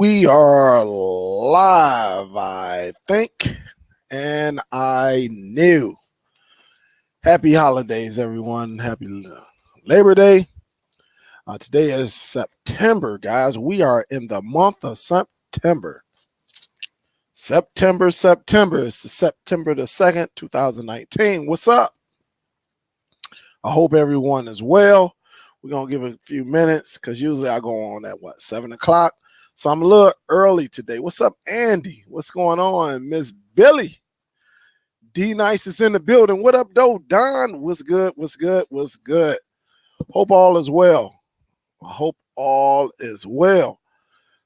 We are live, I think, and I knew. Happy holidays, everyone. Happy Labor Day. Today is September, guys. We are in the month of September. September. It's the September the 2nd, 2019. What's up? I hope everyone is well. We're going to give it a few minutes because usually I go on at, 7 o'clock. So I'm a little early today. What's up, Andy? What's going on, Miss Billy? D Nice is in the building. What up, though, Don? What's good? What's good? What's good? Hope all is well. I hope all is well.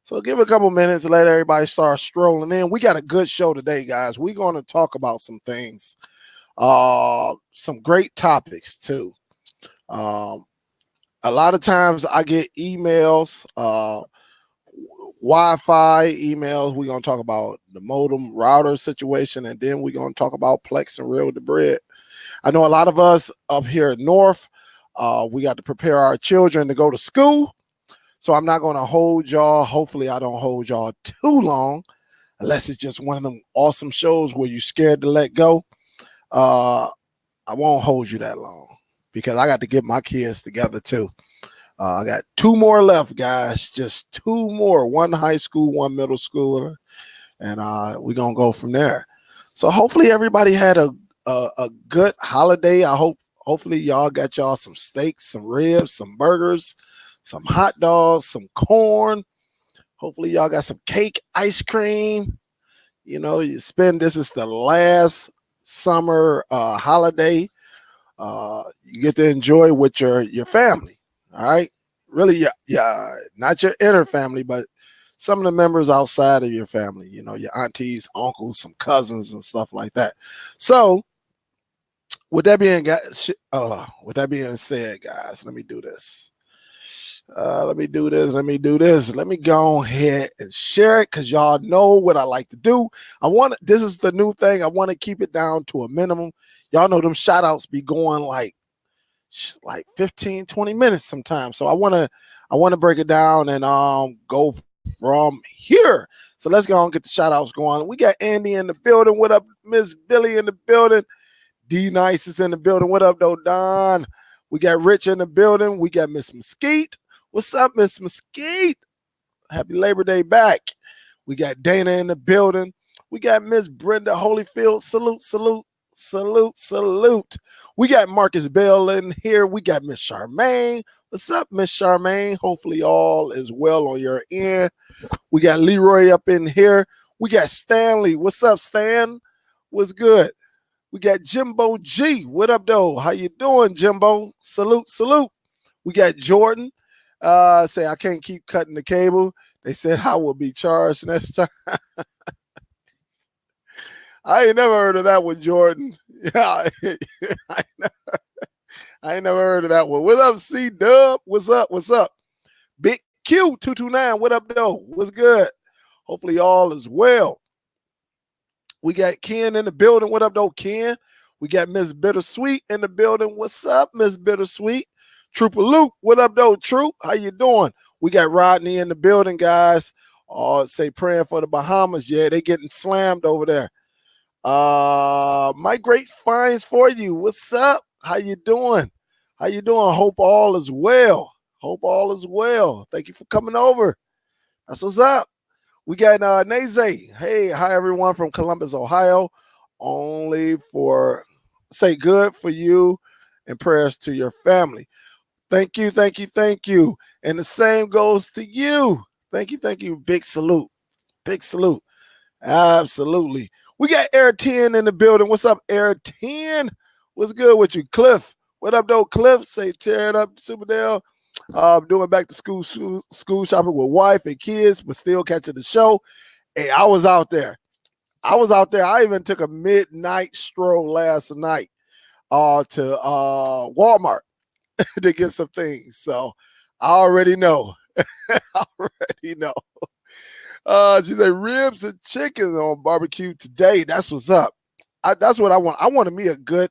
So give it a couple minutes and let everybody start strolling in. We got a good show today, guys. We're going to talk about some things, some great topics, too. A lot of times I get emails, Wi-Fi emails. We're going to talk about the modem router situation, and then we're going to talk about Plex and Real-Debrid. I know a lot of us up here north, we got to prepare our children to go to school, so I'm not going to hold y'all. Hopefully I don't hold y'all too long, unless it's just one of them awesome shows where you're scared to let go. I won't hold you that long because I got to get my kids together too. I got 2 more left, guys. Just 2 more. 1 high school, 1 middle schooler, and we're gonna go from there. So hopefully everybody had a good holiday. Hopefully y'all got y'all some steaks, some ribs, some burgers, some hot dogs, some corn. Hopefully y'all got some cake, ice cream. You know, this is the last summer holiday. You get to enjoy with your family. All right. Really, yeah, not your inner family, but some of the members outside of your family, you know, your aunties, uncles, some cousins and stuff like that. So with that being said, guys, let me do this. Let me go ahead and share it because y'all know what I like to do. This is the new thing. I want to keep it down to a minimum. Y'all know them shout outs be going like 15, 20 minutes sometimes. So I want to break it down and go from here. So let's go and get the shout outs going. We got Andy in the building. What up, Miss Billy in the building? D Nice is in the building. What up, though, Don? We got Rich in the building. We got Miss Mesquite. What's up, Miss Mesquite? Happy Labor Day back. We got Dana in the building. We got Miss Brenda Holyfield. Salute. We got Marcus Bell in here. We got Miss Charmaine. What's up, Miss Charmaine? Hopefully all is well on your end. We got Leroy up in here. We got Stanley. What's up, Stan? What's good? We got Jimbo G. What up, though? How you doing, Jimbo? Salute. We got Jordan. Say I can't keep cutting the cable. They said I will be charged next time. I ain't never heard of that one, Jordan. Yeah, I ain't never heard of that one. What up, C-Dub? What's up? Big Q229. What up, though? What's good? Hopefully all is well. We got Ken in the building. What up, though, Ken? We got Miss Bittersweet in the building. What's up, Miss Bittersweet? Trooper Luke. What up, though, Troop? How you doing? We got Rodney in the building, guys. Say praying for the Bahamas. Yeah, they getting slammed over there. My great finds for you. What's up? How you doing? Hope all is well. Thank you for coming over. That's what's up. We got Naze. Hey, hi everyone from Columbus, Ohio. Only for say good for you and prayers to your family. Thank you. And the same goes to you. Thank you. Big salute. Absolutely. We got Air 10 in the building. What's up, Air 10? What's good with you, Cliff? What up, though, Cliff? Say tear it up, Superdell. Doing back to school shopping with wife and kids, but still catching the show. Hey, I was out there. I even took a midnight stroll last night to Walmart to get some things. So I already know. She said ribs and chicken on barbecue today. That's what's up. That's what I want. I wanted me a good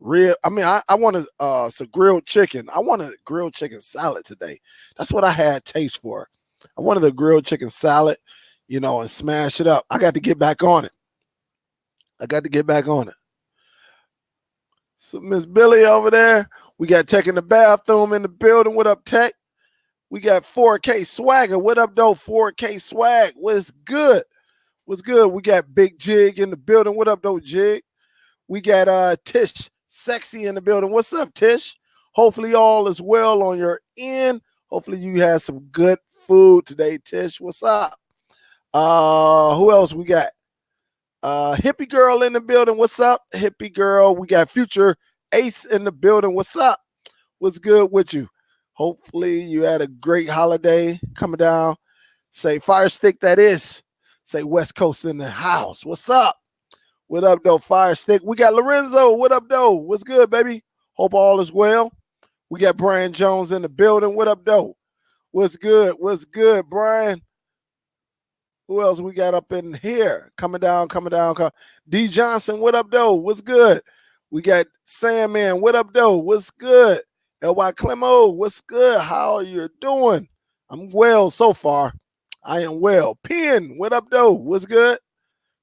rib. I mean, I wanted some grilled chicken. I want a grilled chicken salad today. That's what I had taste for. I wanted the grilled chicken salad, you know, and smash it up. I got to get back on it. So Miss Billy over there, we got Tech in the bathroom in the building. What up, Tech? We got 4K Swagger. What up, though? 4K Swag. What's good? What's good? We got Big Jig in the building. What up, though, Jig? We got Tish Sexy in the building. What's up, Tish? Hopefully all is well on your end. Hopefully you had some good food today, Tish. What's up? Who else we got? Hippie Girl in the building. What's up, Hippie Girl? We got Future Ace in the building. What's up? What's good with you? Hopefully you had a great holiday coming down. Say Fire Stick, that is. Say West Coast in the house. What's up? What up, though, Fire Stick? We got Lorenzo. What up, though? What's good, baby? Hope all is well. We got Brian Jones in the building. What up, though? What's good? What's good, Brian? Who else we got up in here? Coming down. D Johnson, what up, though? What's good? We got Sandman. What up, though? What's good? L.Y. Clemo, what's good? How are you doing? I'm well so far. I am well. Penn, what up, though? What's good?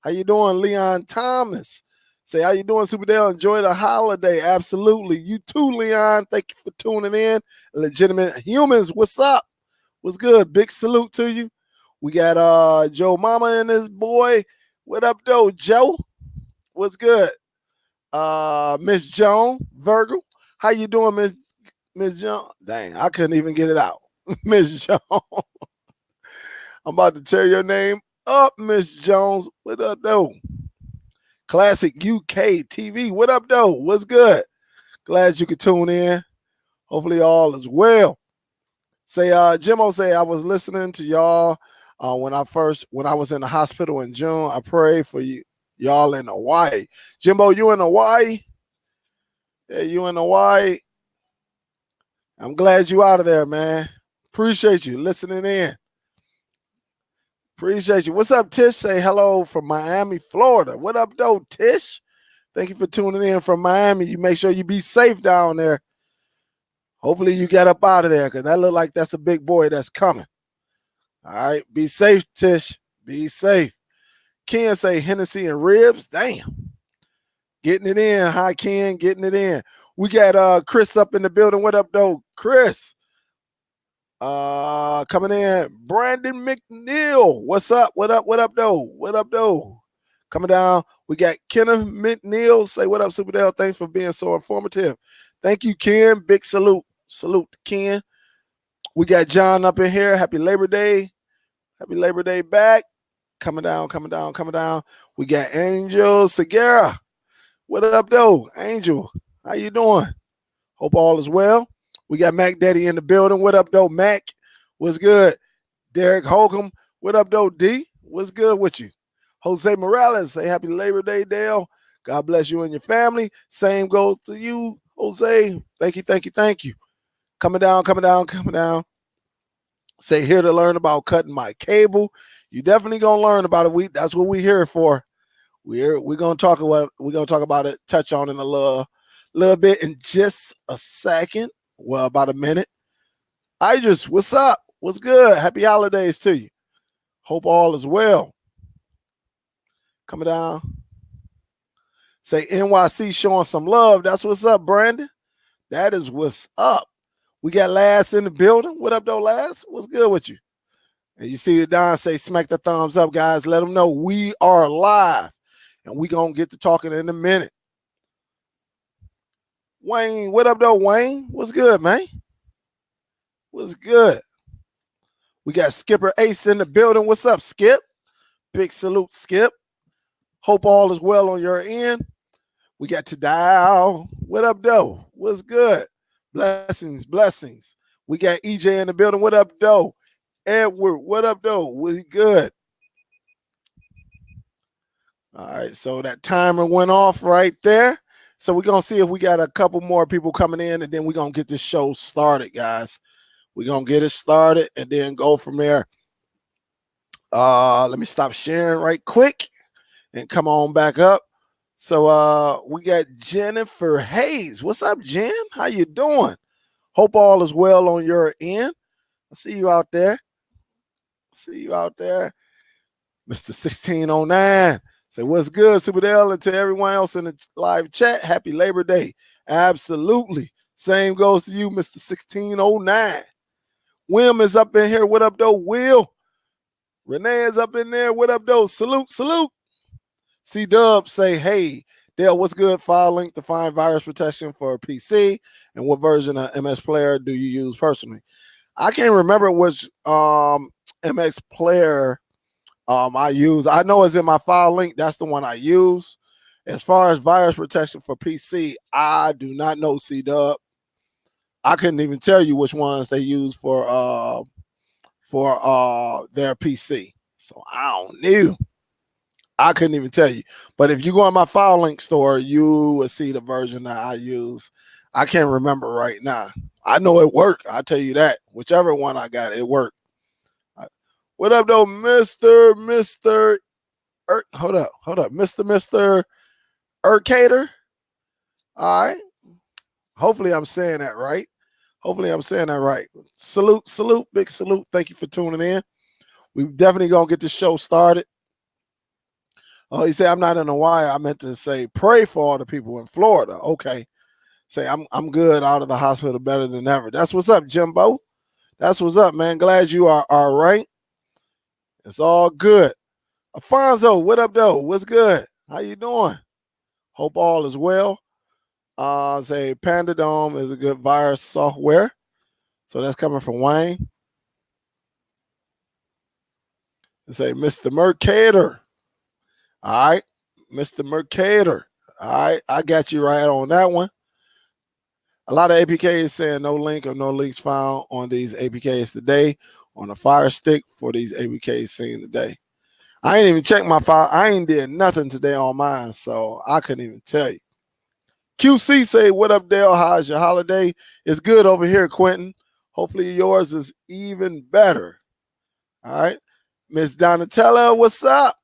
How you doing, Leon Thomas? Say, how you doing, Superdell? Enjoy the holiday. Absolutely. You too, Leon. Thank you for tuning in. Legitimate Humans, what's up? What's good? Big salute to you. We got Joe Mama and his boy. What up, though, Joe? What's good? Miss Joan, Virgil. How you doing, Miss Joan? Dang, I couldn't even get it out. Miss Joan. I'm about to tear your name up, Miss Jones. What up, though? Classic UK TV. What up, though? What's good? Glad you could tune in. Hopefully all is well. Say, Jimmo say, I was listening to y'all when I was in the hospital in June. I pray for y'all in Hawaii. Jimbo, you in Hawaii? Yeah, you in Hawaii? I'm glad you out of there, man. Appreciate you listening in. Appreciate you. What's up, Tish? Say hello from Miami, Florida. What up, though, Tish? Thank you for tuning in from Miami. You make sure you be safe down there. Hopefully you get up out of there because that look like that's a big boy that's coming. All right. Be safe, Tish. Be safe. Ken say Hennessy and ribs. Damn. Getting it in. Hi, Ken. Getting it in. We got Chris up in the building. What up, though? Chris. Coming in. Brandon McNeil. What's up? What up? What up, though? What up, though? Coming down. We got Kenneth McNeil. Say what up, Superdell. Thanks for being so informative. Thank you, Ken. Big salute. Salute to Ken. We got John up in here. Happy Labor Day. Happy Labor Day back. Coming down. We got Angel Segura. What up, though? Angel, how you doing? Hope all is well. We got Mac Daddy in the building. What up, though, Mac? What's good? Derek Holcomb. What up, though, D? What's good with you? Jose Morales. Say happy Labor Day, Dale. God bless you and your family. Same goes to you, Jose. Thank you. Coming down. Say here to learn about cutting my cable. You definitely gonna learn about it. That's what we're here for. We're gonna talk about it. Touch on in a little bit in just a second. Well, about a minute. Idris, what's up? What's good? Happy holidays to you. Hope all is well. Coming down. Say NYC showing some love. That's what's up, Brandon. That is what's up. We got Laz in the building. What up, though, Laz? What's good with you? And you see Don say, smack the thumbs up, guys. Let them know we are live. And we going to get to talking in a minute. Wayne, what up, though, Wayne? What's good, man? What's good? We got Skipper Ace in the building. What's up, Skip? Big salute, Skip. Hope all is well on your end. We got Tadal. What up, though? What's good? Blessings. We got EJ in the building. What up, though? Edward, what up, though? Was good? All right, so that timer went off right there. So we're going to see if we got a couple more people coming in, and then we're going to get this show started, guys. We're going to get it started and then go from there. Let me stop sharing right quick and come on back up. So we got Jennifer Hayes. What's up, Jen? How you doing? Hope all is well on your end. I see you out there. See you out there. Mr. 1609. Say, what's good, Superdell? And to everyone else in the live chat, happy Labor Day. Absolutely. Same goes to you, Mr. 1609. William is up in here. What up, though? Will. Renee is up in there. What up, though? Salute, salute. C-Dub say, hey, Dale, what's good? Filelinked to find virus protection for PC. And what version of MS Player do you use personally? I can't remember which MX Player I use. I know it's in my Filelinked. That's the one I use. As far as virus protection for PC, I do not know, C-Dub. I couldn't even tell you which ones they use for their PC. So I don't know. I couldn't even tell you. But if you go on my Filelinked store, you will see the version that I use. I can't remember right now. I know it worked. I'll tell you that. Whichever one I got, it worked. What up, though, Mr. Mr. Urcator? All right. Hopefully I'm saying that right. Salute, big salute. Thank you for tuning in. We definitely gonna get the show started. Oh, he said I'm not in the wire. I meant to say pray for all the people in Florida. Okay. Say I'm good, out of the hospital better than ever. That's what's up, Jimbo. That's what's up, man. Glad you are all right. It's all good. Alfonso, what up, though? What's good? How you doing? Hope all is well. Say Pandadome is a good virus software. So that's coming from Wayne. And say Mr. Mercator. All right. Mr. Mercator. All right. I got you right on that one. A lot of APKs saying no link or no links found on these APKs today on a Fire Stick for these APKs seen today. I ain't even checked my file. I ain't did nothing today on mine, so I couldn't even tell you. QC say, what up, Dale? How's your holiday? It's good over here, Quentin. Hopefully yours is even better. All right. Miss Donatella, what's up?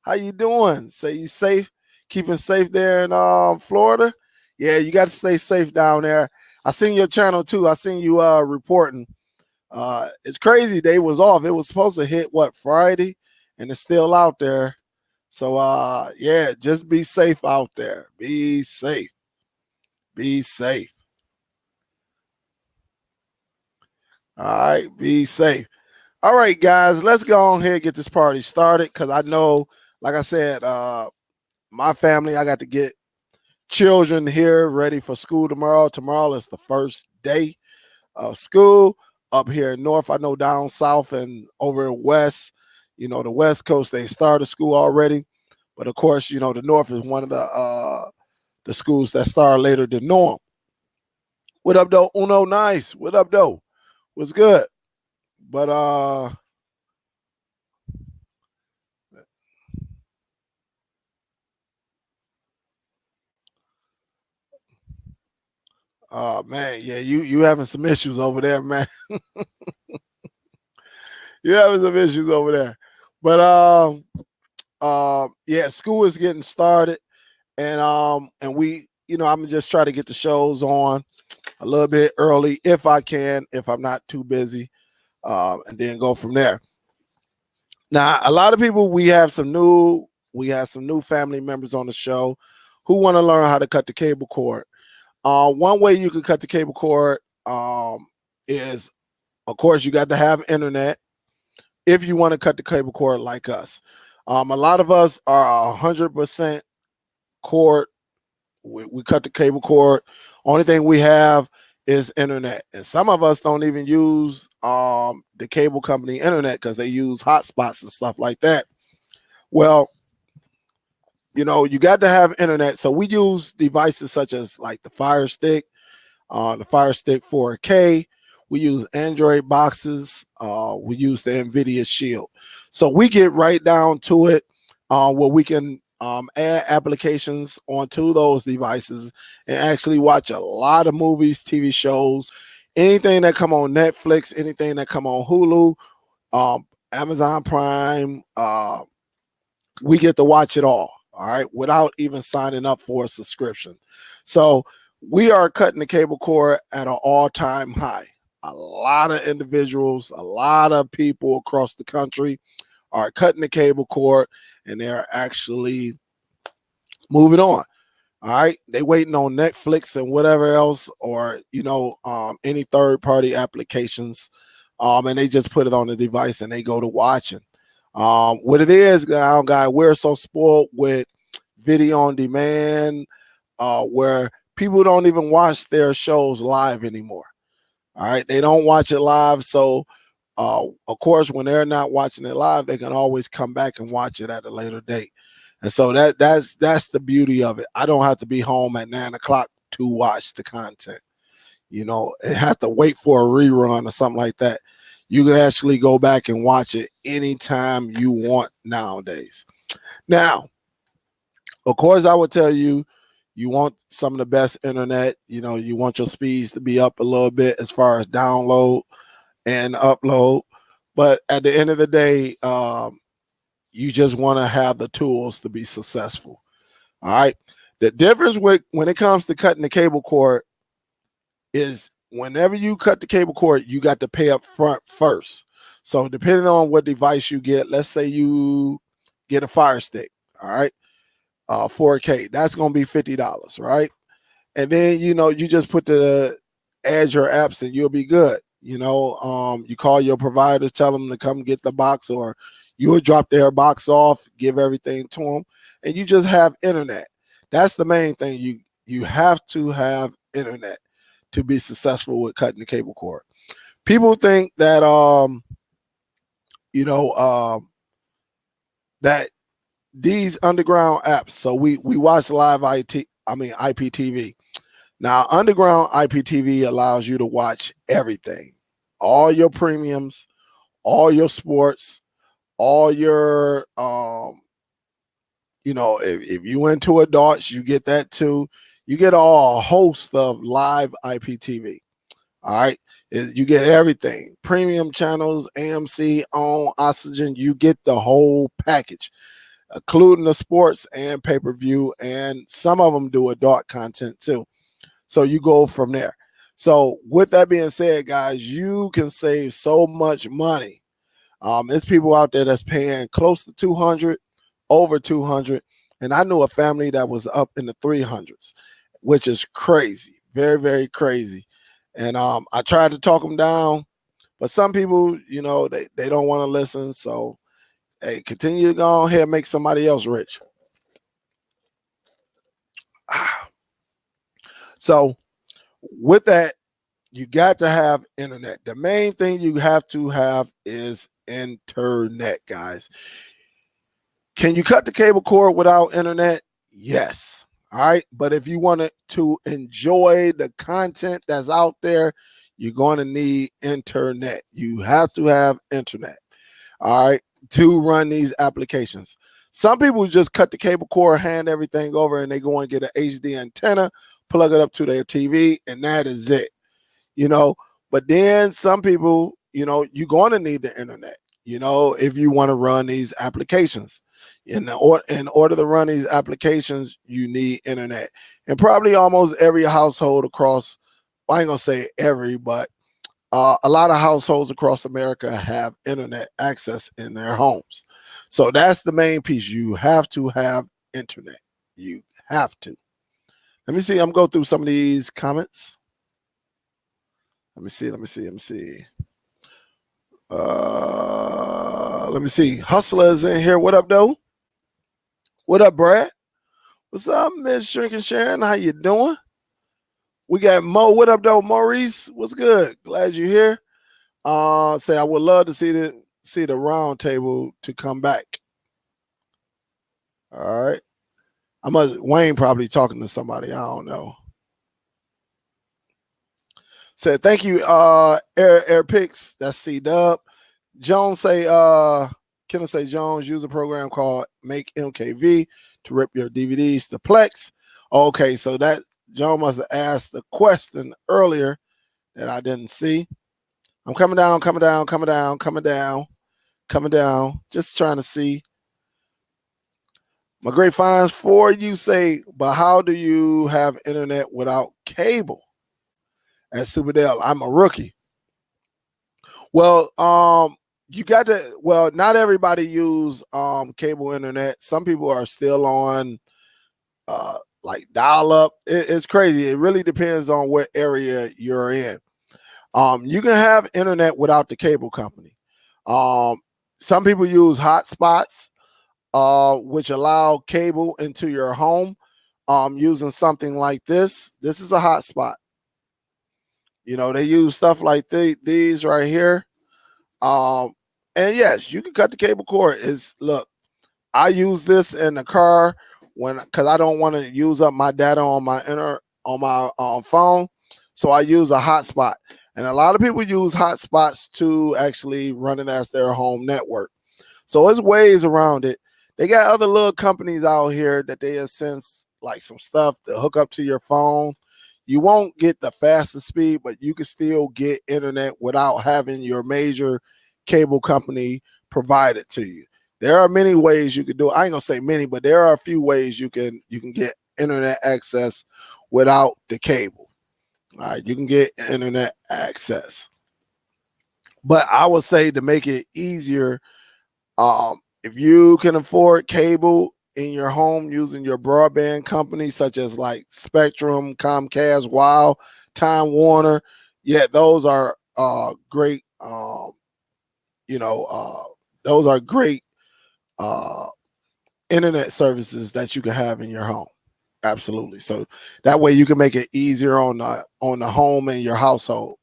How you doing? Say you safe, keeping safe there in Florida? Yeah, you got to stay safe down there. I seen your channel too. I seen you reporting. It's crazy. They was off. It was supposed to hit Friday, and it's still out there. So yeah, just be safe out there. Be safe. Be safe. All right, be safe. All right, guys, let's go on here and get this party started, because I know, like I said, my family, I got to get children here ready for school tomorrow. Tomorrow is the first day of school up here in North. I know down south and over in West, the West Coast, they started school already. But of course, the North is one of the schools that start later than norm. What up, though? Uno, nice. What up, though? What's good? But man, yeah, you having some issues over there, man. You having some issues over there. But yeah, school is getting started, and we, I'm just trying to get the shows on a little bit early if I can, if I'm not too busy, and then go from there. Now, a lot of people, we have some new family members on the show who want to learn how to cut the cable cord. One way you can cut the cable cord is, of course, you got to have internet if you want to cut the cable cord like us. A lot of us are 100% cord. We cut the cable cord. Only thing we have is internet. And some of us don't even use the cable company internet because they use hotspots and stuff like that. Well, you got to have internet. So we use devices such as like the Fire Stick 4K. We use Android boxes. We use the NVIDIA Shield. So we get right down to it where we can add applications onto those devices and actually watch a lot of movies, TV shows, anything that come on Netflix, anything that come on Hulu, Amazon Prime. We get to watch it all right, without even signing up for a subscription. So we are cutting the cable cord at an all-time high. a lot of individuals, a lot of people across the country are cutting the cable cord, and they're actually moving on. All right, they waiting on Netflix and whatever else, or any third-party applications, and they just put it on the device and they go to watching. What it is, guys, we're so spoiled with video on demand, where people don't even watch their shows live anymore. All right, they don't watch it live, so of course, when they're not watching it live, they can always come back and watch it at a later date. And so that's the beauty of it. I don't have to be home at 9 o'clock to watch the content. It have to wait for a rerun or something like that. You can actually go back and watch it anytime you want nowadays. Now, of course, I would tell you, you want some of the best internet. You want your speeds to be up a little bit as far as download and upload. But at the end of the day, you just want to have the tools to be successful. All right. The difference when it comes to cutting the cable cord is whenever you cut the cable cord, you got to pay up front first. So depending on what device you get, let's say you get a Fire Stick, all right, 4K, that's going to be $50, right? And then, you just add your apps and you'll be good. You call your provider, tell them to come get the box, or you will drop their box off, give everything to them, and you just have internet. That's the main thing. You have to have internet to be successful with cutting the cable cord. People think that that these underground apps. So we watch live IPTV. Now, underground IPTV allows you to watch everything, all your premiums, all your sports, all your if you into adults, you get that too. You get a host of live IPTV. All right, you get everything, premium channels, AMC, on Oxygen. You get the whole package, including the sports and pay-per-view, and some of them do adult content too. So you go from there. So with that being said, guys, you can save so much money. There's people out there that's paying close to 200, over 200. And I knew a family that was up in the 300s, which is crazy. Very, very crazy. And I tried to talk them down, but some people, they don't want to listen. So, hey, continue to go ahead and make somebody else rich. So with that, you got to have internet. The main thing you have to have is internet, guys. Can you cut the cable cord without internet? Yes. All right. But if you want to enjoy the content that's out there, you're going to need internet. You have to have internet. All right. To run these applications. Some people just cut the cable cord, hand everything over, and they go and get an HD antenna, plug it up to their TV, and that is it. But then some people, you're going to need the internet, if you want to run these applications. In order to run these applications, you need internet. And probably almost every household across, I ain't going to say every, but a lot of households across America have internet access in their homes. So that's the main piece. You have to have internet. You have to. Let me see. I'm going through some of these comments. Let me see. Let me see. Hustler is in here. What up, though? What up, Brad? What's up, Miss Shrinking Sharon? How you doing? We got Mo. What up, though? Maurice, what's good? Glad you're here. Say I would love to see the round table to come back. All right. Wayne probably talking to somebody. I don't know. Said thank you, Air Picks. That's C-Dub. Jones say, Kenneth say Jones use a program called Make MKV to rip your DVDs to Plex. Okay, so that Joe must have asked the question earlier that I didn't see. I'm coming down. Just trying to see. My great finds for you say, but how do you have internet without cable? At Superdell, I'm a rookie. Well, you got to. Well, not everybody use cable internet. Some people are still on like dial up. It's crazy. It really depends on what area you're in. You can have internet without the cable company. Some people use hotspots, which allow cable into your home using something like this. This is a hotspot. You know, they use stuff like these right here. And yes, you can cut the cable cord. Look, I use this in the car because I don't want to use up my data on my phone. So I use a hotspot. And a lot of people use hotspots to actually run it as their home network. So there's ways around it. They got other little companies out here that they sense like some stuff to hook up to your phone. You won't get the fastest speed, but you can still get internet without having your major cable company provide it to you. There are many ways you can do it. I ain't gonna say many, but there are a few ways you can get internet access without the cable. All right, you can get internet access. But I would say to make it easier, if you can afford cable in your home using your broadband company, such as like Spectrum, Comcast, Wow, Time Warner, yeah, those are great. Those are great internet services that you can have in your home. Absolutely. So that way you can make it easier on the home and your household.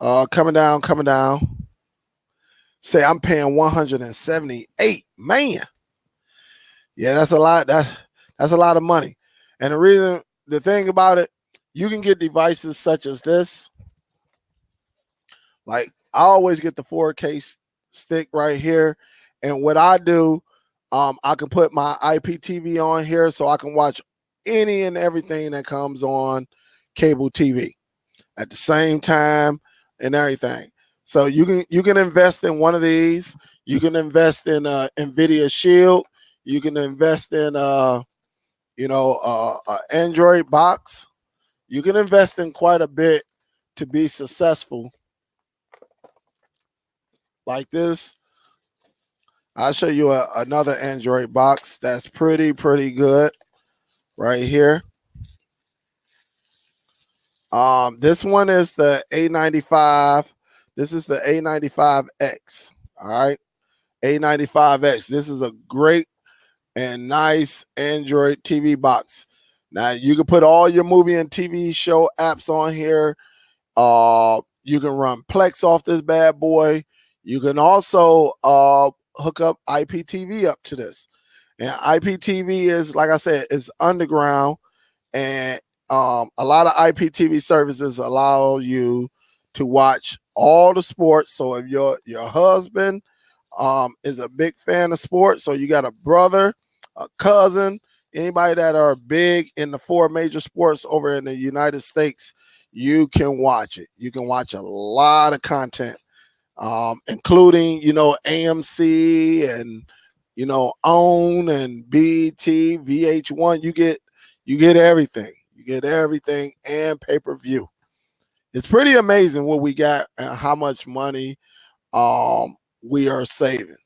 Coming down. Say I'm paying 178. Man. Yeah, that's a lot. That's a lot of money. And the thing about it, you can get devices such as this. Like I always get the 4K stick right here. And what I do, I can put my IPTV on here so I can watch any and everything that comes on cable TV at the same time and everything. So you can invest in one of these. You can invest in NVIDIA Shield. You can invest in Android box. You can invest in quite a bit to be successful. Like this, I'll show you another Android box that's pretty good right here. This one is the A95. This is the A95X. All right, A95X. This is a great and nice Android TV box. Now you can put all your movie and TV show apps on here. You can run Plex off this bad boy. You can also hook up IPTV up to this. And IPTV is, like I said, it's underground, and a lot of IPTV services allow you to watch all the sports. So if your husband is a big fan of sports, so you got a brother, a cousin, anybody that are big in the 4 major sports over in the United States, you can watch it. You can watch a lot of content, including, AMC and, OWN and BT, VH1. You get everything. You get everything and pay-per-view. It's pretty amazing what we got and how much money we are saving.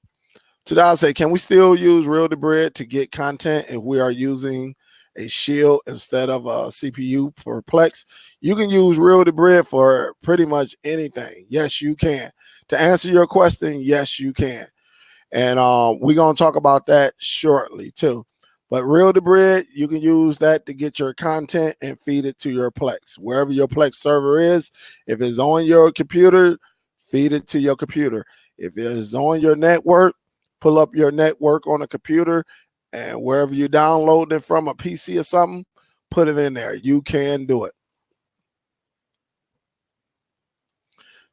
Today I say, can we still use Real-Debrid to get content if we are using a shield instead of a CPU for Plex? You can use Real-Debrid for pretty much anything. Yes, you can. To answer your question, yes, you can. And we're going to talk about that shortly too. But Real-Debrid, you can use that to get your content and feed it to your Plex. Wherever your Plex server is, if it's on your computer, feed it to your computer. If it's on your network, pull up your network on a computer, and wherever you download it from, a PC or something, put it in there. You can do it.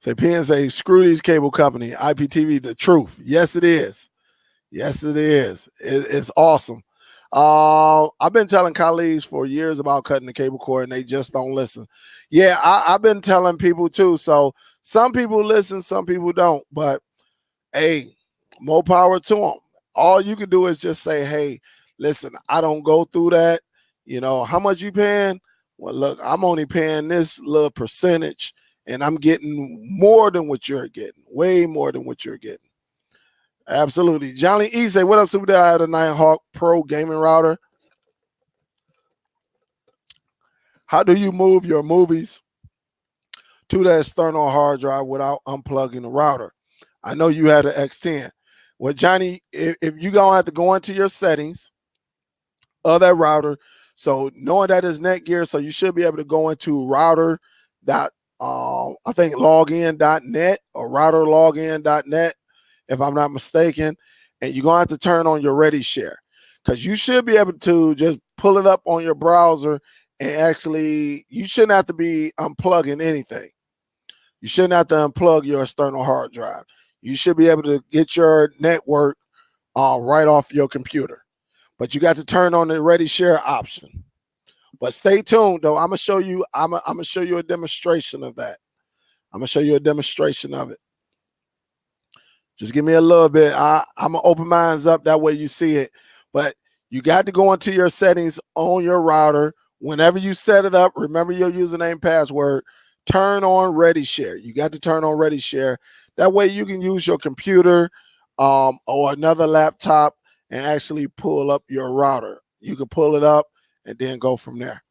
Say PNC, screw these cable company. IPTV, the truth. Yes, it is. Yes, it is. It's awesome. I've been telling colleagues for years about cutting the cable cord, and they just don't listen. Yeah, I've been telling people too. So some people listen, some people don't. But hey, more power to them. All you can do is just say, hey, listen, I don't go through that. How much you paying? Well, look, I'm only paying this little percentage, and I'm getting more than what you're getting, way more than what you're getting. Absolutely. Johnny E say, what up, Superdell? I had a Nighthawk Pro gaming router. How do you move your movies to the external hard drive without unplugging the router? I know you had an X10. Well, Johnny, if you're going to have to go into your settings of that router, so knowing that is Netgear, so you should be able to go into router dot I think login.net or routerlogin.net, if I'm not mistaken, and you're going to have to turn on your Ready Share, because you should be able to just pull it up on your browser, and actually you shouldn't have to be unplugging anything. You shouldn't have to unplug your external hard drive. You should be able to get your network right off your computer. But you got to turn on the Ready Share option. But stay tuned, though. I'm gonna show you. I'm gonna show you a demonstration of that. I'm gonna show you a demonstration of it. Just give me a little bit. I'm gonna open mine up, that way you see it. But you got to go into your settings on your router. Whenever you set it up, remember your username, password. Turn on Ready Share. You got to turn on Ready Share. That way you can use your computer or another laptop and actually pull up your router. You can pull it up and then go from there.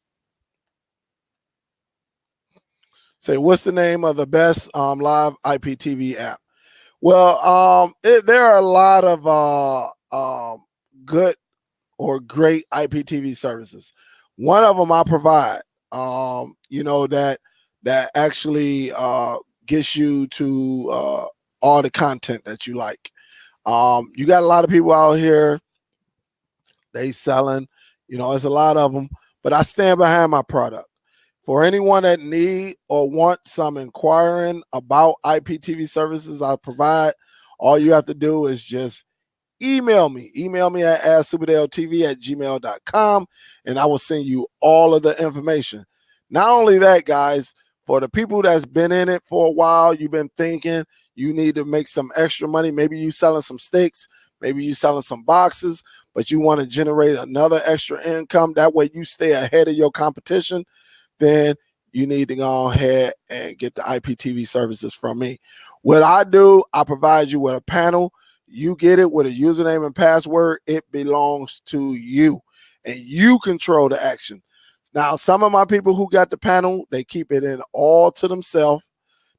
Say, what's the name of the best live IPTV app? Well, there are a lot of good or great IPTV services. One of them I provide, that actually gets you to all the content that you like. You got a lot of people out here, they selling, there's a lot of them, but I stand behind my product. For anyone that need or want some inquiring about IPTV services I provide, all you have to do is just email me. Email me at superdelltv@gmail.com, and I will send you all of the information. Not only that, guys, for the people that's been in it for a while, you've been thinking you need to make some extra money. Maybe you selling some sticks, maybe you selling some boxes, but you want to generate another extra income. That way you stay ahead of your competition. Then you need to go ahead and get the IPTV services from me. What I do, I provide you with a panel. You get it with a username and password. It belongs to you, and you control the action. Now, some of my people who got the panel, they keep it in all to themselves.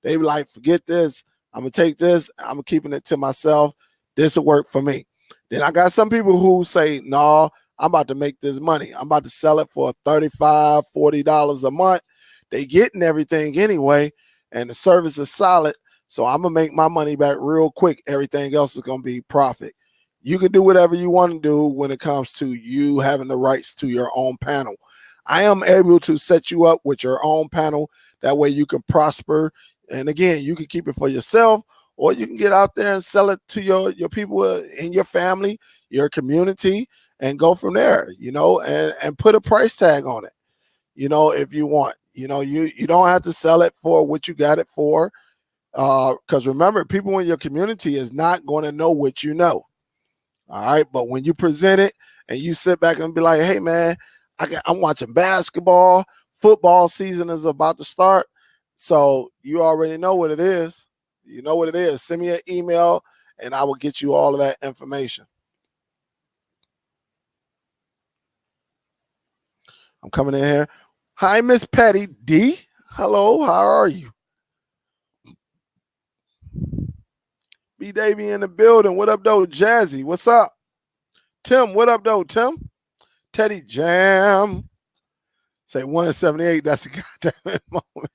They be like, forget this. I'm going to take this. I'm keeping it to myself. This will work for me. Then I got some people who say, no, I'm about to make this money. I'm about to sell it for $35, $40 a month. They getting everything anyway, and the service is solid. So I'm going to make my money back real quick. Everything else is going to be profit. You can do whatever you want to do when it comes to you having the rights to your own panel. I am able to set you up with your own panel. That way you can prosper. And again, you can keep it for yourself, or you can get out there and sell it to your people in your family, your community, and go from there, and put a price tag on it, if you want. You don't have to sell it for what you got it for. Because remember, people in your community is not going to know what you know. All right. But when you present it and you sit back and be like, hey, man, I'm watching basketball. Football season is about to start. So you already know what it is. You know what it is. Send me an email and I will get you all of that information. I'm coming in here. Hi, Miss Patty D. Hello. How are you? B Davy in the building. What up, though? Jazzy, what's up? Tim, what up, though? Tim? Teddy Jam. Say 178. That's a goddamn moment.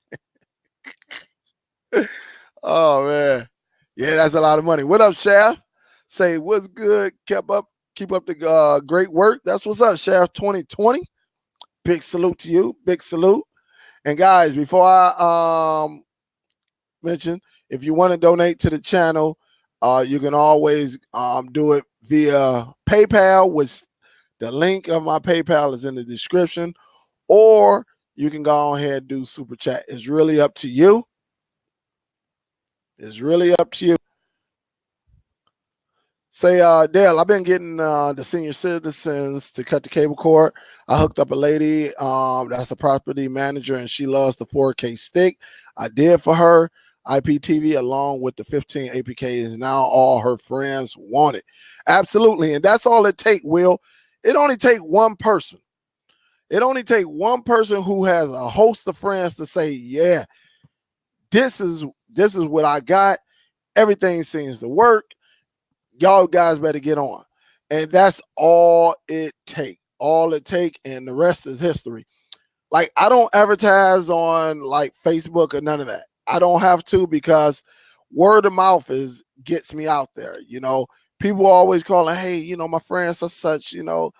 Oh, man. Yeah, that's a lot of money. What up, Shaft? Say, what's good? Keep up the great work. That's what's up, Shaft 2020. Big salute to you. Big salute. And guys, before I mention, if you want to donate to the channel, you can always do it via PayPal, which the link of my PayPal is in the description, or you can go ahead and do super chat. It's really up to you. It's really up to you. Say, Dale, I've been getting the senior citizens to cut the cable cord. I hooked up a lady that's a property manager, and she loves the 4K stick. I did for her. IPTV along with the 15 APKs. Now all her friends want it. Absolutely. And that's all it take, Will. It only take one person. It only take one person who has a host of friends to say, yeah, this is what I got. Everything seems to work. Y'all guys better get on. And that's all it take. All it take, and the rest is history. Like, I don't advertise on like Facebook or none of that. I don't have to, because word of mouth gets me out there. You know, people always calling, hey, you know, my friends are such, you know,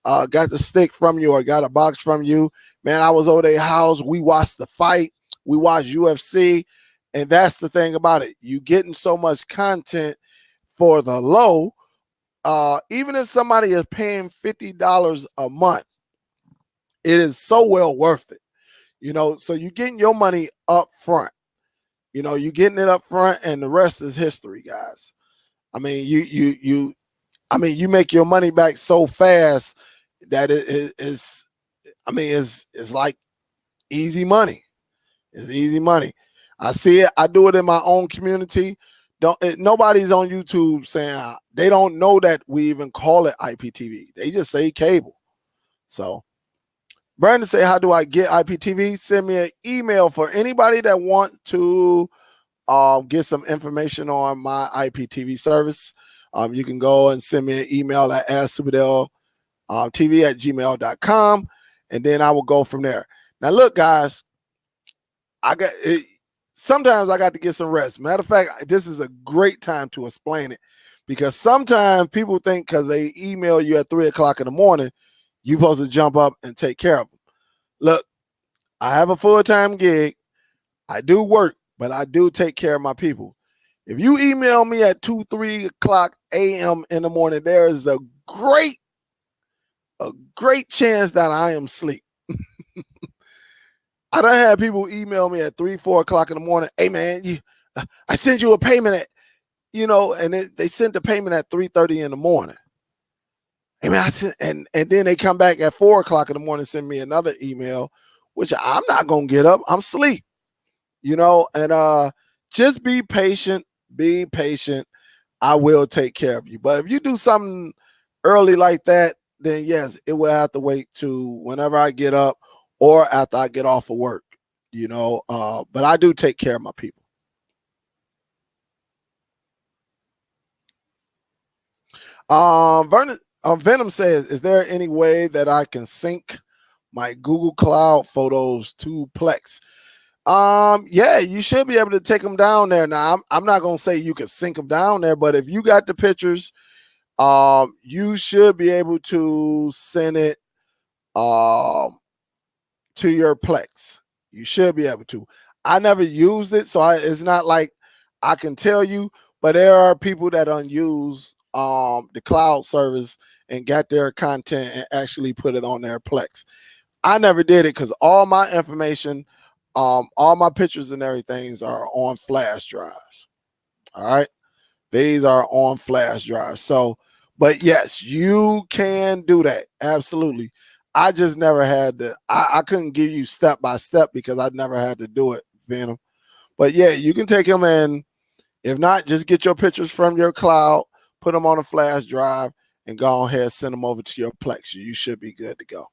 got the stick from you or got a box from you. Man, I was over their house. We watched the fight. We watched UFC. And that's the thing about it. You getting so much content for the low. Even if somebody is paying $50 a month, it is so well worth it. You know, so you're getting your money up front. You know, you're getting it up front, and the rest is history, guys. I mean, you make your money back so fast that it is, I mean, it's like easy money. It's easy money. I see it. I do it in my own community. Nobody's on YouTube saying, they don't know that we even call it IPTV. They just say cable. So Brandon say, how do I get IPTV? Send me an email for anybody that want to get some information on my IPTV service. You can go and send me an email at Superdell TV at gmail.com, and then I will go from there. Now, look, guys, sometimes I got to get some rest. Matter of fact, this is a great time to explain it, because sometimes people think because they email you at 3 o'clock in the morning, you're supposed to jump up and take care of them. Look, I have a full-time gig. I do work, but I do take care of my people. If you email me at 2, 3 o'clock a.m. in the morning, there is a great chance that I am asleep. I done had people email me at 3, 4 o'clock in the morning. Hey, man, I send you a payment at, you know, and they sent the payment at 3:30 in the morning. Hey, man, and then they come back at 4 o'clock in the morning and send me another email, which I'm not going to get up. I'm asleep, you know, and just be patient. Be patient. I will take care of you. But if you do something early like that, then yes, it will have to wait to whenever I get up or after I get off of work, you know. But I do take care of my people. Venom says, is there any way that I can sync my Google Cloud photos to Plex? Yeah, you should be able to take them down there. Now, I'm not gonna say you can sync them down there, but if you got the pictures, you should be able to send it to your Plex. You should be able to. I never used it, so it's not like I can tell you, but there are people that unuse the cloud service and got their content and actually put it on their Plex. I never did it because all my information, all my pictures and everything are on flash drives. All right. These are on flash drives. So, but yes, you can do that. Absolutely. I just never had to, I couldn't give you step by step because I never had to do it, Venom. But yeah, you can take them, and if not, just get your pictures from your cloud, put them on a flash drive, and go ahead, send them over to your Plex. You should be good to go.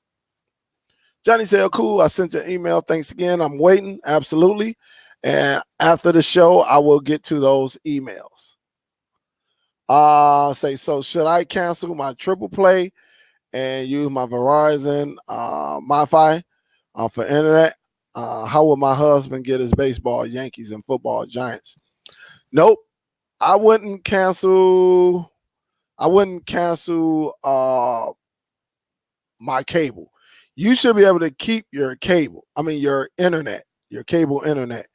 Johnny said, cool, I sent you an email. Thanks again. I'm waiting. Absolutely. And after the show, I will get to those emails. So should I cancel my triple play and use my Verizon Wi-Fi for internet? How will my husband get his baseball, Yankees, and football, Giants? Nope. I wouldn't cancel my cable. You should be able to keep your cable. I mean your internet, your cable internet.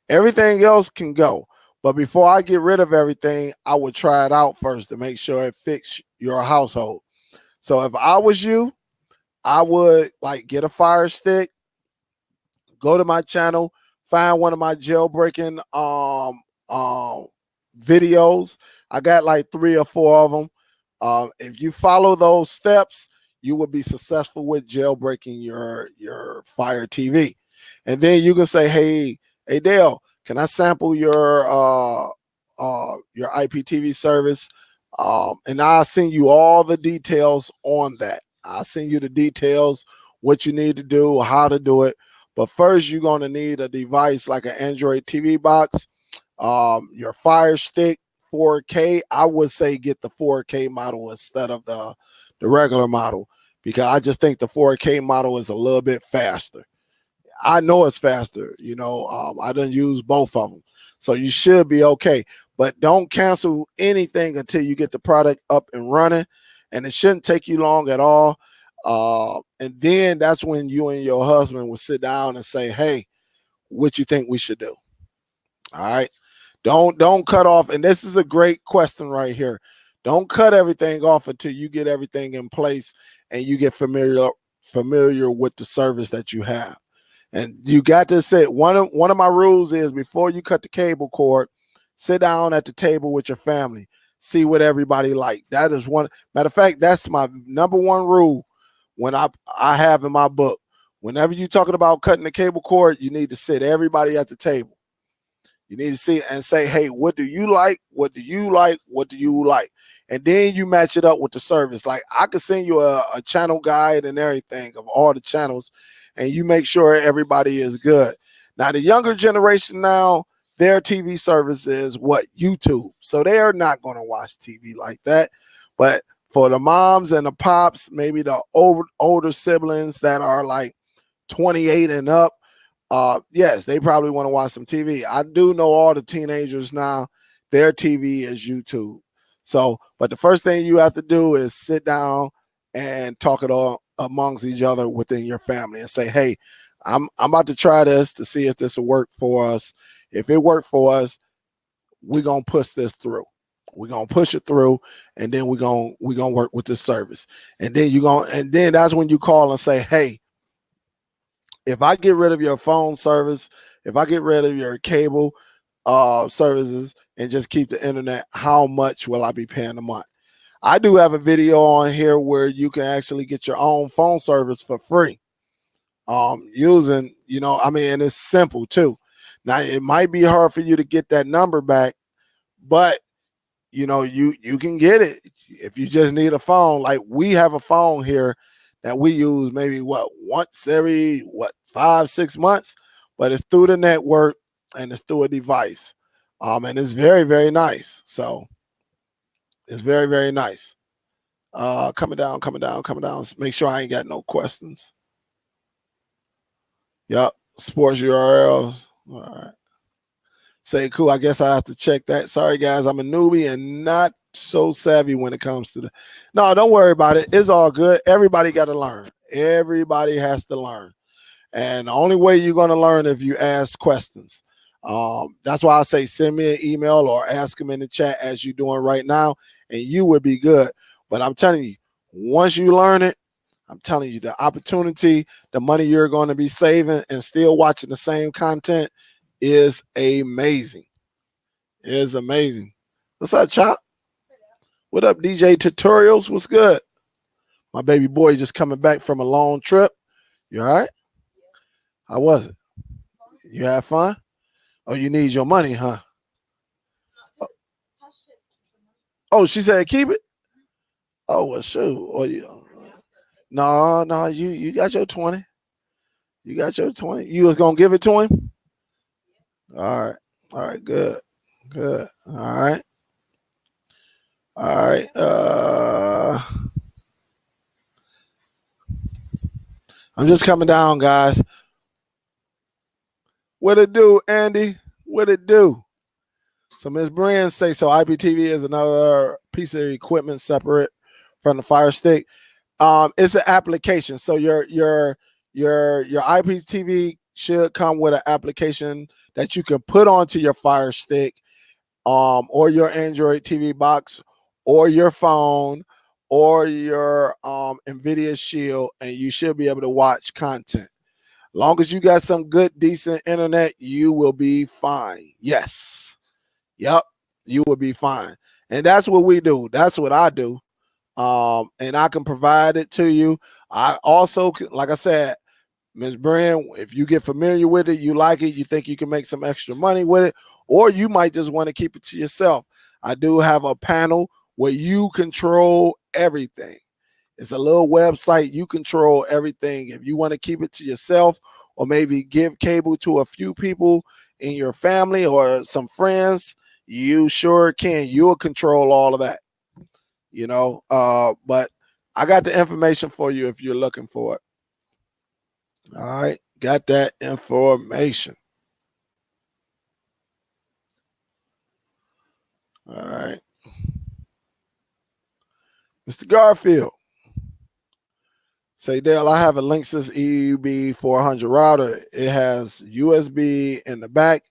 Everything else can go. But before I get rid of everything, I would try it out first to make sure it fits your household. So if I was you, I would like get a Fire Stick, go to my channel, find one of my jailbreaking videos. I got like 3 or 4 of them. If you follow those steps, you will be successful with jailbreaking your Fire TV. And then you can say, hey Dale, can I sample your IPTV service? And I'll send you all the details on that. I'll send you the details, what you need to do, how to do it. But first, you're going to need a device like an Android TV box, your Fire Stick 4K. I would say get the 4K model instead of the regular model, because I just think the 4K model is a little bit faster. I know it's faster. I done use both of them. So you should be okay. But don't cancel anything until you get the product up and running. And it shouldn't take you long at all. And then that's when you and your husband will sit down and say, hey, what you think we should do? All right. Don't cut off. And this is a great question right here. Don't cut everything off until you get everything in place and you get familiar with the service that you have. And you got to sit. One of my rules is, before you cut the cable cord, sit down at the table with your family, see what everybody like. That is one. Matter of fact, that's my number one rule. When I have in my book, whenever you're talking about cutting the cable cord, you need to sit everybody at the table. You need to see and say, hey, what do you like? What do you like? What do you like? And then you match it up with the service. Like, I could send you a channel guide and everything of all the channels, and you make sure everybody is good. Now, the younger generation now, their TV service is what? YouTube. So they are not going to watch TV like that. But for the moms and the pops, maybe the older siblings that are like 28 and up, yes, they probably want to watch some TV. I do know all the teenagers now, their TV is YouTube. So, but the first thing you have to do is sit down and talk it all amongst each other within your family and say, hey, I'm about to try this to see if this will work for us. If it worked for us, we're going to push this through. We're going to push it through, and then we're going to work with this service. And then that's when you call and say, hey, if I get rid of your phone service, if I get rid of your cable services and just keep the internet, how much will I be paying a month? I do have a video on here where you can actually get your own phone service for free. Using, and it's simple too. Now, it might be hard for you to get that number back, but you can get it if you just need a phone. Like, we have a phone here that we use maybe once every 5-6 months, but it's through the network and it's through a device. And it's very, very nice. So it's very, very nice. Coming down. Make sure I ain't got no questions. Yep. Sports URLs. All right. Say cool. I guess I have to check that. Sorry, guys. I'm a newbie and not so savvy when it comes to no, don't worry about it. It's all good. Everybody got to learn. Everybody has to learn. And the only way you're going to learn if you ask questions. That's why I say send me an email or ask them in the chat as you're doing right now, and you will be good. But I'm telling you, once you learn it, I'm telling you, the opportunity, the money you're going to be saving and still watching the same content is amazing. It is amazing. What's up, Chop? What up, DJ Tutorials? What's good? My baby boy just coming back from a long trip. You all right? How was it? You had fun? Oh, you need your money, huh? Oh, she said keep it? Oh, well, shoot. Oh, no, you got your 20. You got your 20. You was going to give it to him? All right, good. All right. I'm just coming down, guys. What it do, Andy? What it do? So Ms. Brand say, so IPTV is another piece of equipment separate from the Fire Stick. It's an application. So your IPTV should come with an application that you can put onto your Fire Stick, or your Android TV box, or your phone, or your NVIDIA Shield, and you should be able to watch content. Long as you got some good, decent internet, you will be fine. Yes. Yep. you will be fine. And that's what we do. That's what I do. And I can provide it to you. I also, like I said, Ms. Brand, if you get familiar with it, you like it, you think you can make some extra money with it, or you might just want to keep it to yourself. I do have a panel where you control everything. It's a little website. You control everything. If you want to keep it to yourself, or maybe give cable to a few people in your family or some friends, you sure can. You'll control all of that, you know. But I got the information for you if you're looking for it. All right, got that information. All right, Mr. Garfield. Say, Dale, I have a Linksys EUB 400 router. It has USB in the back,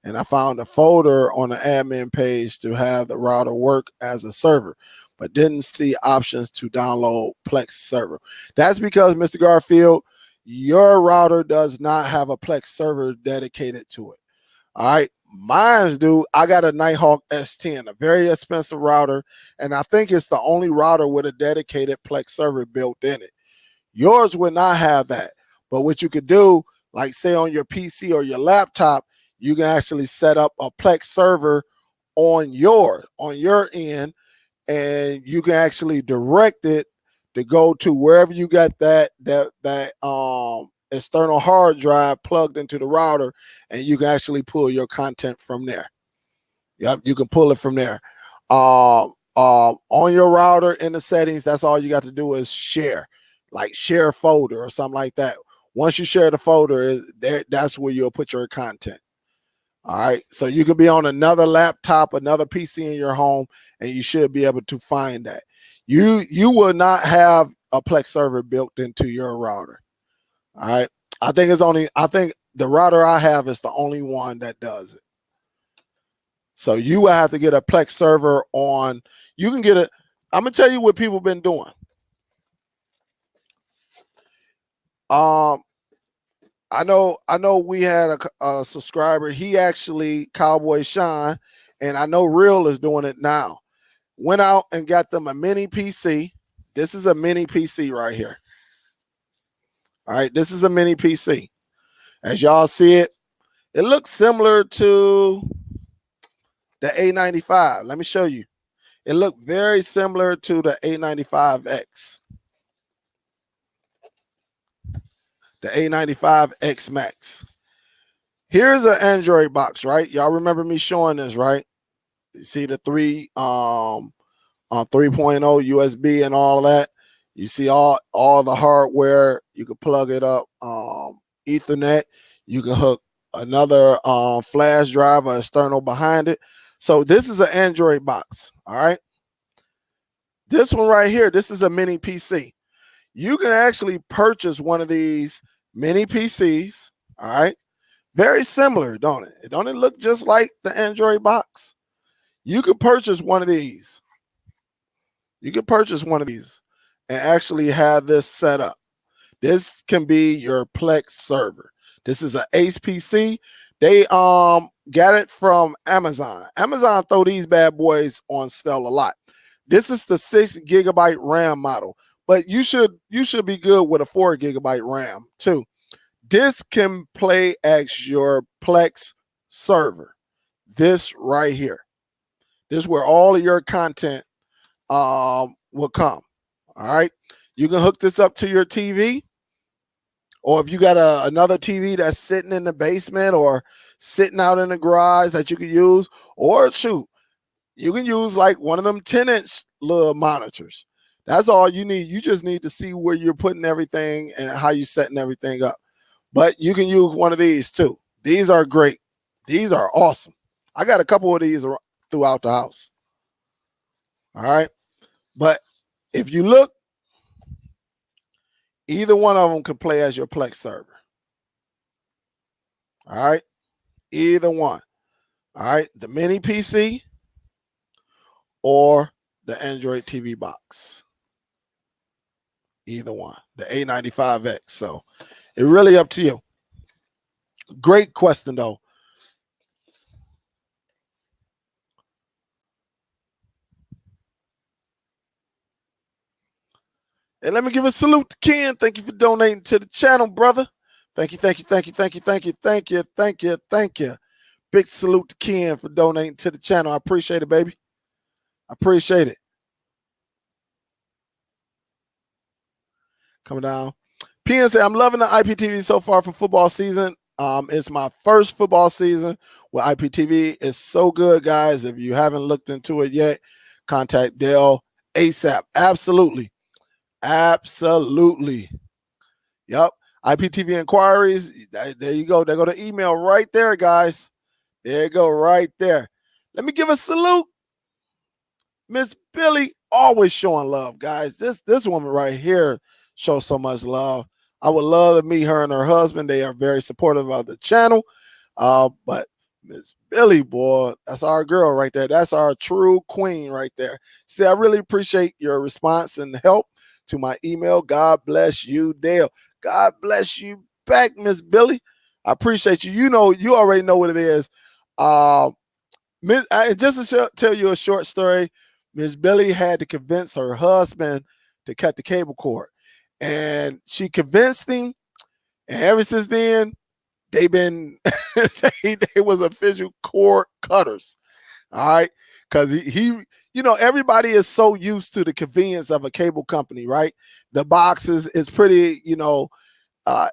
and I found a folder on the admin page to have the router work as a server, but didn't see options to download Plex server. That's because, Mr. Garfield, your router does not have a Plex server dedicated to it. All right. Mine's do. I got a Nighthawk S10, a very expensive router, and I think it's the only router with a dedicated Plex server built in it. Yours would not have that. But what you could do, like say on your PC or your laptop, you can actually set up a Plex server on your end, and you can actually direct it to go to wherever you got that external hard drive plugged into the router, and you can actually pull your content from there. Yep, you can pull it from there. On your router in the settings, that's all you got to do is share, like share a folder or something like that. Once you share the folder, that's where you'll put your content. All right, so you could be on another laptop, another PC in your home, and you should be able to find that. You will not have a Plex server built into your router. All right, I think the router I have is the only one that does it. So you will have to get a Plex server on. You can get it. I'm gonna tell you what people been doing. I know we had a subscriber. He actually, Cowboy Sean, and I know Real is doing it now. Went out and got them a mini PC. This is a mini PC right here. All right, this is a mini PC. As y'all see it, it looks similar to the A95. Let me show you. It looked very similar to the A95X. The A95X Max. Here's an Android box, right? Y'all remember me showing this, right? You see the 3.0 USB and all of that. You see all the hardware. You can plug it up, Ethernet. You can hook another flash drive or external behind it. So this is an Android box, all right? This one right here, this is a mini PC. You can actually purchase one of these mini PCs, all right? Very similar, don't it? Don't it look just like the Android box? You could purchase one of these. You can purchase one of these and actually have this set up. This can be your Plex server. This is an Ace PC. They got it from Amazon. Amazon throw these bad boys on sale a lot. This is the 6 GB RAM model, but you should be good with a 4 GB RAM too. This can play as your Plex server. This right here. This is where all of your content will come. All right. You can hook this up to your TV, or if you got another TV that's sitting in the basement or sitting out in the garage that you can use, or shoot, you can use like one of them 10-inch little monitors. That's all you need. You just need to see where you're putting everything and how you're setting everything up. But you can use one of these too. These are great. These are awesome. I got a couple of these throughout the house. All right. But if you look, either one of them could play as your Plex server. All right. Either one. All right. The mini PC or the Android TV box. Either one. The A95X. So it's really up to you. Great question, though. Hey, let me give a salute to Ken. Thank you for donating to the channel, brother. Thank you, thank you, thank you, thank you, thank you, thank you, thank you, thank you. Big salute to Ken for donating to the channel. I appreciate it, baby. I appreciate it. Coming down. PN say, I'm loving the IPTV so far for football season. It's my first football season with IPTV. It's so good, guys. If you haven't looked into it yet, contact Dale ASAP. Absolutely. Absolutely. Yep. IPTV inquiries. There you go. They go to email right there, guys. There you go, right there. Let me give a salute. Miss Billy, always showing love, guys. This woman right here shows so much love. I would love to meet her and her husband. They are very supportive of the channel. But Miss Billy, boy, that's our girl right there. That's our true queen right there. See, I really appreciate your response and help to my email. God bless you, Dale. God bless you back, Miss Billy. I appreciate you. You know, you already know what it is. Just to tell you a short story, Miss Billy had to convince her husband to cut the cable cord. And she convinced him. And ever since then, they've been, they was official cord cutters. All right. Because he, you know, everybody is so used to the convenience of a cable company, right? The box is pretty, you know,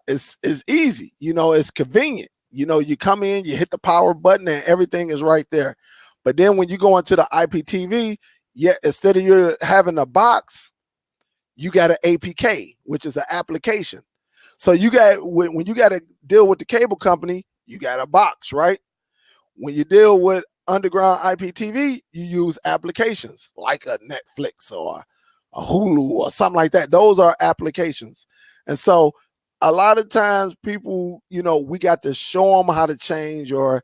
it's easy. You know, it's convenient. You know, you come in, you hit the power button, and everything is right there. But then when you go into the IPTV, instead of you having a box, you got an APK, which is an application. So you got, when you got to deal with the cable company, you got a box, right? When you deal with underground IPTV, you use applications like a Netflix or a Hulu or something like that. Those are applications. And so a lot of times people, you know, we got to show them how to change, or,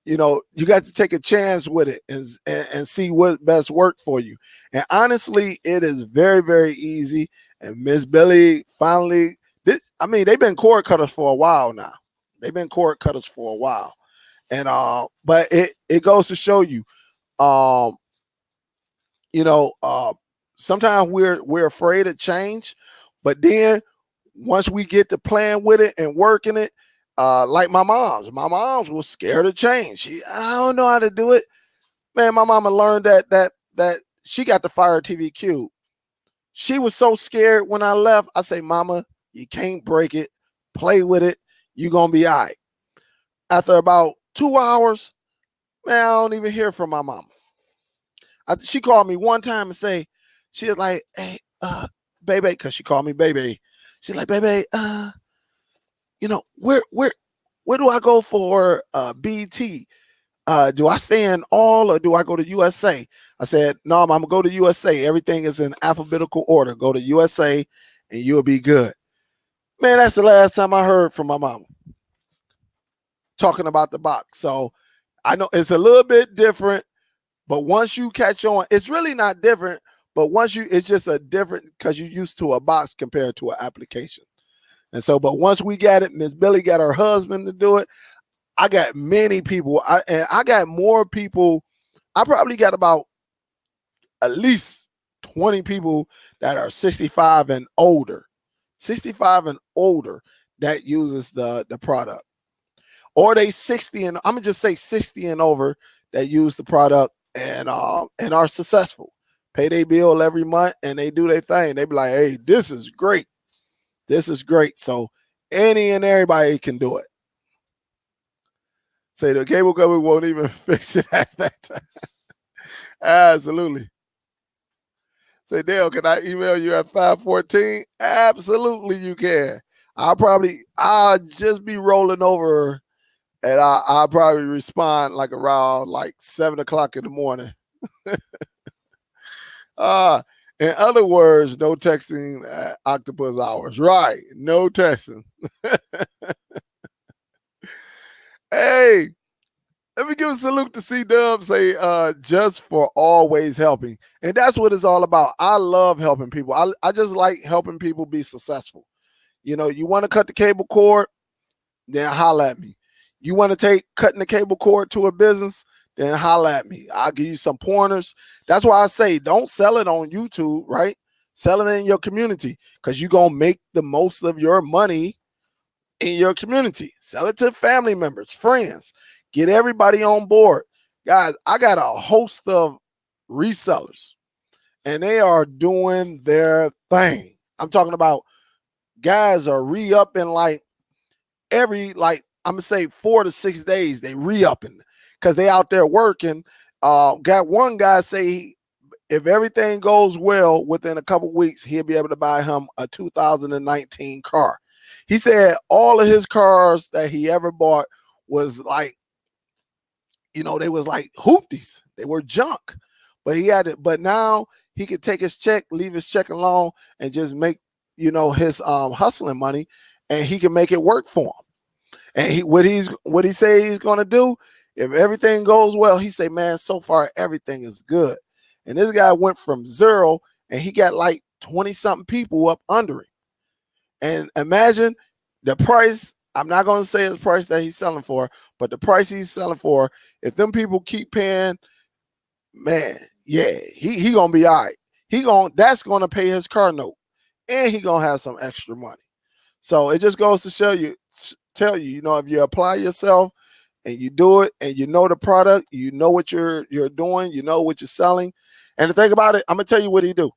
you know, you got to take a chance with it and see what best worked for you. And honestly, it is very, very easy. And Miss Billy finally, I mean, they've been cord cutters for a while now. They've been cord cutters for a while. And but it goes to show you, you know, sometimes we're afraid of change, but then once we get to playing with it and working it, like my mom's was scared of change. I don't know how to do it. Man, my mama learned that she got the Fire TV Cube. She was so scared when I left. I say, Mama, you can't break it. Play with it. You're gonna be all right. After about 2 hours, man, I don't even hear from my mama. She called me one time and say, she was like, hey, baby, because she called me baby. She's like, baby, you know, where do I go for BT? Do I stay in all, or do I go to USA? I said, no, I'm gonna go to USA. Everything is in alphabetical order. Go to USA and you'll be good. Man, that's the last time I heard from my mama talking about the box. So I know it's a little bit different, but once you catch on, it's really not different. But once it's just a different, because you're used to a box compared to an application. And so, but once we got it, Miss Billy got her husband to do it. I got many people. I got more people. I probably got about at least 20 people that are 65 and older. 65 and older that uses the product. Or they 60 and I'm gonna just say 60 and over that use the product and are successful. Pay their bill every month and they do their thing. They be like, hey, this is great. This is great. So any and everybody can do it. Say the cable company won't even fix it at that time. Absolutely. Say, Dale, can I email you at 514? Absolutely, you can. I'll just be rolling over and I'll probably respond like around like 7 o'clock in the morning. In other words, no texting at octopus hours. Right. No texting. Hey, let me give a salute to C-Dub. Say, just for always helping. And that's what it's all about. I love helping people. I just like helping people be successful. You know, you want to cut the cable cord, then holla at me. You want to cutting the cable cord to a business, then holla at me. I'll give you some pointers. That's why I say don't sell it on YouTube, right? Sell it in your community because you're going to make the most of your money in your community. Sell it to family members, friends. Get everybody on board. Guys, I got a host of resellers, and they are doing their thing. I'm talking about guys are re-upping like every, like, I'm going to say 4 to 6 days, they re-upping because they out there working. Got one guy say if everything goes well within a couple weeks, he'll be able to buy him a 2019 car. He said all of his cars that he ever bought was like, you know, they was like hoopties. They were junk. But he had it. But now he could take his check, leave his check alone, and just make, you know, his hustling money, and he can make it work for him. And what he say he's gonna do, if everything goes well, he say, man, so far everything is good. And this guy went from 0 and he got like 20 something people up under him. And imagine the price. I'm not going to say his price that he's selling for, but the price he's selling for, if them people keep paying, man, yeah, he going to be all right. That's going to pay his car note, and he going to have some extra money. So it just goes to tell you, you know, if you apply yourself and you do it and you know the product, you know what you're doing, you know what you're selling. And the thing about it, I'm going to tell you what he do.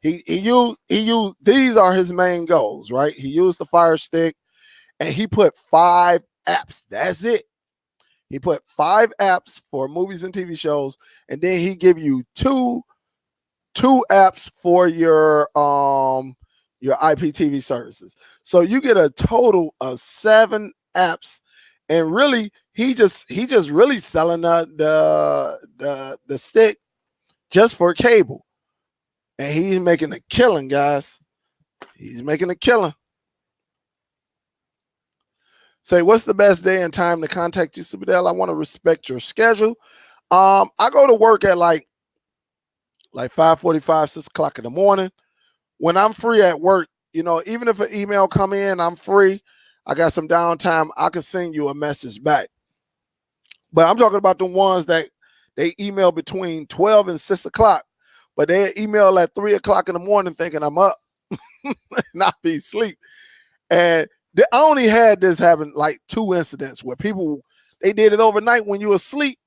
He used, these are his main goals, right? He used the Fire Stick, and he put 5 apps. That's it. He put 5 apps for movies and TV shows, and then he give you two apps for your IPTV services. So you get a total of 7 apps, and really he just really selling the stick just for cable. And he's making a killing, guys. He's making a killing. Say, what's the best day and time to contact you, Superdell? I want to respect your schedule. I go to work at like 5:45, 6 o'clock in the morning. When I'm free at work, you know, even if an email come in, I'm free. I got some downtime. I can send you a message back. But I'm talking about the ones that they email between 12 and 6 o'clock. But they email at 3 o'clock in the morning thinking I'm up, not be asleep. And I only had this happen like 2 incidents where people, they did it overnight when you were asleep,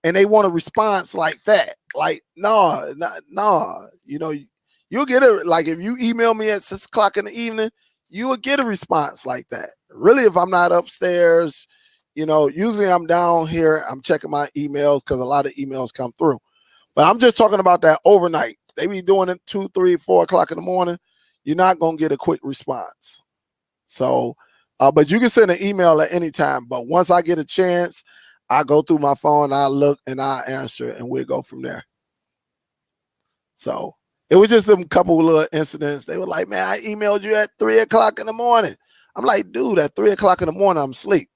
and they want a response like that. Like, no, you know, you'll get it. Like if you email me at 6 o'clock in the evening, you will get a response like that. Really, if I'm not upstairs, you know, usually I'm down here, I'm checking my emails because a lot of emails come through. But I'm just talking about that overnight. They be doing it 2, 3, 4 o'clock in the morning. You're not going to get a quick response. So, but you can send an email at any time. But once I get a chance, I go through my phone, I look, and I answer, and we'll go from there. So it was just a couple of little incidents. They were like, man, I emailed you at 3 o'clock in the morning. I'm like, dude, at 3 o'clock in the morning, I'm asleep.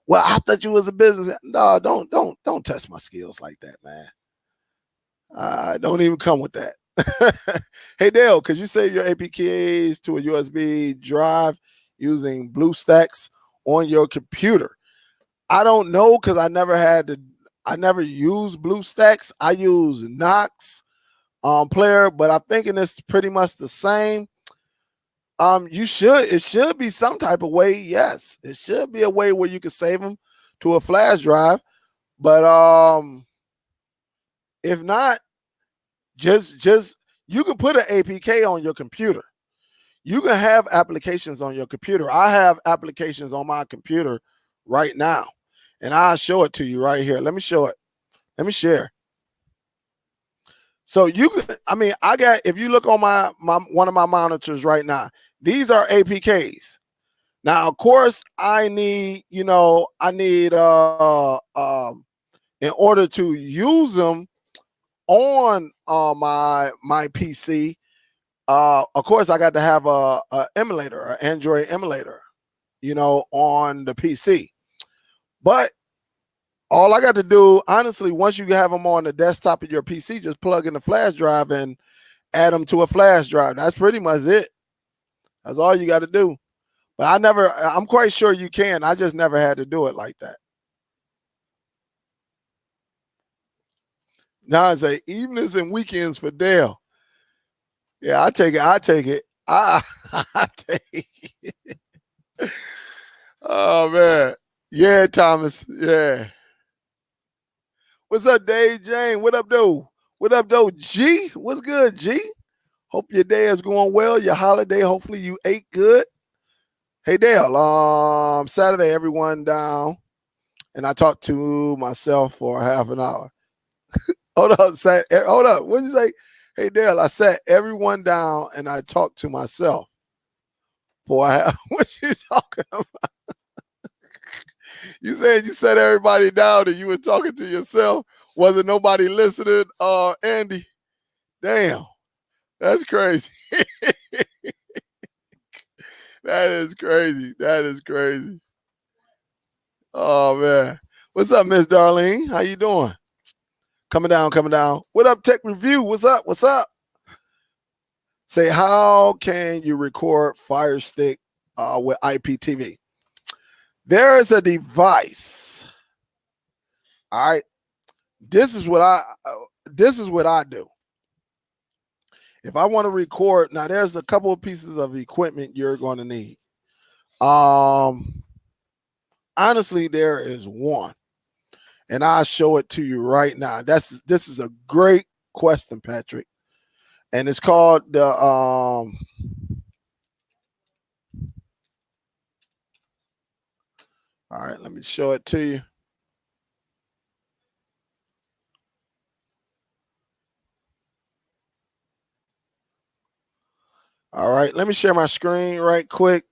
Well, I thought you was a business. No, don't test my skills like that, man. Don't even come with that. Hey, Dale, could you save your APKs to a USB drive using BlueStacks on your computer? I don't know because I never used BlueStacks. I use Knox player, but I'm thinking it's pretty much the same. It should be some type of way. Yes, it should be a way where you can save them to a flash drive. But if not, just you can put an APK on your computer. You can have applications on your computer. I have applications on my computer right now, and I'll show it to you right here. Let me show it. Let me share. So you can, I mean, I got, if you look on my one of my monitors right now, these are APKs. Now, of course, I need, you know, in order to use them on my PC, of course, I got to have a emulator, an Android emulator, you know, on the PC. But all I got to do, honestly, once you have them on the desktop of your PC, just plug in the flash drive and add them to a flash drive. That's pretty much it. That's all you got to do. But I'm quite sure you can. I just never had to do it like that. Now I say evenings and weekends for Dale. Yeah, I take it. I take it. I take it. Oh man. Yeah, Thomas. Yeah. What's up, Dave Jane? What up, though? What up, though? G? What's good, G? Hope your day is going well. Your holiday, hopefully you ate good. Hey Dale, Saturday everyone down, and I talked to myself for half an hour. Hold up, hold up. What did you say? Hey Dale, I sat everyone down and I talked to myself for a half. What you talking about? You said you set everybody down and you were talking to yourself. Wasn't nobody listening, Andy? Damn, that's crazy. That is crazy. That is crazy. Oh man. What's up, Miss Darlene? How you doing? Coming down, coming down. What up, Tech Review? What's up? What's up? Say, how can you record Fire Stick with IPTV? There is a device. All right. This is what I do. If I want to record, now there's a couple of pieces of equipment you're going to need. Honestly, there is one, and I'll show it to you right now. This is a great question, Patrick, and it's called the All right, let me show it to you. All right, let me share my screen right quick.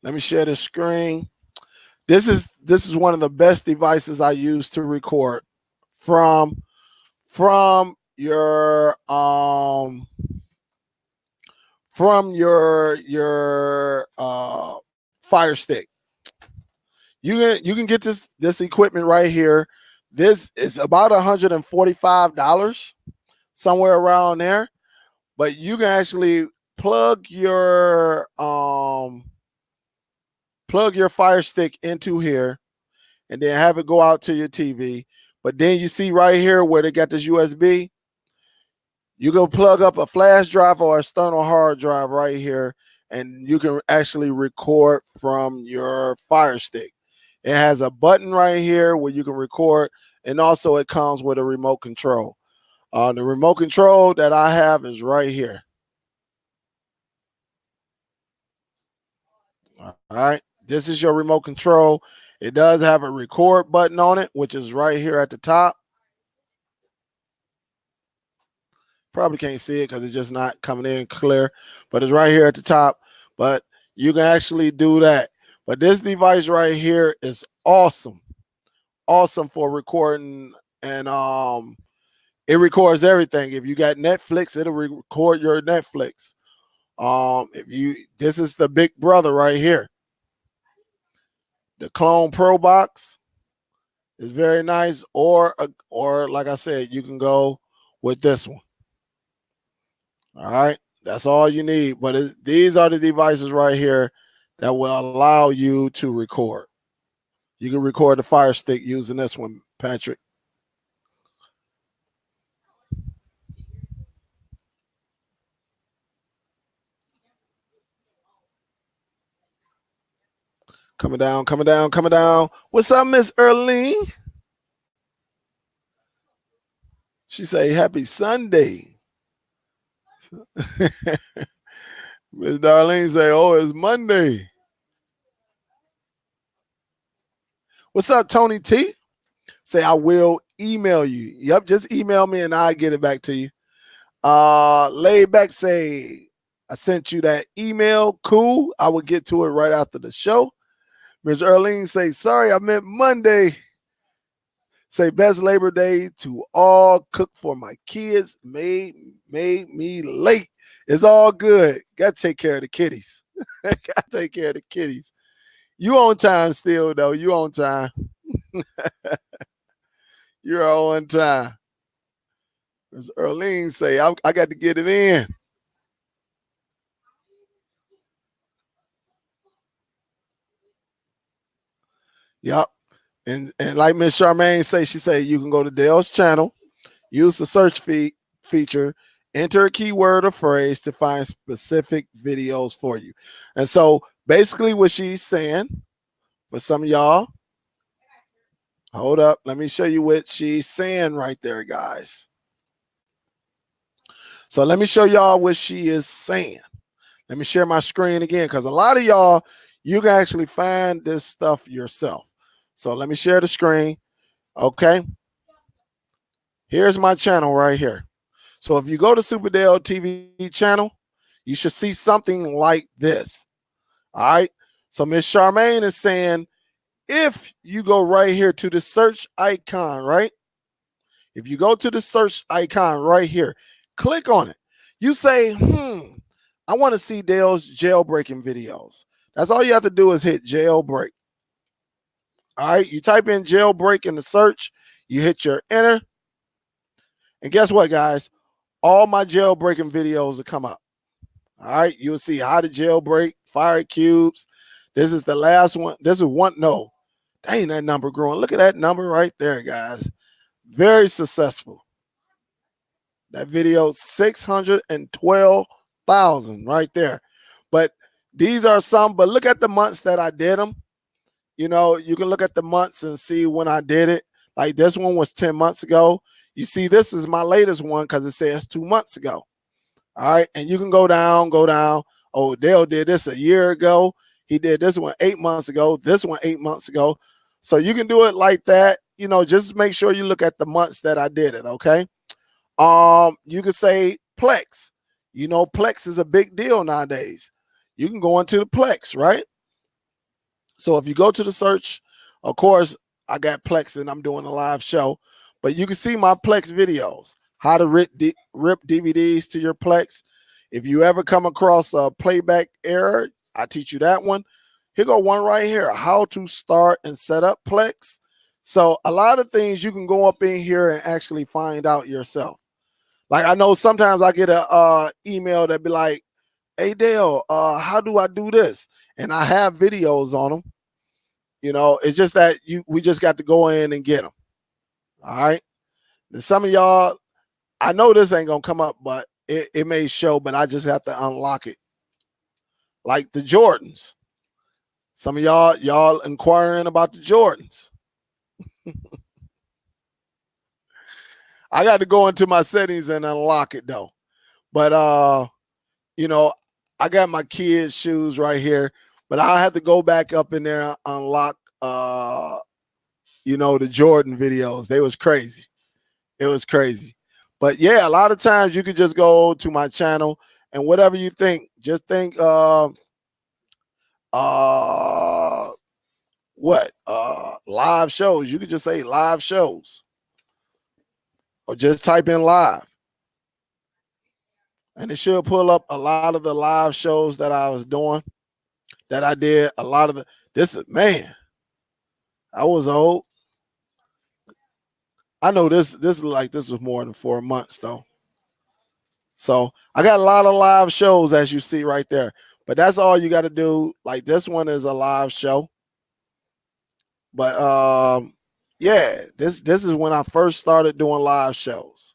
Let me share the screen. This is one of the best devices I use to record from your Fire Stick. You can get this equipment right here. This is about $145, somewhere around there. But you can actually plug your Fire Stick into here and then have it go out to your TV. But then you see right here where they got this USB. You go plug up a flash drive or external hard drive right here, and you can actually record from your Fire Stick. It has a button right here where you can record, and also it comes with a remote control. The remote control that I have is right here. All right. This is your remote control. It does have a record button on it, which is right here at the top. Probably can't see it because it's just not coming in clear, but it's right here at the top. But you can actually do that. But this device right here is awesome. Awesome for recording, and it records everything. If you got Netflix, it'll record your Netflix. This is the big brother right here. The Clone Pro box is very nice, or like I said, you can go with this one. All right, that's all you need. But these are the devices right here that will allow you to record. You can record the Fire Stick using this one, Patrick. Coming down, coming down, coming down. What's up, Miss Earlene? She say, happy Sunday. Miss Darlene say, oh, it's Monday. What's up, Tony T? Say, I will email you. Yep, just email me and I'll get it back to you. Laid back say, I sent you that email. Cool. I will get to it right after the show. Ms. Earlene say, sorry, I meant Monday. Say, best Labor Day to all. Cook for my kids. Made me late. It's all good. Got to take care of the kiddies. Got to take care of the kiddies. You on time still, though. You on time. You're on time. Ms. Earlene say, I got to get it in. Yep. And like Miss Charmaine say, she say you can go to Dale's channel. Use the search feature, enter a keyword or phrase to find specific videos for you. And so basically what she's saying, for some of y'all, hold up, let me show you what she's saying right there, guys. So let me show y'all what she is saying. Let me share my screen again, because a lot of y'all, you can actually find this stuff yourself. So let me share the screen. Okay. Here's my channel right here. So if you go to Superdell TV channel, you should see something like this. All right. So Miss Charmaine is saying, if you go right here to the search icon, right? If you go to the search icon right here, click on it. You say, I want to see Dale's jailbreaking videos. That's all you have to do is hit jailbreak. All right. You type in jailbreak in the search, you hit your enter. And guess what, guys? All my jailbreaking videos will come up. All right. You'll see how to jailbreak, fire cubes. This is the last one. This is one. No, dang, that number growing. Look at that number right there, guys. Very successful. That video, 612,000 right there. But these are some, but look at the months that I did them. You know, you can look at the months and see when I did it. Like this one was 10 months ago. You see, this is my latest one because it says 2 months ago. All right. And you can go down. Oh, Dale did this a year ago. He did this one 8 months ago. This one 8 months ago. So you can do it like that. You know, just make sure you look at the months that I did it. Okay. You can say Plex. You know, Plex is a big deal nowadays. You can go into the Plex, right? So if you go to the search, of course, I got Plex and I'm doing a live show, but you can see my Plex videos, how to rip DVDs to your Plex. If you ever come across a playback error, I teach you that one. Here go one right here, how to start and set up Plex. So a lot of things you can go up in here and actually find out yourself. Like I know sometimes I get a email that be like, hey Dale, how do I do this? And I have videos on them. You know, it's just that we just got to go in and get them. All right. And some of y'all, I know this ain't gonna come up, but it may show, but I just have to unlock it. Like the Jordans. Some of y'all inquiring about the Jordans. I got to go into my settings and unlock it though. But you know, I got my kids' shoes right here, but I'll have to go back up in there and unlock you know, the Jordan videos. They was crazy. It was crazy. But yeah, a lot of times you could just go to my channel and whatever you think, just think live shows. You could just say live shows. Or just type in live. And it should pull up a lot of the live shows that I was doing, that I did. A lot of man, I was old. I know this was more than 4 months though. So I got a lot of live shows as you see right there. But that's all you got to do. Like this one is a live show. But yeah, this is when I first started doing live shows.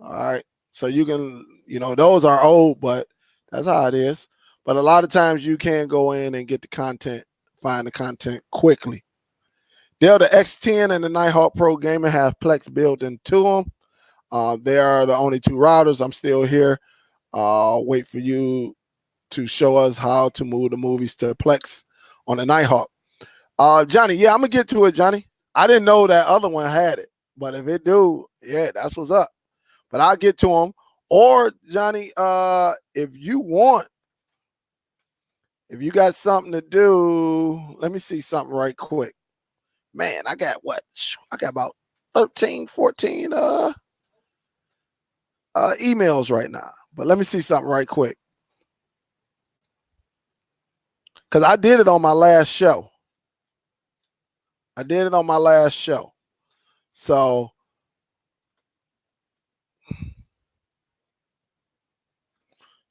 All right. So you can, you know, those are old, but that's how it is. But a lot of times you can go in and get the content, find the content quickly. Dell, the X10 and the Nighthawk Pro Gamer have Plex built into them. They are the only two routers. I'm still here. Wait for you to show us how to move the movies to Plex on the Nighthawk. Johnny, yeah, I'm gonna get to it, Johnny. I didn't know that other one had it, but if it do, yeah, that's what's up. But I'll get to them. Or Johnny, if you want, if you got something to do, let me see something right quick. Man, I got what? I got about 13, 14 emails right now. But let me see something right quick. Because I did it on my last show. So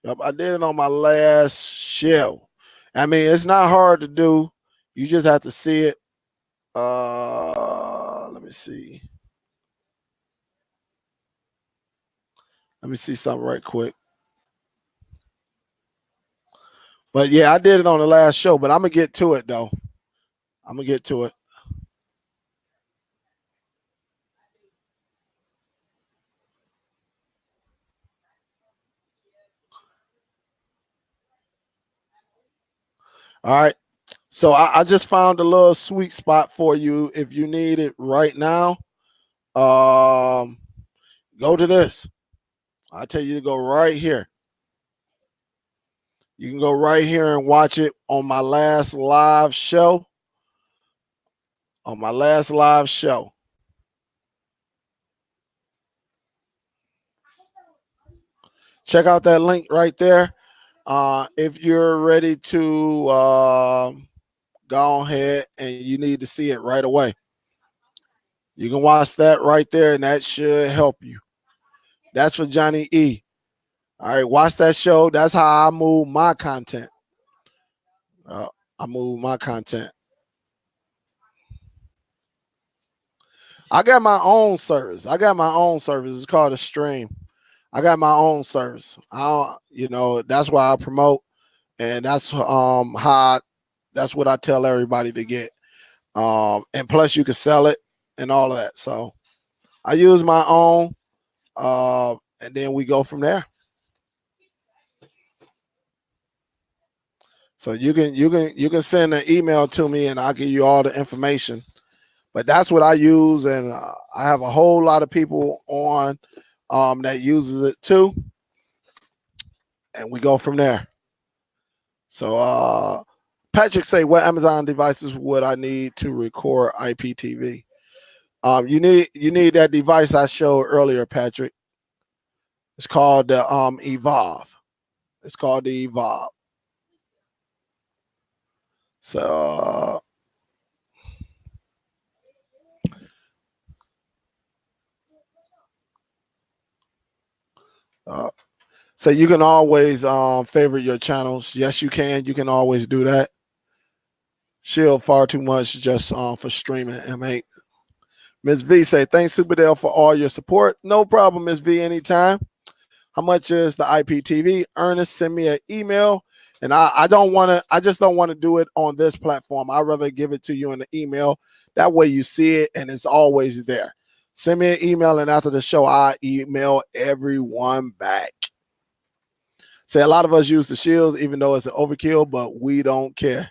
yep, I did it on my last show. I mean, it's not hard to do. You just have to see it. Let me see. Let me see something right quick. But yeah, I did it on the last show, but I'm going to get to it, though. I'm going to get to it. All right. So I just found a little sweet spot for you if you need it right now. Go to this. I tell you to go right here. You can go right here and watch it on my last live show. On my last live show. Check out that link right there. If you're ready to go ahead and you need to see it right away, you can watch that right there, and that should help you. That's for Johnny E. All right, watch that show. That's how I move my content. I move my content. I got my own service. It's called a stream. I got my own service. That's why I promote, and that's that's what I tell everybody to get. And plus you can sell it and all of that. So I use my own, and then we go from there. So you can send an email to me and I'll give you all the information. But that's what I use, and I have a whole lot of people on that uses it too, and we go from there. So Patrick say, what Amazon devices would I need to record IPTV? You need that device I showed earlier, Patrick. It's called the Evolve. It's called the Evolve. So so you can always favorite your channels. Yes, you can. You can always do that. Shield far too much just for streaming M8. Miss V say, thanks Superdell for all your support. No problem, Miss V, anytime. How much is the IPTV? Ernest, send me an email. And I just don't want to do it on this platform. I'd rather give it to you in the email. That way you see it and it's always there. Send me an email, and after the show, I email everyone back. Say, a lot of us use the shields, even though it's an overkill, but we don't care.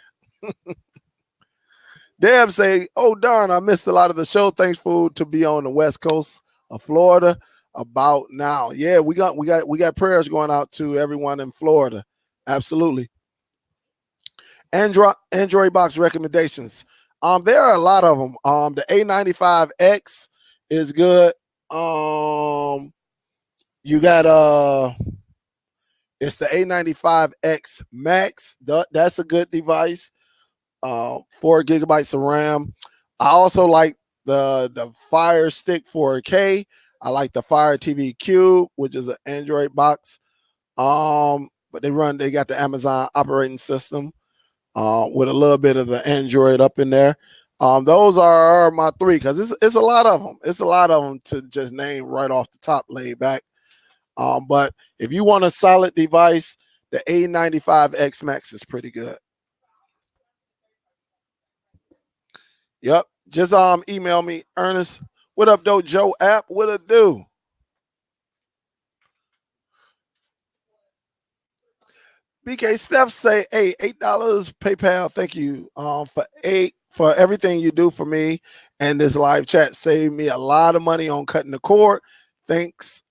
Deb say, oh darn, I missed a lot of the show. Thanks to be on the west coast of Florida about now. Yeah, we got prayers going out to everyone in Florida. Absolutely. Android box recommendations. There are a lot of them. The A95X is good. You got it's the A95X Max. That's a good device. 4 gigabytes of RAM. I also like the Fire Stick 4K. I like the Fire TV Cube, which is an Android box. But they got the Amazon operating system with a little bit of the Android up in there. Those are my 3 because it's a lot of them. It's a lot of them to just name right off the top, laid back. But if you want a solid device, the A95X Max is pretty good. Yep. Just email me, Ernest. What up, though, Joe App? What it do? BK Steph say, hey, $8 PayPal. Thank you for everything you do for me and this live chat. Save me a lot of money on cutting the cord. Thanks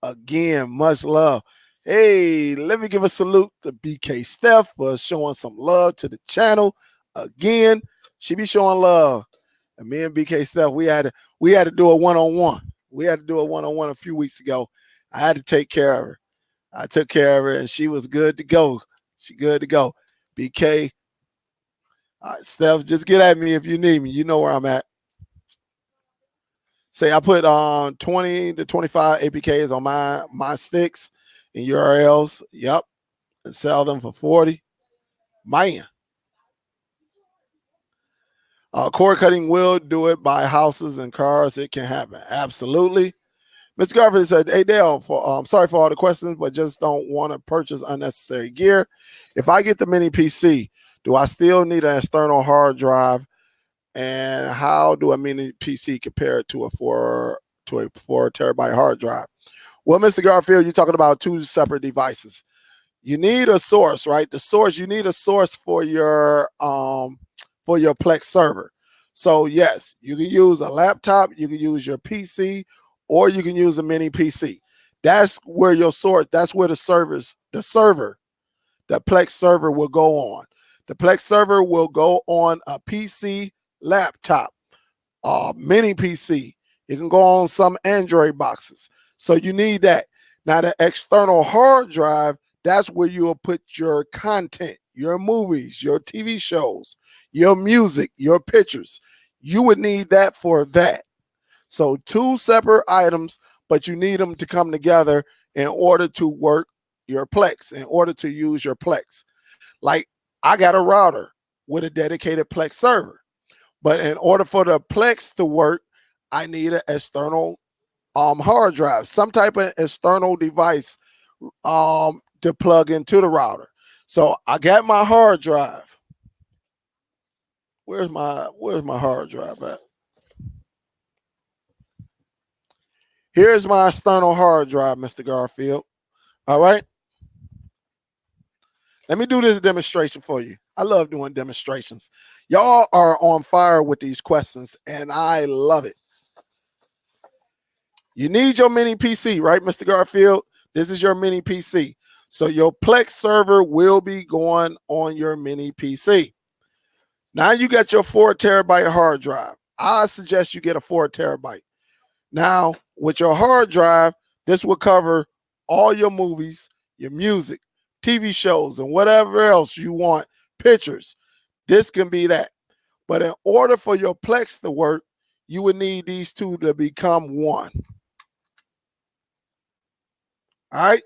again. Much love. Hey, let me give a salute to BK Steph for showing some love to the channel. Again, she be showing love. And me and BK Steph, we had to do a one-on-one. We had to do a one-on-one a few weeks ago. I had to take care of her. I took care of her, and she was good to go. She good to go. BK, Steph, just get at me if you need me. You know where I'm at. Say I put 20 to 25 APKs on my sticks and URLs. Yep, and sell them for 40. Man. Cord cutting will do it by houses and cars. It can happen. Absolutely. Mr. Garfield said, hey, Dale, sorry for all the questions, but just don't want to purchase unnecessary gear. If I get the mini PC, do I still need an external hard drive? And how do a mini PC compare to a 4 terabyte hard drive? Well, Mr. Garfield, you're talking about two separate devices. You need a source, right? The source, you need a source for your Plex server. So yes, you can use a laptop, you can use your PC, or you can use a mini PC. That's where your source, that's where the Plex server will go on. The Plex server will go on a PC, laptop, mini PC. It can go on some Android boxes. So you need that. Now the external hard drive, that's where you will put your content, your movies, your TV shows, your music, your pictures. You would need that for that. So two separate items, but you need them to come together in order to work your Plex, in order to use your Plex. Like I got a router with a dedicated Plex server, but in order for the Plex to work, I need an external hard drive, some type of external device to plug into the router. So I got my hard drive. Where's my hard drive at? Here's my external hard drive, Mr. Garfield. All right. Let me do this demonstration for you. I love doing demonstrations. Y'all are on fire with these questions, and I love it. You need your mini PC, right, Mr. Garfield? This is your mini PC. So your Plex server will be going on your mini PC. Now you got your 4 terabyte hard drive. I suggest you get a 4 terabyte. Now, with your hard drive, this will cover all your movies, your music, TV shows, and whatever else you want, pictures. This can be that. But in order for your Plex to work, you would need these two to become one. All right?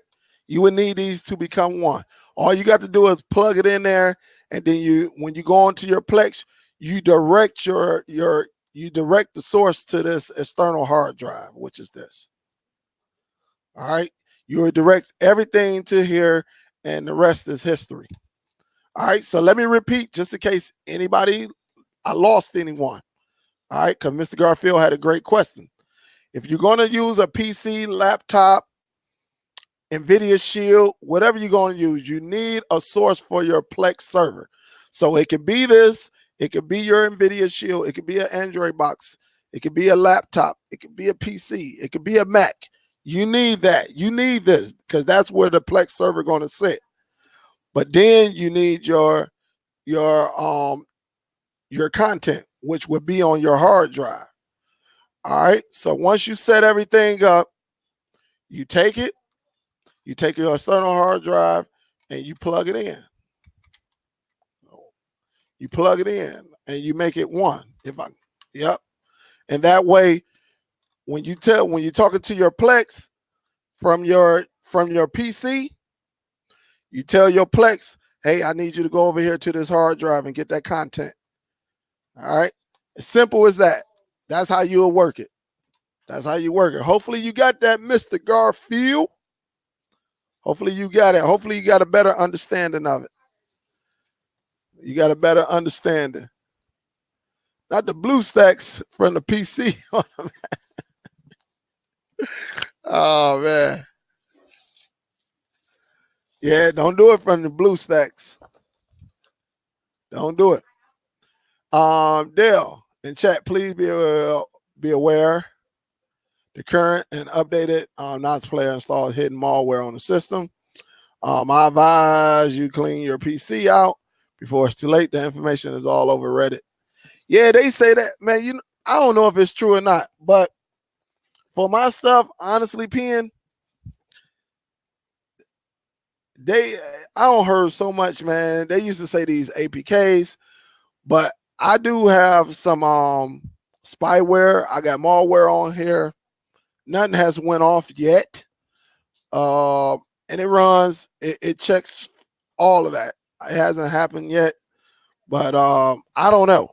You would need these to become one. All you got to do is plug it in there, and then when you go onto your Plex, you direct you direct the source to this external hard drive, which is this. All right? You will direct everything to here, and the rest is history. All right, so let me repeat just in case I lost anyone. All right, because Mr. Garfield had a great question. If you're going to use a PC, laptop, NVIDIA Shield, whatever you're going to use, you need a source for your Plex server. So it could be this, it could be your NVIDIA Shield, it could be an Android box, it could be a laptop, it could be a PC, it could be a Mac. You need that. You need this because that's where the Plex server is going to sit. But then you need your content, which would be on your hard drive. All right. So once you set everything up, you take it, you take your external hard drive, and you plug it in. You plug it in, and you make it one. Yep. And that way, when you're talking to your Plex from your PC, you tell your Plex, hey, I need you to go over here to this hard drive and get that content. All right. As simple as that. That's how you'll work it. That's how you work it. Hopefully you got that, Mr. Garfield. Hopefully you got it. Hopefully you got a better understanding of it. You got a better understanding. Not the blue stacks from the PC. Oh, man. Yeah, don't do it from the blue stacks. Don't do it. Dale, in chat, please be aware. The current and updated NOS player installs hidden malware on the system. I advise you clean your PC out before it's too late. The information is all over Reddit. Yeah, they say that, man. I don't know if it's true or not, but for my stuff, honestly, Pen, I don't heard so much, man. They used to say these APKs, but I do have some spyware. I got malware on here. Nothing has went off yet. And it runs, it checks all of that. It hasn't happened yet, but I don't know.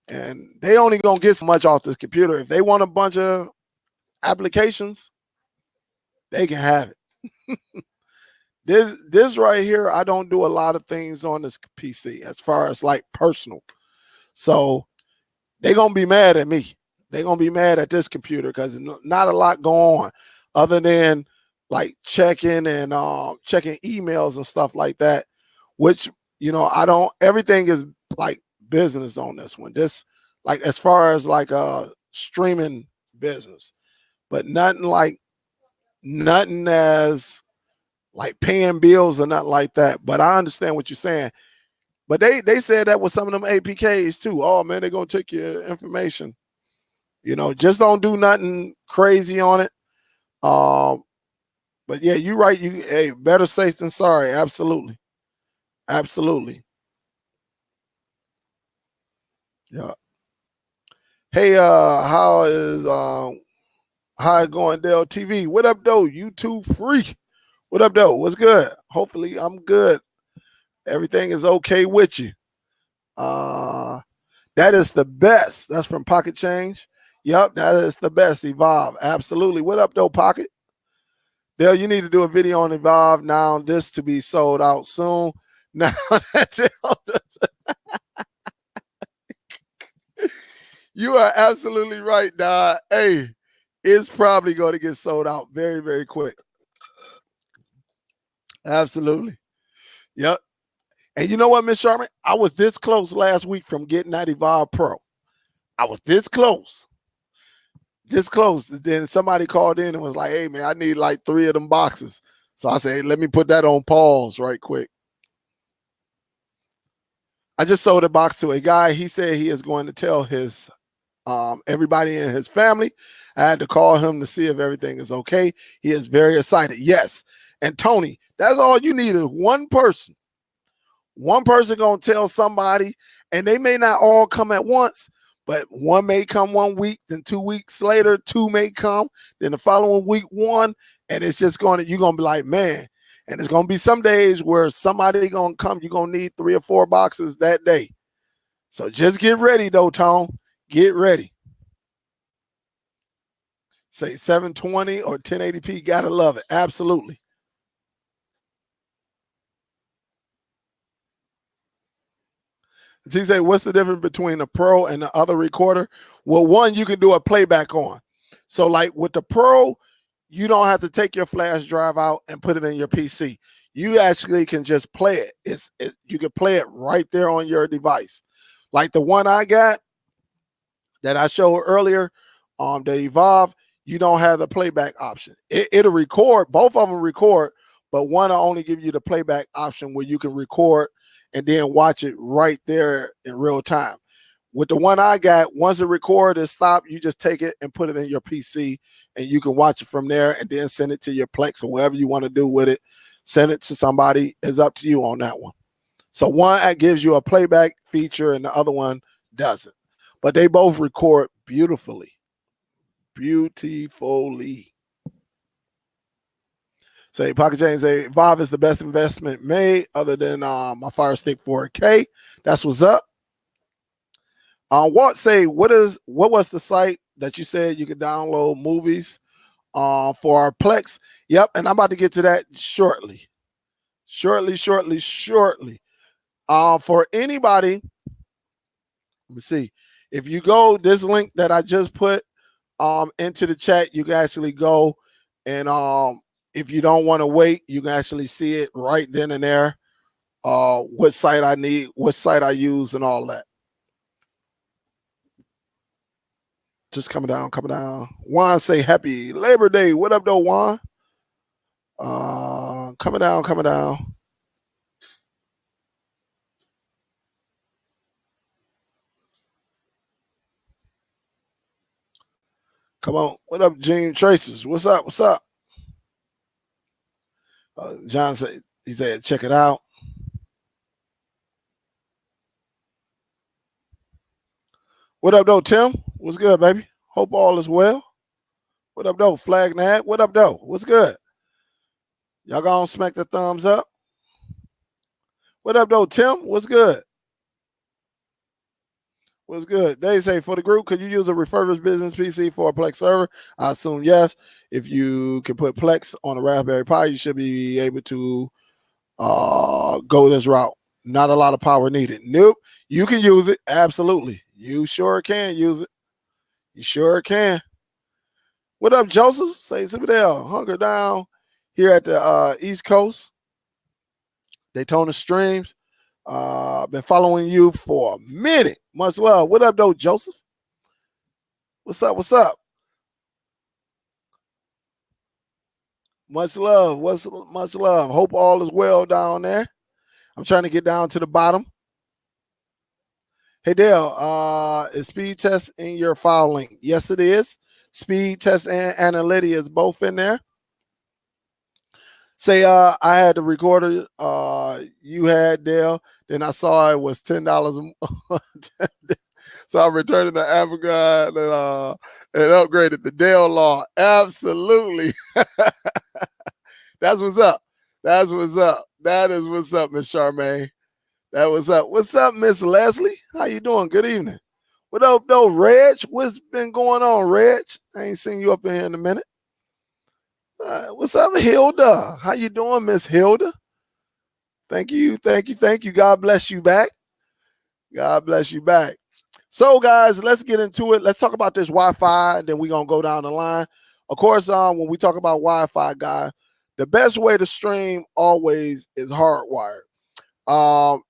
And they only gonna get so much off this computer. If they want a bunch of applications, they can have it. This right here, I don't do a lot of things on this PC as far as like personal. So they're going to be mad at me. They're going to be mad at this computer because not a lot going on other than like checking and checking emails and stuff like that, which, you know, everything is like business on this one. Just like as far as like streaming business, but nothing as like paying bills or nothing like that. But I understand what you're saying. But they said that with some of them APKs too. Oh man, they're gonna take your information. You know, just don't do nothing crazy on it. But yeah, you're right. Hey, better safe than sorry. Absolutely. Absolutely. Yeah. Hey, how it going, Dell TV? What up, though? YouTube freak. What up, though? What's good? Hopefully I'm good. Everything is okay with you. That is the best. That's from Pocket Change. Yep, that is the best. Evolve. Absolutely. What up, though, Pocket? Dale, you need to do a video on Evolve now. This to be sold out soon. Now that you are absolutely right, Dad. Hey, it's probably going to get sold out very, very quick. Absolutely. Yep. And you know what, Miss Sharman? I was this close last week from getting that Evolve Pro. I was this close. This close. Then somebody called in and was like, hey, man, I need like 3 of them boxes. So I said, hey, let me put that on pause right quick. I just sold a box to a guy. He said he is going to tell his everybody in his family. I had to call him to see if everything is okay. He is very excited. Yes. And Tony, that's all you need is one person. One person gonna tell somebody, and they may not all come at once, but one may come 1 week, then 2 weeks later, 2 may come, then the following week 1, and it's just you're gonna be like, man. And it's gonna be some days where somebody gonna come, you're gonna need 3 or 4 boxes that day. So just get ready though, Tom. Get ready. Say 720 or 1080p, gotta love it. Absolutely. He said, what's the difference between the Pro and the other recorder? Well, one, you can do a playback on. So like with the Pro, you don't have to take your flash drive out and put it in your PC. You actually can just play it. You can play it right there on your device. Like the one I got that I showed earlier, the Evolve, you don't have the playback option. It'll record, both of them record, but one will only give you the playback option where you can record and then watch it right there in real time. With the one I got, once the record is stopped, you just take it and put it in your PC and you can watch it from there and then send it to your Plex or whatever you want to do with it. Send it to somebody. It's up to you on that one. So one that gives you a playback feature and the other one doesn't. But they both record beautifully. Beautifully. Say Pocket Chain say Evolve is the best investment made other than my Fire Stick 4K. That's what's up. Walt say what was the site that you said you could download movies for our Plex? Yep, and I'm about to get to that shortly. Shortly. For anybody, let me see. If you go this link that I just put into the chat, you can actually go and if you don't want to wait, you can actually see it right then and there. What site I need, what site I use, and all that. Just coming down. Juan say happy Labor Day. What up, though, Juan? Coming down. Come on. What up, Gene Tracers? What's up? John said, he said, check it out. What up, though, Tim? What's good, baby? Hope all is well. What up, though, Flag Nat? What up, though? What's good? Y'all gonna smack the thumbs up? What up, though, Tim? What's good? What's good? They say for the group, could you use a refurbished business PC for a Plex server? I assume yes. If you can put Plex on a Raspberry Pi, you should be able to go this route. Not a lot of power needed. Nope. You can use it. Absolutely. You sure can use it. You sure can. What up, Joseph? Say Superdell. Hunker down here at the East Coast. Daytona Streams. Been following you for a minute. Much love. What up, though, Joseph? What's up? What's up? Much love. Much love. Hope all is well down there. I'm trying to get down to the bottom. Hey, Dale, is speed test in your file link? Yes, it is. Speed test and analytics is both in there. Say I had the recorder you had, Dale. Then I saw it was $10. So I returned it to Amazon and upgraded the Dell law. Absolutely. That's what's up. That's what's up. That is what's up, Miss Charmaine. That was up. What's up, Miss Leslie? How you doing? Good evening. What up, though, Reg? What's been going on, Reg? I ain't seen you up in here in a minute. What's up, Hilda? How you doing, Miss Hilda? Thank you, thank you, thank you. God bless you back. God bless you back. So, guys, let's get into it. Let's talk about this Wi-Fi, and then we're going to go down the line. Of course, when we talk about Wi-Fi, guys, the best way to stream always is hardwired.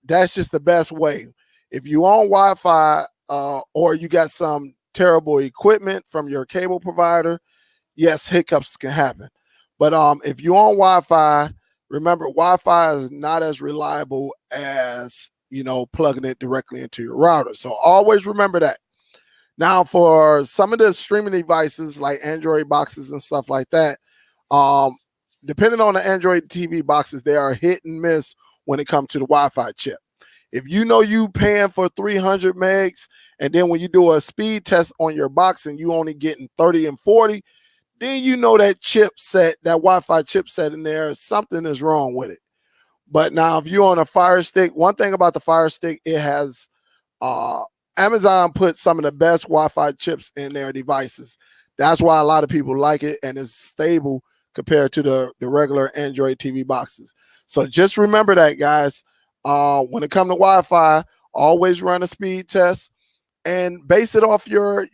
That's just the best way. If you own Wi-Fi or you got some terrible equipment from your cable provider, yes, hiccups can happen. But if you own Wi-Fi, remember Wi-Fi is not as reliable as, you know, plugging it directly into your router. So always remember that. Now, for some of the streaming devices like Android boxes and stuff like that, depending on the Android TV boxes, they are hit and miss when it comes to the Wi-Fi chip. If you know you paying for 300 megs, and then when you do a speed test on your box and you only getting 30 and 40, then you know that chipset, that Wi-Fi chipset in there, something is wrong with it. But now if you're on a Fire Stick, one thing about the Fire Stick, it has Amazon put some of the best Wi-Fi chips in their devices. That's why a lot of people like it, and it's stable compared to the regular Android TV boxes. So just remember that, guys. When it comes to Wi-Fi, always run a speed test and base it off your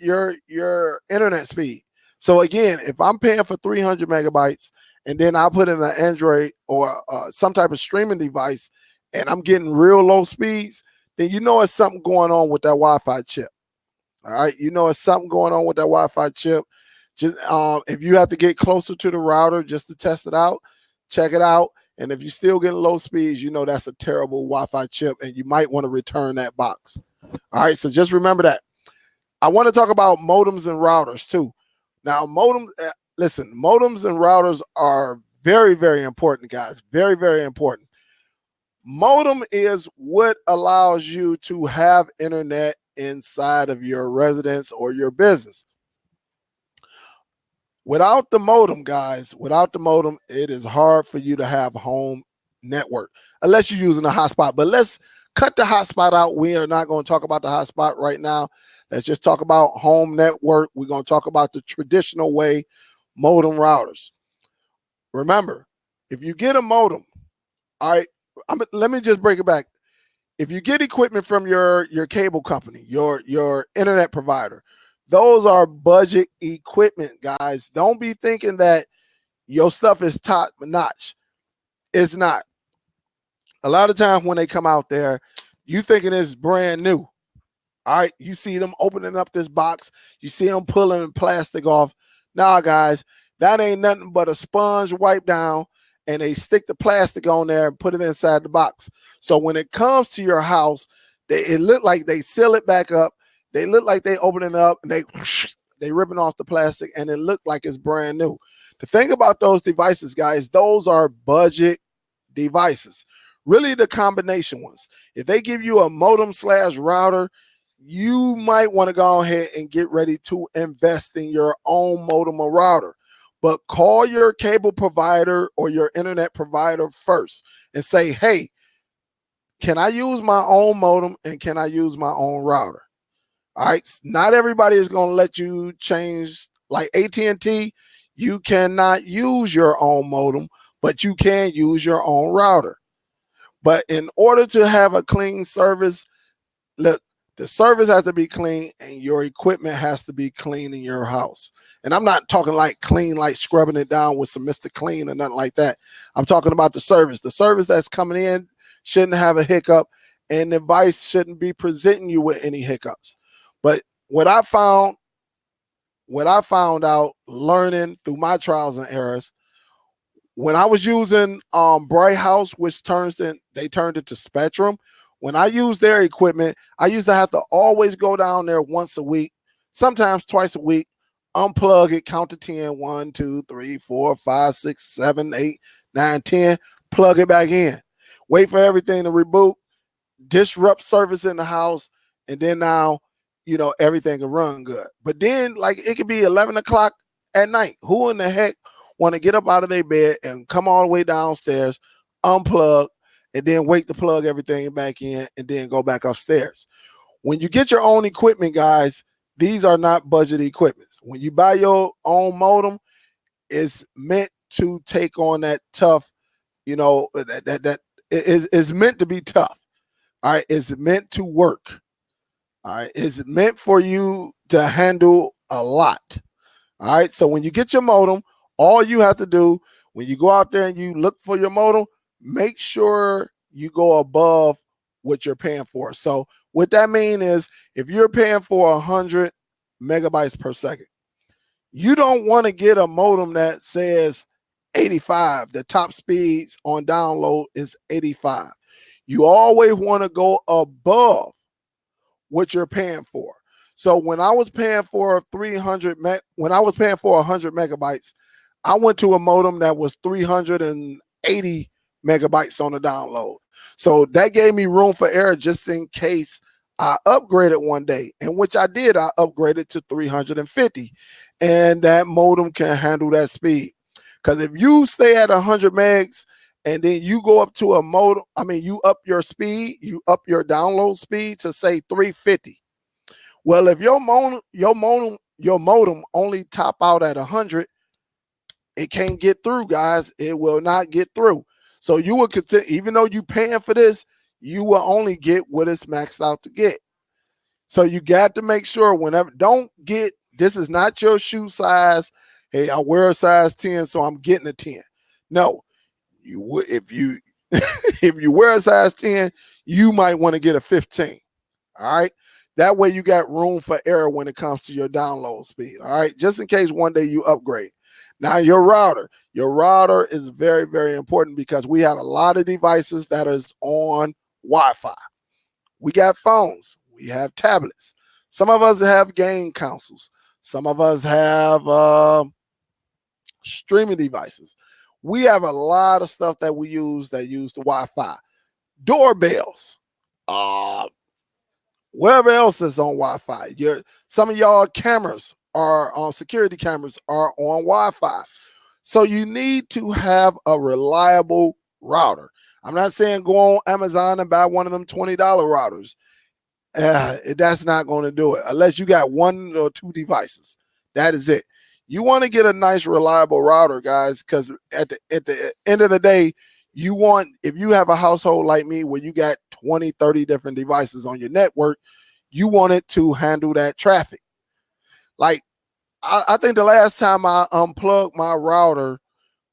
internet speed. So again, if I'm paying for 300 megabytes and then I put in an Android or some type of streaming device and I'm getting real low speeds, then you know it's something going on with that Wi-Fi chip. All right, you know it's something going on with that Wi-Fi chip. Just if you have to get closer to the router just to test it out, check it out. And if you're still getting low speeds, you know that's a terrible Wi-Fi chip, and you might want to return that box. All right, so just remember that. I want to talk about modems and routers too. Now, listen, modems and routers are very, very important, guys. Very, very important. Modem is what allows you to have internet inside of your residence or your business. Without the modem, guys, without the modem, it is hard for you to have home network unless you're using a hotspot. But let's cut the hotspot out. We are not going to talk about the hotspot right now. Let's just talk about home network. We're going to talk about the traditional way, modem routers. Remember, if you get a modem, all right, let me just break it back. If you get equipment from your cable company, your internet provider, those are budget equipment, guys. Don't be thinking that your stuff is top notch. It's not. A lot of times when they come out there, you thinking it's brand new. All right, you see them opening up this box. You see them pulling plastic off. Nah, guys, that ain't nothing but a sponge wipe down, and they stick the plastic on there and put it inside the box. So when it comes to your house, it look like they seal it back up. They look like they open it up and they ripping off the plastic, and it look like it's brand new. The thing about those devices, guys, those are budget devices. Really the combination ones. If they give you a modem / router, you might want to go ahead and get ready to invest in your own modem or router. But call your cable provider or your internet provider first and say, hey, can I use my own modem and can I use my own router? All right, not everybody is going to let you change. Like AT&T, you cannot use your own modem, but you can use your own router. But in order to have a clean service, look, the service has to be clean and your equipment has to be clean in your house. And I'm not talking like clean, like scrubbing it down with some Mr. Clean or nothing like that. I'm talking about the service. The service that's coming in shouldn't have a hiccup, and the device shouldn't be presenting you with any hiccups. But what I found out learning through my trials and errors, when I was using Bright House, which they turned it to Spectrum. When I used their equipment, I used to have to always go down there once a week, sometimes twice a week, unplug it, count to 10, 1, 2, 3, 4, 5, 6, 7, 8, 9, 10, plug it back in, wait for everything to reboot, disrupt service in the house, and then now, everything can run good. But then, like, it could be 11 o'clock at night. Who in the heck want to get up out of their bed and come all the way downstairs, unplug, and then wait to plug everything back in and then go back upstairs? When you get your own equipment, guys, these are not budget equipments. When you buy your own modem, it's meant to take on that tough, that is meant to be tough. All right, it's meant to work. All right, it's meant for you to handle a lot. All right, so when you get your modem, all you have to do when you go out there and you look for your modem, make sure you go above what you're paying for. So what that means is if you're paying for 100 megabytes per second, you don't want to get a modem that says 85. The top speeds on download is 85. You always want to go above what you're paying for. So when I was paying for 100 megabytes, I went to a modem that was 380 megabytes on the download. So that gave me room for error just in case I upgraded one day, and which I did. I upgraded to 350, and that modem can handle that speed. Because if you stay at 100 megs and then you go up to a modem, you up your speed, you up your download speed to say 350. Well, if your modem only top out at 100, it can't get through, guys. It will not get through. So you will continue, even though you're paying for this, you will only get what it's maxed out to get. So you got to make sure this is not your shoe size. Hey, I wear a size 10, so I'm getting a 10. No, if you wear a size 10, you might want to get a 15. All right. That way you got room for error when it comes to your download speed. All right. Just in case one day you upgrade. Now your router is very, very important because we have a lot of devices that is on Wi-Fi. We got phones. We have tablets. Some of us have game consoles. Some of us have streaming devices. We have a lot of stuff that we use that use the Wi-Fi. Doorbells. Wherever else is on Wi-Fi. Some of y'all cameras are security cameras are on Wi-Fi. So you need to have a reliable router. I'm not saying go on Amazon and buy one of them $20 routers. That's not going to do it unless you got one or two devices. That is it. You want to get a nice, reliable router, guys, because at the end of the day, if you have a household like me where you got 20, 30 different devices on your network, you want it to handle that traffic. Like, I think the last time I unplugged my router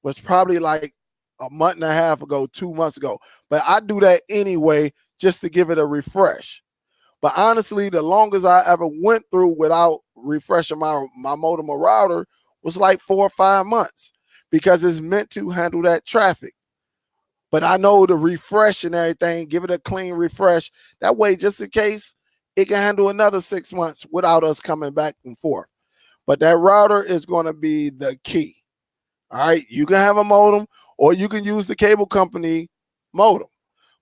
was probably like a month and a half ago, 2 months ago. But I do that anyway just to give it a refresh. But honestly, the longest I ever went through without refreshing my modem or router was like 4 or 5 months because it's meant to handle that traffic. But I know the refresh and everything, give it a clean refresh. That way, just in case, it can handle another 6 months without us coming back and forth. But that router is going to be the key. All right. You can have a modem or you can use the cable company modem,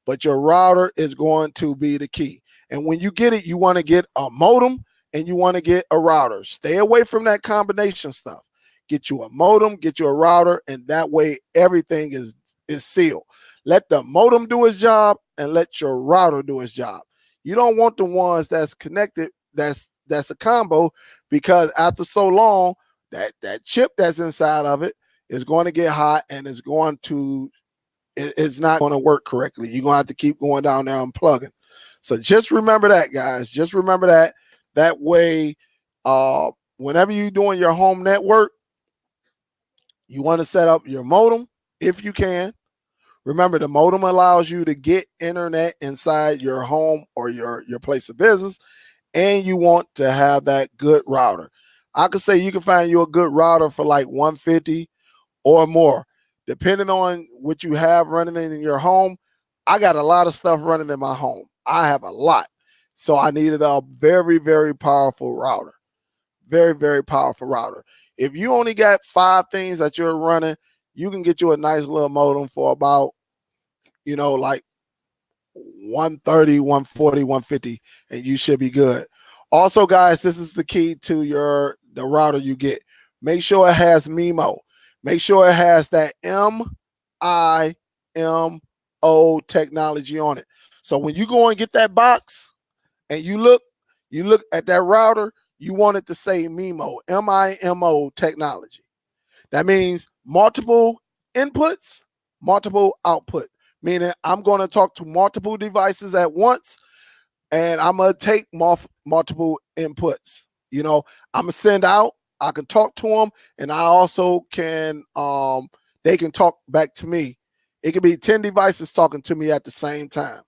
but your router is going to be the key. And when you get it, you want to get a modem and you want to get a router. Stay away from that combination stuff. Get you a modem, get you a router, and that way everything is sealed. Let the modem do its job and let your router do its job. You don't want the ones that's connected, that's that's a combo, because after so long, that chip that's inside of it is going to get hot, and it's not going to work correctly. You're going to have to keep going down there and plugging. So just remember that, guys. Just remember that. That way, whenever you're doing your home network, you want to set up your modem if you can. Remember, the modem allows you to get internet inside your home or your place of business, and you want to have that good router. I could say you can find you a good router for like $150 or more, depending on what you have running in your home. I got a lot of stuff running in my home. I have a lot. So I needed a very, very powerful router. Very, very powerful router. If you only got 5 things that you're running, you can get you a nice little modem for about, like 130, 140, 150, and you should be good. Also, guys, this is the key to the router you get. Make sure it has MIMO. Make sure it has that MIMO technology on it. So when you go and get that box and you look at that router, you want it to say MIMO, MIMO technology. That means multiple inputs, multiple output, meaning I'm going to talk to multiple devices at once, and I'm going to take multiple inputs. I'm going to send out, I can talk to them, and I also can, they can talk back to me. It could be 10 devices talking to me at the same time.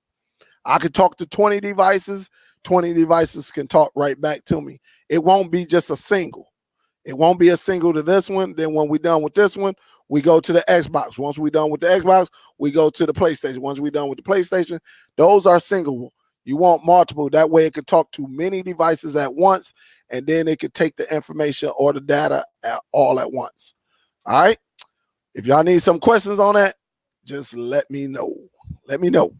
I could talk to 20 devices. 20 devices can talk right back to me. It won't be just a single. It won't be a single to this one. Then when we're done with this one, we go to the Xbox. Once we're done with the Xbox, we go to the PlayStation. Once we're done with the PlayStation, those are single. You want multiple. That way it could talk to many devices at once, and then it could take the information or the data all at once. All right? If y'all need some questions on that, just let me know. Let me know.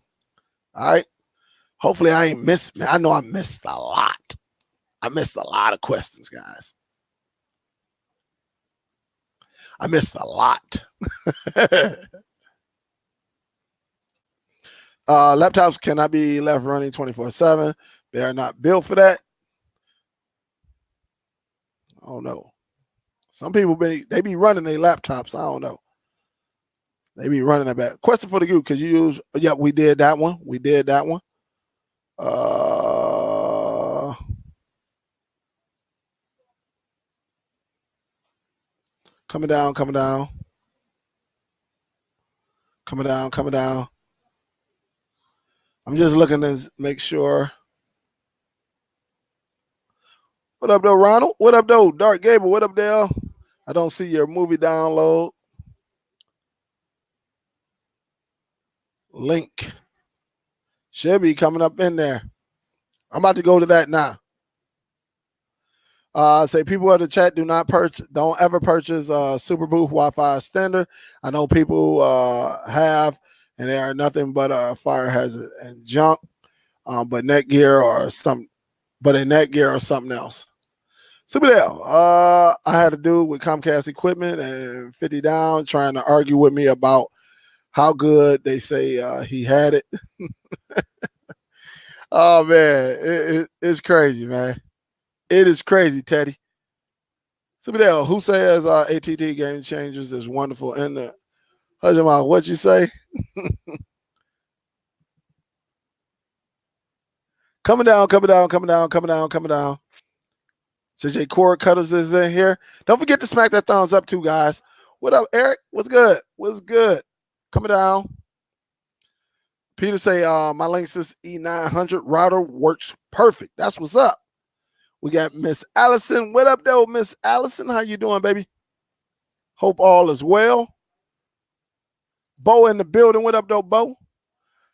All right? Hopefully I ain't missed. I know I missed a lot. I missed a lot of questions, guys. I missed a lot. Laptops cannot be left running 24/7. They are not built for that. I don't know. Some people they be running their laptops. I don't know. They be running that back. Question for the group. Could you use? Yeah, we did that one. We did that one. Coming down, coming down. Coming down, coming down. I'm just looking to make sure. What up, though, Ronald? What up, though? Dark Gable, what up, Dale? I don't see your movie download. Link. Should be coming up in there. I'm about to go to that now. Say people in the chat don't ever purchase Superbooth Wi-Fi extender. I know people have, and they are nothing but fire hazard and junk. But Netgear or something else. Superdell, I had a dude with Comcast equipment and 50 down trying to argue with me about how good they say he had it. Oh man, it's crazy, man. It is crazy, Teddy. Superdell, who says ATT Game Changers is wonderful in the Hajima? What'd you say? Coming down, coming down, coming down, coming down, coming down. CJ Cord Cutters is in here. Don't forget to smack that thumbs up too, guys. What up, Eric? What's good? What's good? Coming down. Peter say, my Linksys E900 router works perfect. That's what's up. We got Miss Allison. What up, though, Miss Allison? How you doing, baby? Hope all is well. Bo in the building. What up, though, Bo?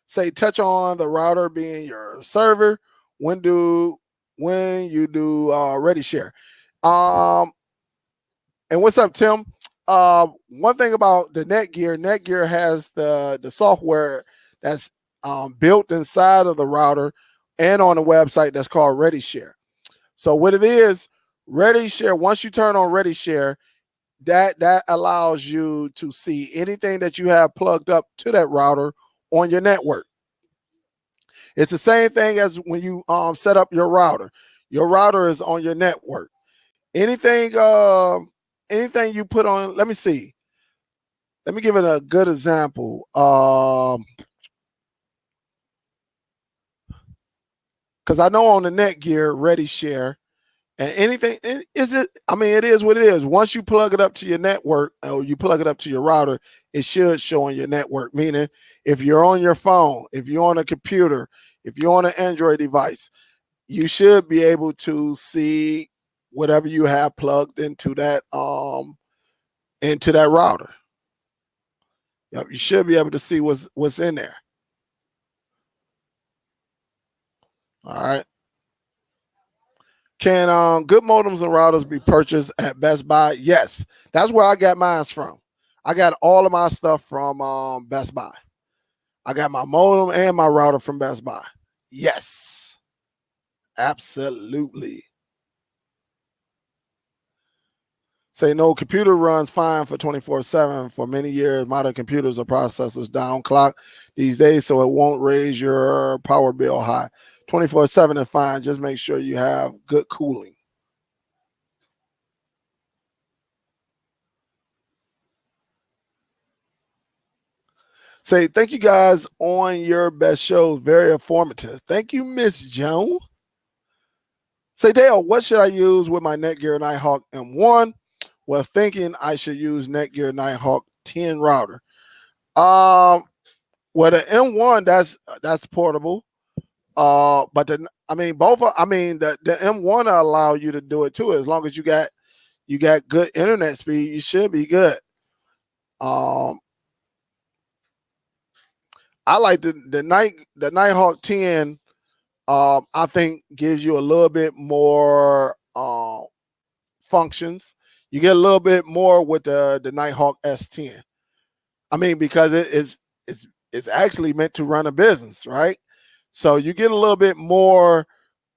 Say, touch on the router being your server. When you do Ready Share. And what's up, Tim? One thing about the Netgear has the software that's built inside of the router and on the website that's called Ready Share. So what it is, Ready Share, once you turn on Ready Share, that allows you to see anything that you have plugged up to that router on your network. It's the same thing as when you set up your router. Your router is on your network. Anything anything you put on, let me see. Let me give it a good example. Because I know on the Netgear Ready Share and anything is it. I mean, it is what it is. Once you plug it up to your network or you plug it up to your router, it should show on your network. Meaning, if you're on your phone, if you're on a computer, if you're on an Android device, you should be able to see whatever you have plugged into that router. Yep, you should be able to see what's in there. All right. Can good modems and routers be purchased at Best Buy? Yes, that's where I got mine from. I got all of my stuff from Best Buy. I got my modem and my router from Best Buy. Yes, absolutely. Say no, computer runs fine for 24/7. For many years, modern computers are processors down clock these days, so it won't raise your power bill high. 24/7 is fine. Just make sure you have good cooling. Say thank you guys on your best shows. Very informative. Thank you, Miss Joan. Say Dale, what should I use with my Netgear Nighthawk M1? Well, thinking I should use Netgear Nighthawk 10 router. Well, the M1 that's portable. But the M1 will allow you to do it too. As long as you got good internet speed, you should be good. I like the Nighthawk 10. I think gives you a little bit more functions. You get a little bit more with the Nighthawk S10. I mean, because it's actually meant to run a business, right? So you get a little bit more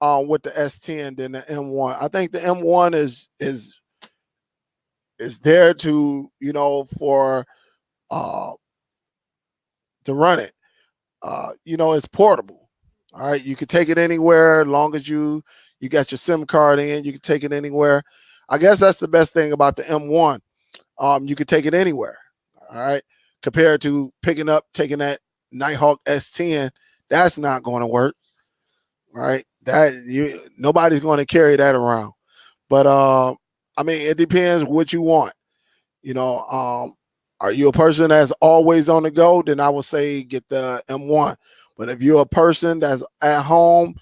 with the S10 than the M1. I think the M1 is there to for to run it. It's portable. All right, you can take it anywhere as long as you got your SIM card in. You can take it anywhere. I guess that's the best thing about the M1. You can take it anywhere. All right, compared to taking that Nighthawk S10, that's not going to work. Right, nobody's going to carry that around. But I mean, it depends what you want. Are you a person that's always on the go? Then I would say get the M1. But if you're a person that's at home,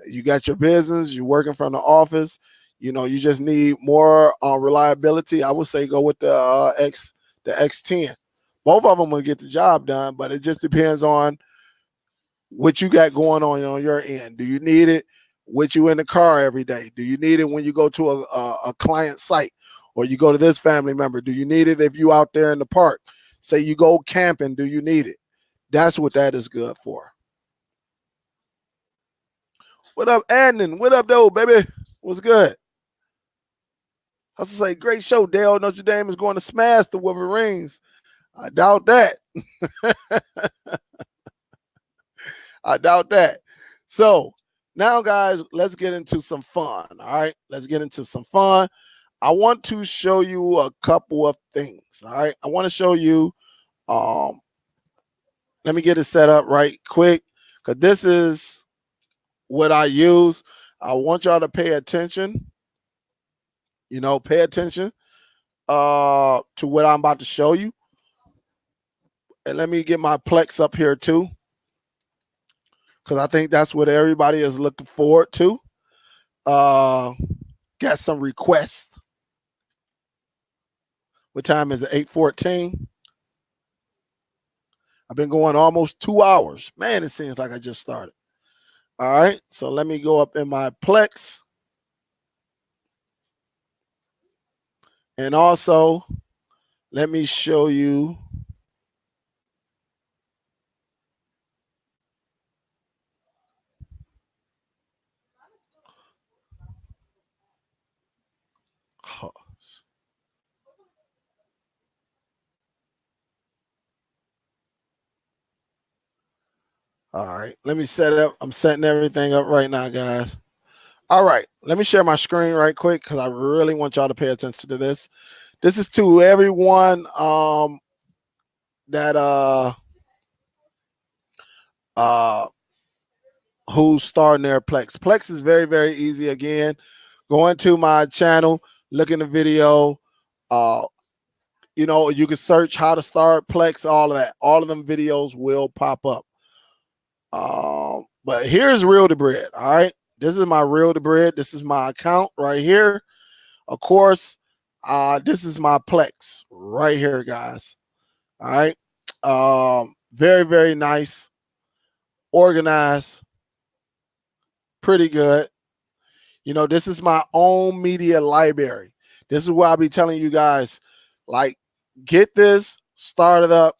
you got your business, you're working from the office, you just need more reliability, I would say go with the X10. Both of them will get the job done, but it just depends on what you got going on your end. Do you need it with you in the car every day? Do you need it when you go to a client site? Or you go to this family member? Do you need it if you out there in the park? Say you go camping, do you need it? That's what that is good for. What up, Adnan? What up, though, baby? What's good? I was to say, great show, Dale. Notre Dame is going to smash the Wolverines. I doubt that. I doubt that. So now, guys, let's get into some fun. All right, let's get into some fun. I want to show you a couple of things. All right, I want to show you. Let me get it set up right quick because this is what I use. I want y'all to pay attention. Pay attention to what I'm about to show you. And let me get my Plex up here too, because I think that's what everybody is looking forward to. Got some requests. What time is it? 8:14. I've been going almost 2 hours. Man, it seems like I just started. All right, so let me go up in my Plex. And also, let me show you. All right, let me set it up. I'm setting everything up right now, guys. All right, let me share my screen right quick because I really want y'all to pay attention to this. This is to everyone that uh who's starting their Plex. Plex is very, very easy. Again, go into my channel, look in the video. You know, you can search how to start Plex, all of that. All of them videos will pop up. But here's Real-Debrid. All right, this is my Real-Debrid. This is my account right here. Of course, this is my Plex right here, guys. All right, very, very nice, organized, pretty good. You know, this is my own media library. This is what I'll be telling you guys. Like, get this, start it up,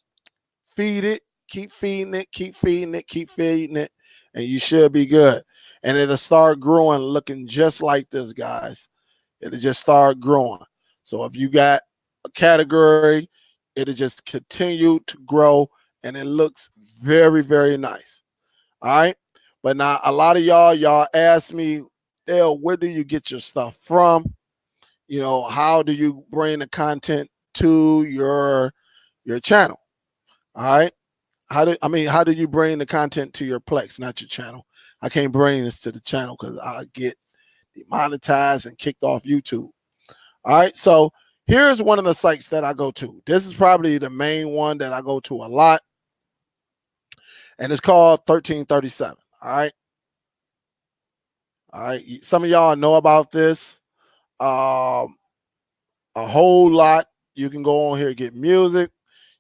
feed it, keep feeding it, keep feeding it, keep feeding it, and you should be good. And it'll start growing looking just like this, guys. It'll just start growing. So if you got a category, it'll just continue to grow, and it looks very, very nice. All right. But now a lot of y'all ask me, Dale, where do you get your stuff from? You know, how do you bring the content to your channel? All right. How do you bring the content to your Plex, not your channel? I can't bring this to the channel because I get demonetized and kicked off YouTube. All right. So here's one of the sites that I go to. This is probably the main one that I go to a lot. And it's called 1337. All right. All right. Some of y'all know about this. A whole lot. You can go on here and get music.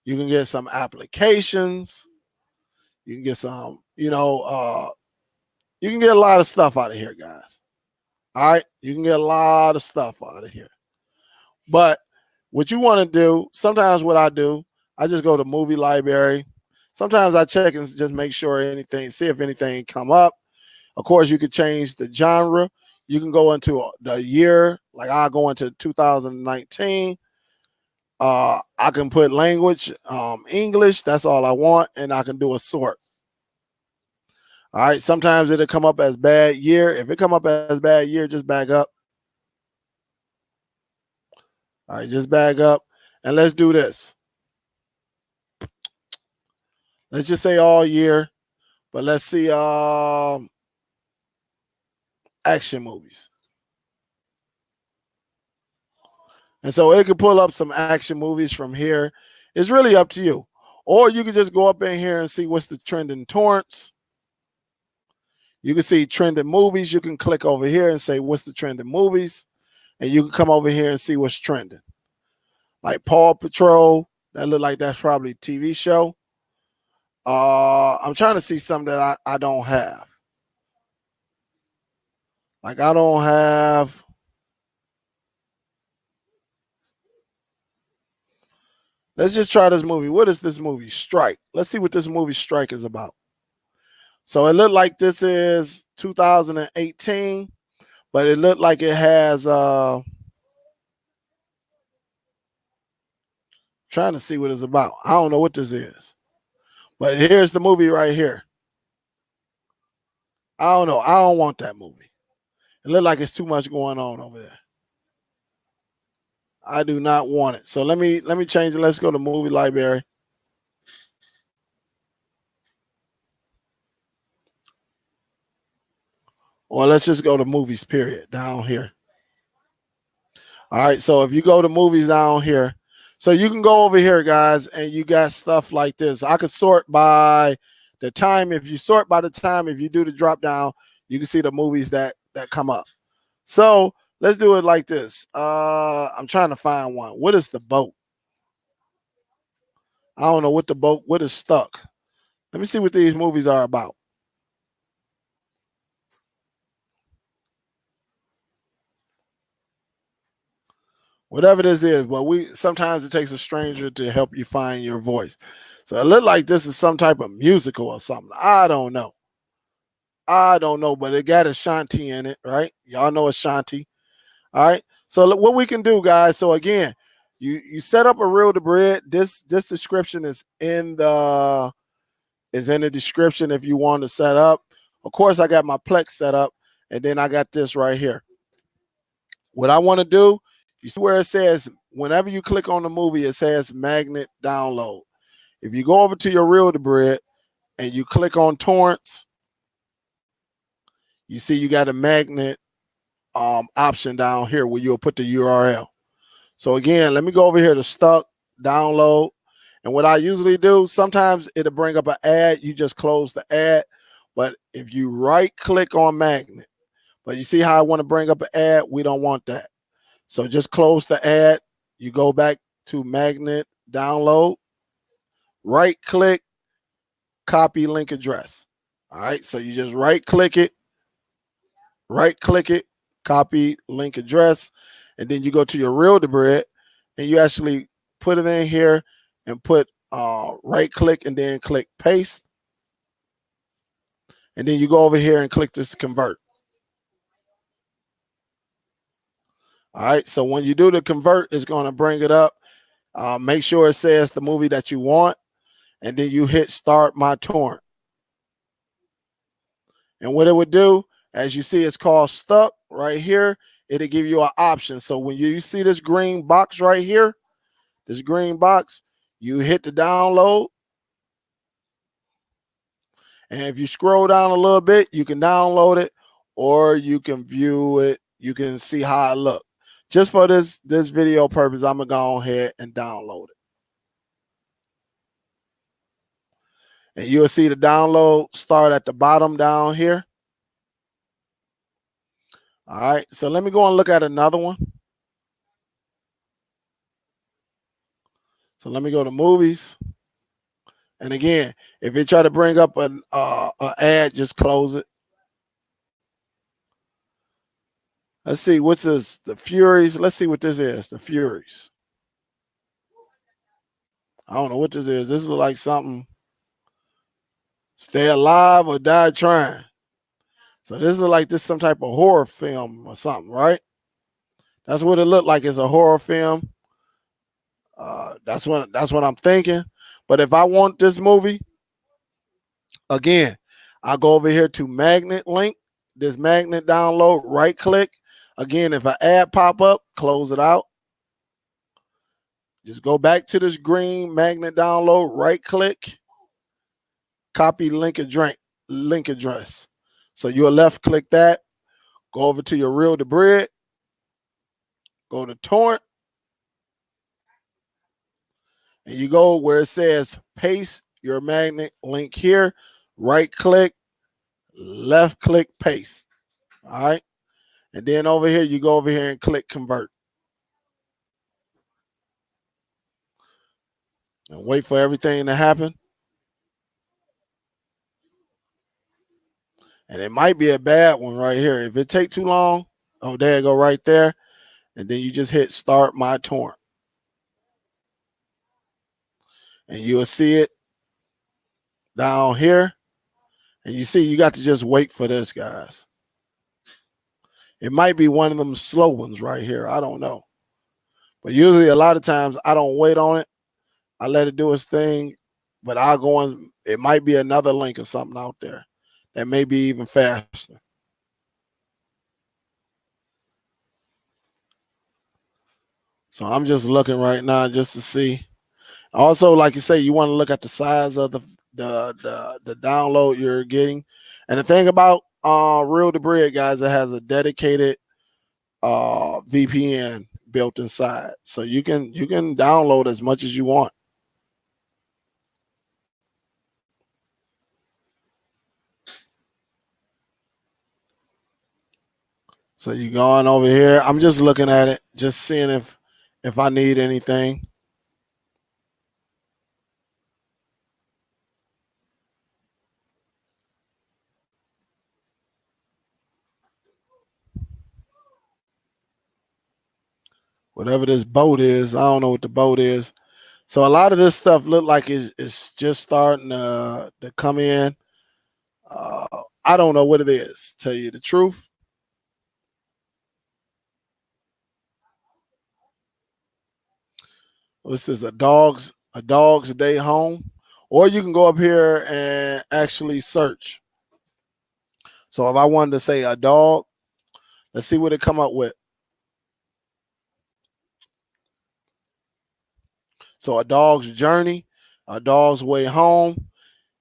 You can get some applications. You can get some, you can get a lot of stuff out of here, guys. All right. You can get a lot of stuff out of here. But what you want to do, sometimes what I do, I just go to movie library. Sometimes I check and just make sure see if anything come up. Of course, you could change the genre. You can go into the year, like I'll go into 2019. I can put language, English. That's all I want, and I can do a sort. All right. Sometimes it'll come up as bad year. If it come up as bad year, just back up. All right, just back up, and let's do this. Let's just say all year, but let's see action movies. And so it could pull up some action movies from here. It's really up to you. Or you can just go up in here and see what's the trending torrents. You can see trending movies. You can click over here and say, what's the trending movies? And you can come over here and see what's trending. Like Paw Patrol. That look like that's probably a TV show. I'm trying to see something that I don't have. Like I don't have. Let's just try this movie. What is this movie? Strike. Let's see what this movie Strike is about. So it looked like this is 2018, but it looked like it has trying to see what it's about. I don't know what this is. But here's the movie right here. I don't know. I don't want that movie. It looked like it's too much going on over there. I do not want it. So let me change it. Let's go to movie library. Or let's just go to movies, period, down here. All right. So if you go to movies down here, so you can go over here, guys, and you got stuff like this. I could sort by the time. If you sort by the time, if you do the drop down, you can see the movies that come up. So let's do it like this. I'm trying to find one. What is The Boat? I don't know what The Boat. What is Stuck? Let me see what these movies are about. Whatever this is, but sometimes it takes a stranger to help you find your voice. So it looked like this is some type of musical or something. I don't know. But it got Ashanti in it, right? Y'all know Ashanti. All right. So what we can do, guys. So again, you set up a Real-Debrid. This description is in the description if you want to set up. Of course, I got my Plex set up, and then I got this right here. What I want to do, you see where it says, whenever you click on the movie, it says magnet download. If you go over to your Real-Debrid and you click on torrents, you see you got a magnet option down here where you'll put the URL. So again, let me go over here to stuck, download. And what I usually do, sometimes it'll bring up an ad. You just close the ad. But if you right click on magnet, but you see how I want to bring up an ad? We don't want that. So just close the ad. You go back to magnet download, right click, copy link address. All right. So you just right click it, copy link address, and then you go to your Real-Debrid and you actually put it in here and put right click and then click paste. And then you go over here and click this convert. All right. So when you do the convert, it's going to bring it up. Make sure it says the movie that you want. And then you hit start my torrent. And what it would do, as you see, it's called stuck right here. It'll give you an option. So when you see this green box right here, this green box, you hit the download. And if you scroll down a little bit, you can download it or you can view it. You can see how it looks. Just for this video purpose, I'm going to go ahead and download it. And you'll see the download start at the bottom down here. All right, so let me go and look at another one. So let me go to movies. And again, if it try to bring up an ad, just close it. Let's see, what's this? The Furies. Let's see what this is. The Furies. I don't know what this is. This looks like something. Stay alive or die trying. So this looks like this some type of horror film or something, right? That's what it looked like. It's a horror film. That's what I'm thinking. But if I want this movie, again, I go over here to magnet link, this magnet download, right click. Again, if an ad pop up, close it out. Just go back to this green magnet download, right click, copy link address. So you'll left click that, go over to your Real-Debrid, go to torrent, and you go where it says paste your magnet link here, right click, left click, paste. All right. And then over here, you go over here and click convert. And wait for everything to happen. And it might be a bad one right here. If it take too long, oh, there you go right there. And then you just hit start my torrent. And you'll see it down here. And you see you got to just wait for this, guys. It might be one of them slow ones right here. I don't know. But usually a lot of times I don't wait on it. I let it do its thing. But I'll go on. It might be another link or something out there that may be even faster. So I'm just looking right now just to see. Also, like you say, you want to look at the size of the download you're getting. And the thing about Real-Debrid, guys, it has a dedicated VPN built inside. So you can download as much as you want. So you going over here. I'm just looking at it, just seeing if I need anything. Whatever this boat is, I don't know what the boat is. So a lot of this stuff look like it's just starting to come in. I don't know what it is, tell you the truth. What's this? A dog's day home? Or you can go up here and actually search. So if I wanted to say a dog, let's see what it come up with. So a dog's journey, a dog's way home.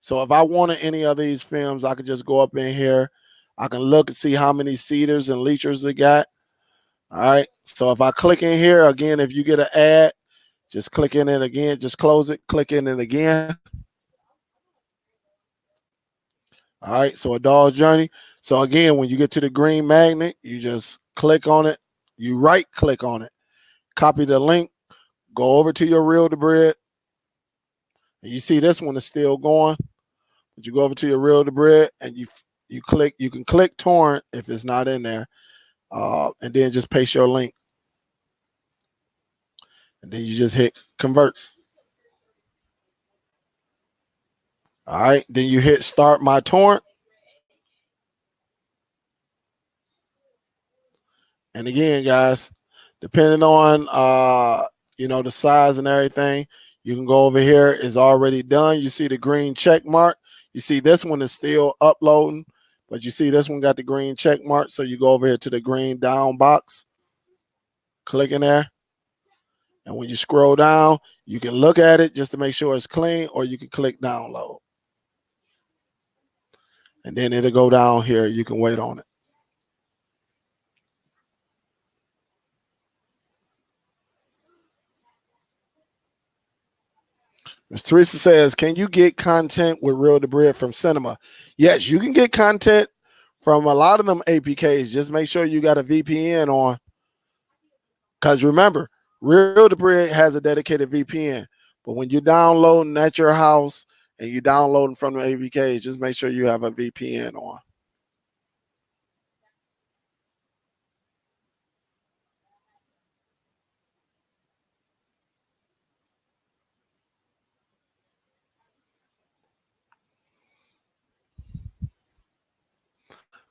So if I wanted any of these films, I could just go up in here. I can look and see how many seaters and leechers it got. All right. So if I click in here, again, if you get an ad, just click in it again. Just close it, click in it again. All right. So a dog's journey. So again, when you get to the green magnet, you just click on it. You right click on it. Copy the link. Go over to your Real-Debrid. And you see this one is still going. But you go over to your Real-Debrid and you click. You can click torrent if it's not in there. And then just paste your link. And then you just hit convert. All right. Then you hit start my torrent. And again, guys, depending on the size and everything, you can go over here. It's already done. You see the green check mark. You see this one is still uploading, but you see this one got the green check mark. So you go over here to the green down box, click in there. And when you scroll down, you can look at it just to make sure it's clean, or you can click download. And then it'll go down here. You can wait on it. Ms. Teresa says, can you get content with Real-Debrid from cinema? Yes, you can get content from a lot of them APKs. Just make sure you got a VPN on. Because remember, Real-Debrid has a dedicated VPN. But when you're downloading at your house and you're downloading from the APKs, just make sure you have a VPN on.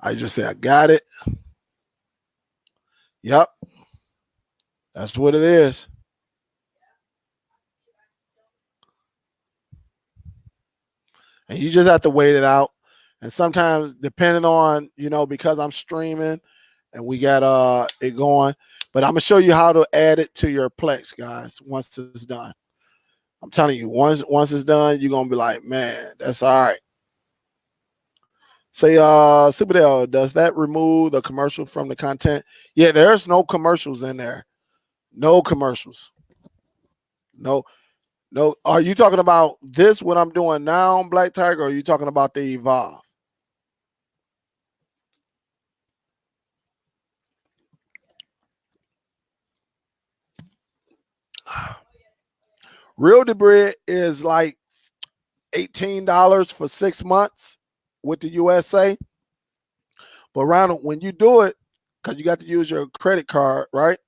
I just say, I got it. Yep. That's what it is. And you just have to wait it out. And sometimes, depending on, because I'm streaming and we got it going, but I'm gonna show you how to add it to your Plex, guys, once it's done. I'm telling you, once it's done, you're gonna be like, man, that's all right. Say, Superdell, does that remove the commercial from the content? Yeah, there's no commercials in there. No commercials. No. Are you talking about this, what I'm doing now, Black Tiger, or are you talking about the Evolve? Real-Debrid is like $18 for 6 months with the USA. But around when you do it, because you got to use your credit card, right?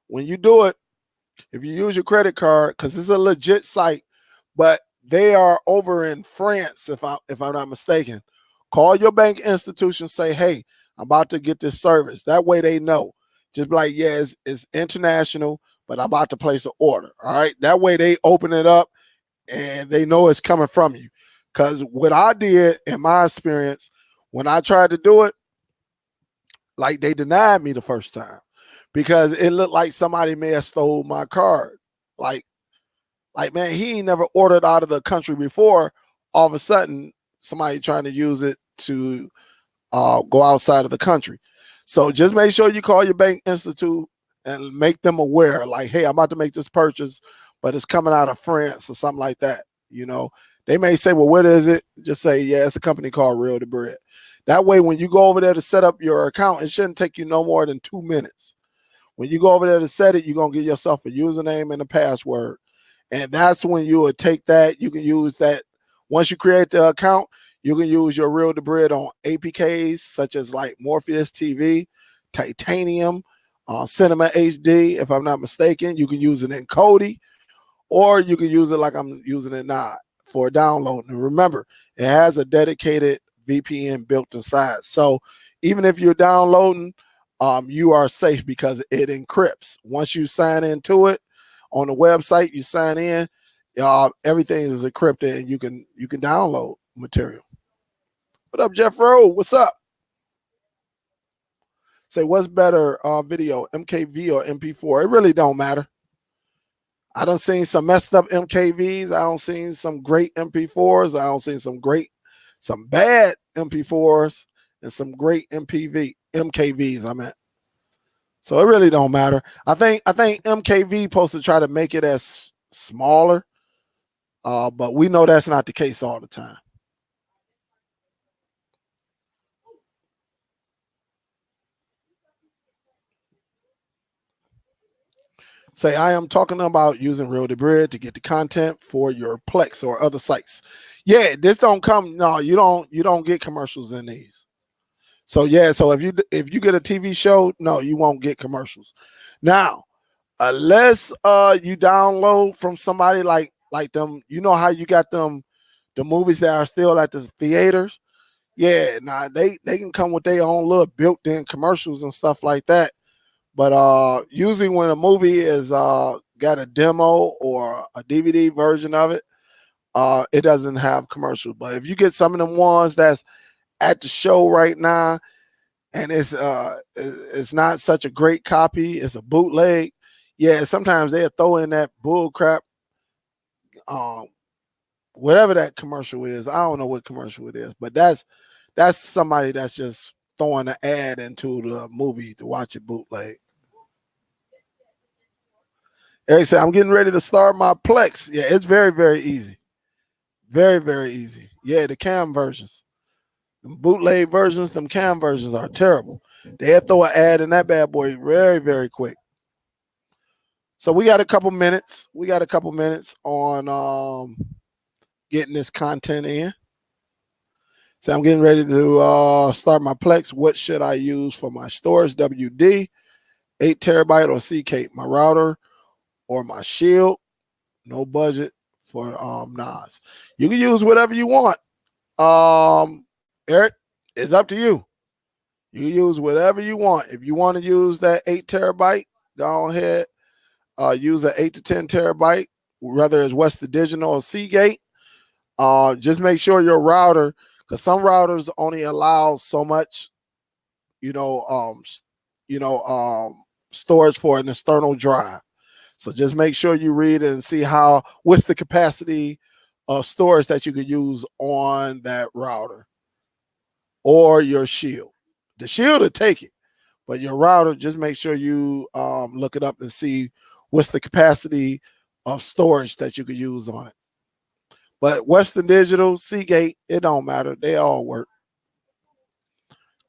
When you do it, if you use your credit card, because it's a legit site, but they are over in France, if I'm not mistaken. Call your bank institution, say, hey, I'm about to get this service. That way they know. Just be like, yeah, it's international, but I'm about to place an order. All right. That way they open it up and they know it's coming from you. Because what I did in my experience, when I tried to do it, like they denied me the first time because it looked like somebody may have stole my card. Like man, he ain't never ordered out of the country before. All of a sudden, somebody trying to use it to go outside of the country. So just make sure you call your bank institute and make them aware, like, hey, I'm about to make this purchase, but it's coming out of France or something like that. They may say, well, what is it? Just say, yeah, it's a company called Real-Debrid. That way, when you go over there to set up your account, it shouldn't take you no more than 2 minutes. When you go over there to set it, you're going to give yourself a username and a password. And that's when you would take that. You can use that. Once you create the account, you can use your Real-Debrid on APKs such as like Morpheus TV, Titanium, Cinema HD, if I'm not mistaken. You can use it in Kodi, or you can use it like I'm using it now for downloading. And remember, it has a dedicated VPN built inside. So even if you're downloading, you are safe because it encrypts. Once you sign into it on the website, you sign in, everything is encrypted and you can download material. What up, Jeff Rowe? What's up? Say, what's better video, MKV or MP4? It really don't matter. I done seen some messed up MKVs. I don't seen some great MP4s. I don't seen some bad MP4s and some great MKVs. I meant. So it really don't matter. I think MKV supposed to try to make it as smaller, but we know that's not the case all the time. Say, I am talking about using Real-Debrid to get the content for your Plex or other sites. Yeah, this don't come. No, you don't get commercials in these. So yeah, so if you get a TV show, no, you won't get commercials. Now, unless you download from somebody like them, you know how you got them the movies that are still at the theaters. Yeah, nah, they can come with their own little built-in commercials and stuff like that. But usually when a movie is got a demo or a DVD version of it, it doesn't have commercials. But if you get some of them ones that's at the show right now, and it's not such a great copy, it's a bootleg. Yeah, sometimes they'll throw in that bull crap, whatever that commercial is. I don't know what commercial it is, but that's somebody that's just throwing an ad into the movie to watch it bootleg. Eric said, I'm getting ready to start my Plex. Yeah, it's very, very easy. Very, very easy. Yeah, the cam versions. The bootleg versions, them cam versions are terrible. They'll throw an ad in that bad boy very, very quick. So we got a couple minutes. We got a couple minutes on getting this content in. So I'm getting ready to start my Plex. What should I use for my storage? WD, 8 terabyte or CK, my router or my shield. No budget for NAS. You can use whatever you want. Eric, it's up to you. You use whatever you want. If you want to use that 8 terabyte, go ahead. Use an 8 to 10 terabyte, whether it's Western Digital or Seagate. Just make sure your router, because some routers only allow so much, storage for an external drive. So just make sure you read it and see what's the capacity of storage that you could use on that router or your shield. The shield will take it, but your router, just make sure you look it up and see what's the capacity of storage that you could use on it. But Western Digital, Seagate, it don't matter. They all work.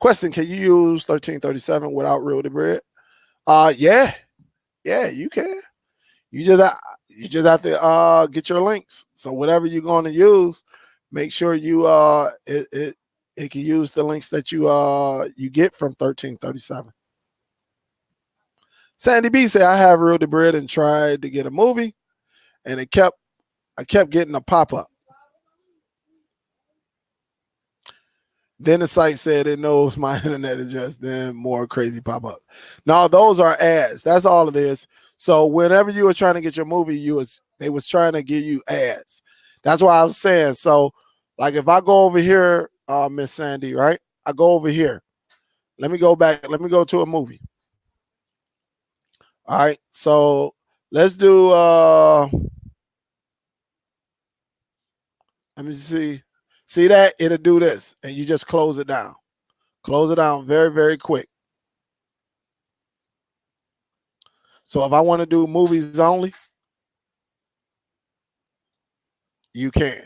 Question, can you use 1337 without Real-Debrid? Yeah, you can. You just have to get your links. So whatever you're going to use, make sure you it can use the links that you get from 1337. Sandy B said, I have Real-Debrid and tried to get a movie, and I kept getting a pop-up. Then the site said it knows my internet address, then more crazy pop-up. No, those are ads. That's all it is. So whenever you were trying to get your movie, they was trying to give you ads. That's why I was saying. So like if I go over here, Miss Sandy, right? I go over here. Let me go back. Let me go to a movie. All right. So let's do let me see. See that? It'll do this. And you just close it down. Close it down very, very quick. So if I want to do movies only, you can.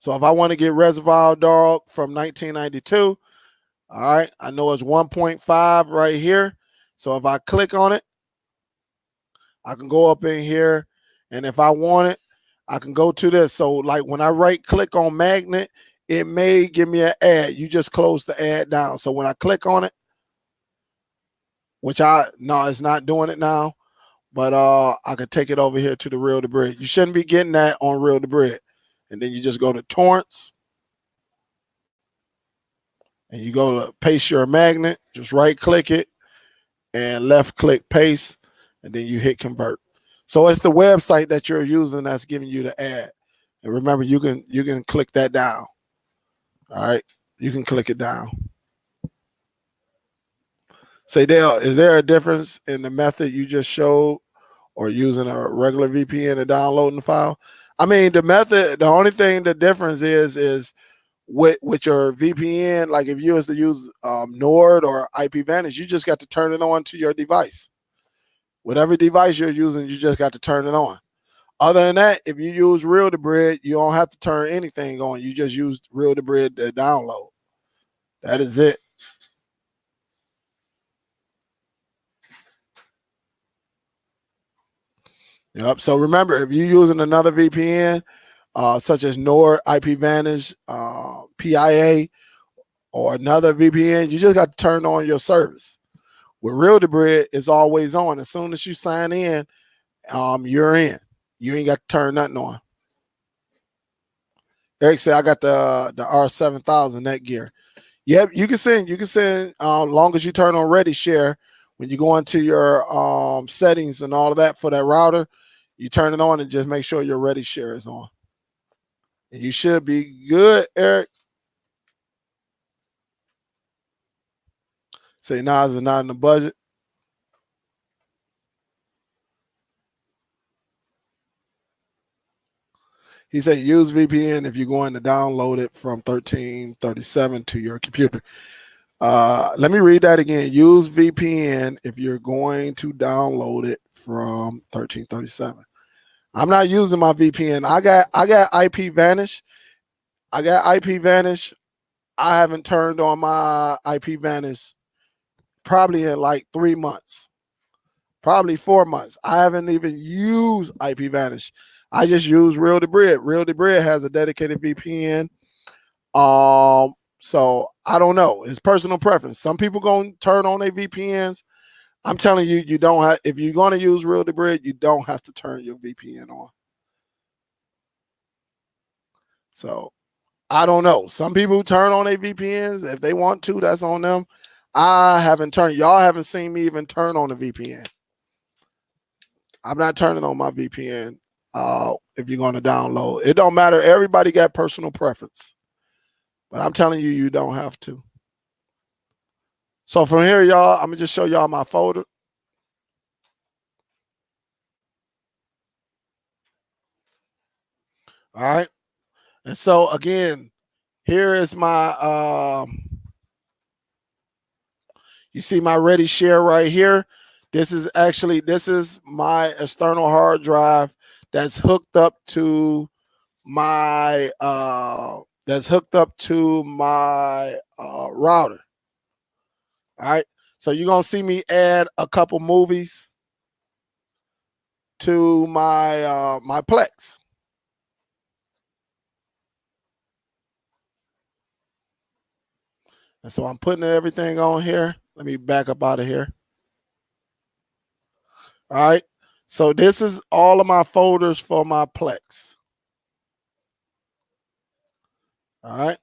So if I want to get Reservoir Dog from 1992, all right, I know it's 1.5 right here. So if I click on it, I can go up in here. And if I want it, I can go to this. So like when I right click on magnet, it may give me an ad. You just close the ad down. So when I click on it, which it's not doing it now, but I could take it over here to the Real-Debrid. You shouldn't be getting that on Real-Debrid. And then you just go to torrents and you go to paste your magnet, just right click it and left click paste, and then you hit convert. So it's the website that you're using that's giving you the ad. And remember, you can click that down. All right, you can click it down. Say, Dale, is there a difference in the method you just showed or using a regular VPN and downloading the file? I mean, the method, the only thing the difference is with your VPN, like if you was to use Nord or IPVanish, you just got to turn it on to your device. Whatever device you're using, you just got to turn it on. Other than that, if you use Real-Debrid, you don't have to turn anything on. You just use Real-Debrid to download. That is it. Yep. So remember, if you're using another VPN, such as Nord, IPVanish, PIA, or another VPN, you just got to turn on your service. With Real-Debrid, it's always on. As soon as you sign in, you're in. You ain't got to turn nothing on. Eric said, I got the R7000 Netgear. Yep, you can send long as you turn on Ready Share. When you go into your settings and all of that for that router, you turn it on and just make sure your Ready Share is on. And you should be good, Eric. Say Nas is not in the budget. He said use VPN if you're going to download it from 1337 to your computer. Let me read that again. Use VPN if you're going to download it from 1337. I'm not using my VPN. I got IPVanish. I haven't turned on my IPVanish probably in like 3 months, probably 4 months. I haven't even used IPVanish. I just use Real-Debrid. Real-Debrid has a dedicated VPN. So I don't know. It's personal preference. Some people gonna turn on their VPNs. I'm telling you, you don't have. If you're gonna use Real-Debrid, you don't have to turn your VPN on. So I don't know. Some people turn on their VPNs if they want to. That's on them. I haven't turned. Y'all haven't seen me even turn on a VPN. I'm not turning on my VPN. If you're going to download, it don't matter. Everybody got personal preference, but I'm telling you, you don't have to. So from here, y'all, I'm gonna just show y'all my folder. All right, and so again, here is my. You see my Ready Share right here. This is my external hard drive that's hooked up to my router. All right. So you're gonna see me add a couple movies to my Plex. And so I'm putting everything on here. Let me back up out of here. All right. So this is all of my folders for my Plex. All right.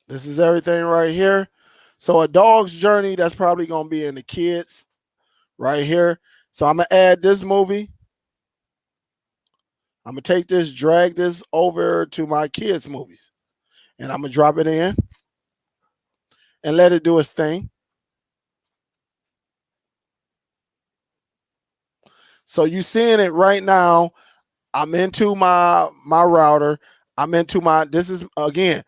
This is everything right here. So a dog's journey, that's probably going to be in the kids right here. So I'm going to add this movie. I'm going to take this, drag this over to my kids' movies. And I'm going to drop it in and let it do its thing. So you seeing it right now. I'm into my router. I'm into this is, again,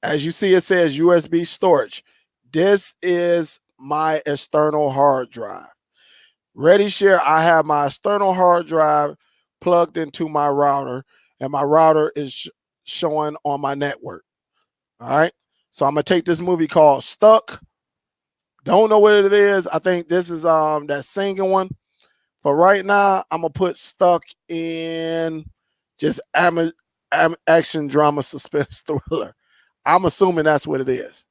as you see, it says USB storage. This is my external hard drive. Ready Share, I have my external hard drive plugged into my router, and my router is showing on my network. All right. So I'm gonna take this movie called Stuck. Don't know what it is. I think this is that singing one. For right now, I'm gonna put Stuck in just action drama suspense thriller. I'm assuming that's what it is.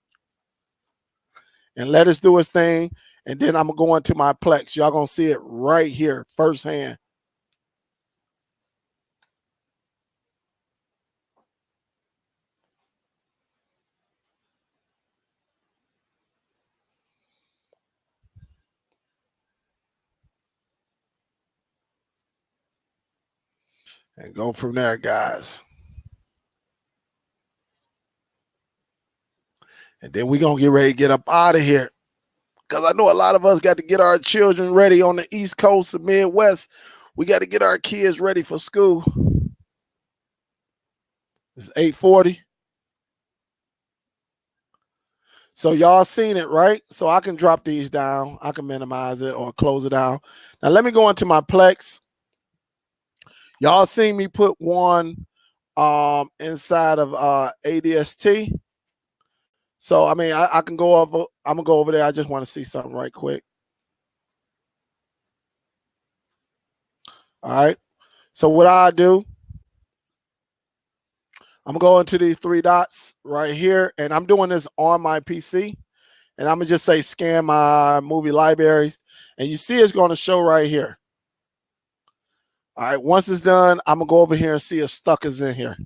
And let us do its thing. And then I'm gonna go into my Plex. Y'all gonna see it right here firsthand. And go from there, guys. And then we're gonna get ready to get up out of here. because I know a lot of us got to get our children ready on the East Coast and Midwest. We got to get our kids ready for school. It's 8:40. So y'all seen it, right? So I can drop these down. I can minimize it or close it down. Now let me go into my Plex. Y'all seen me put one inside of ADST. So I mean I can go over, I'm gonna go over there. I just want to see something right quick. All right. So what I do, I'm gonna go into these three dots right here, and I'm doing this on my PC. And I'm gonna just say scan my movie libraries, and you see it's gonna show right here. All right, once it's done, I'm gonna go over here and see if Stuck is in here.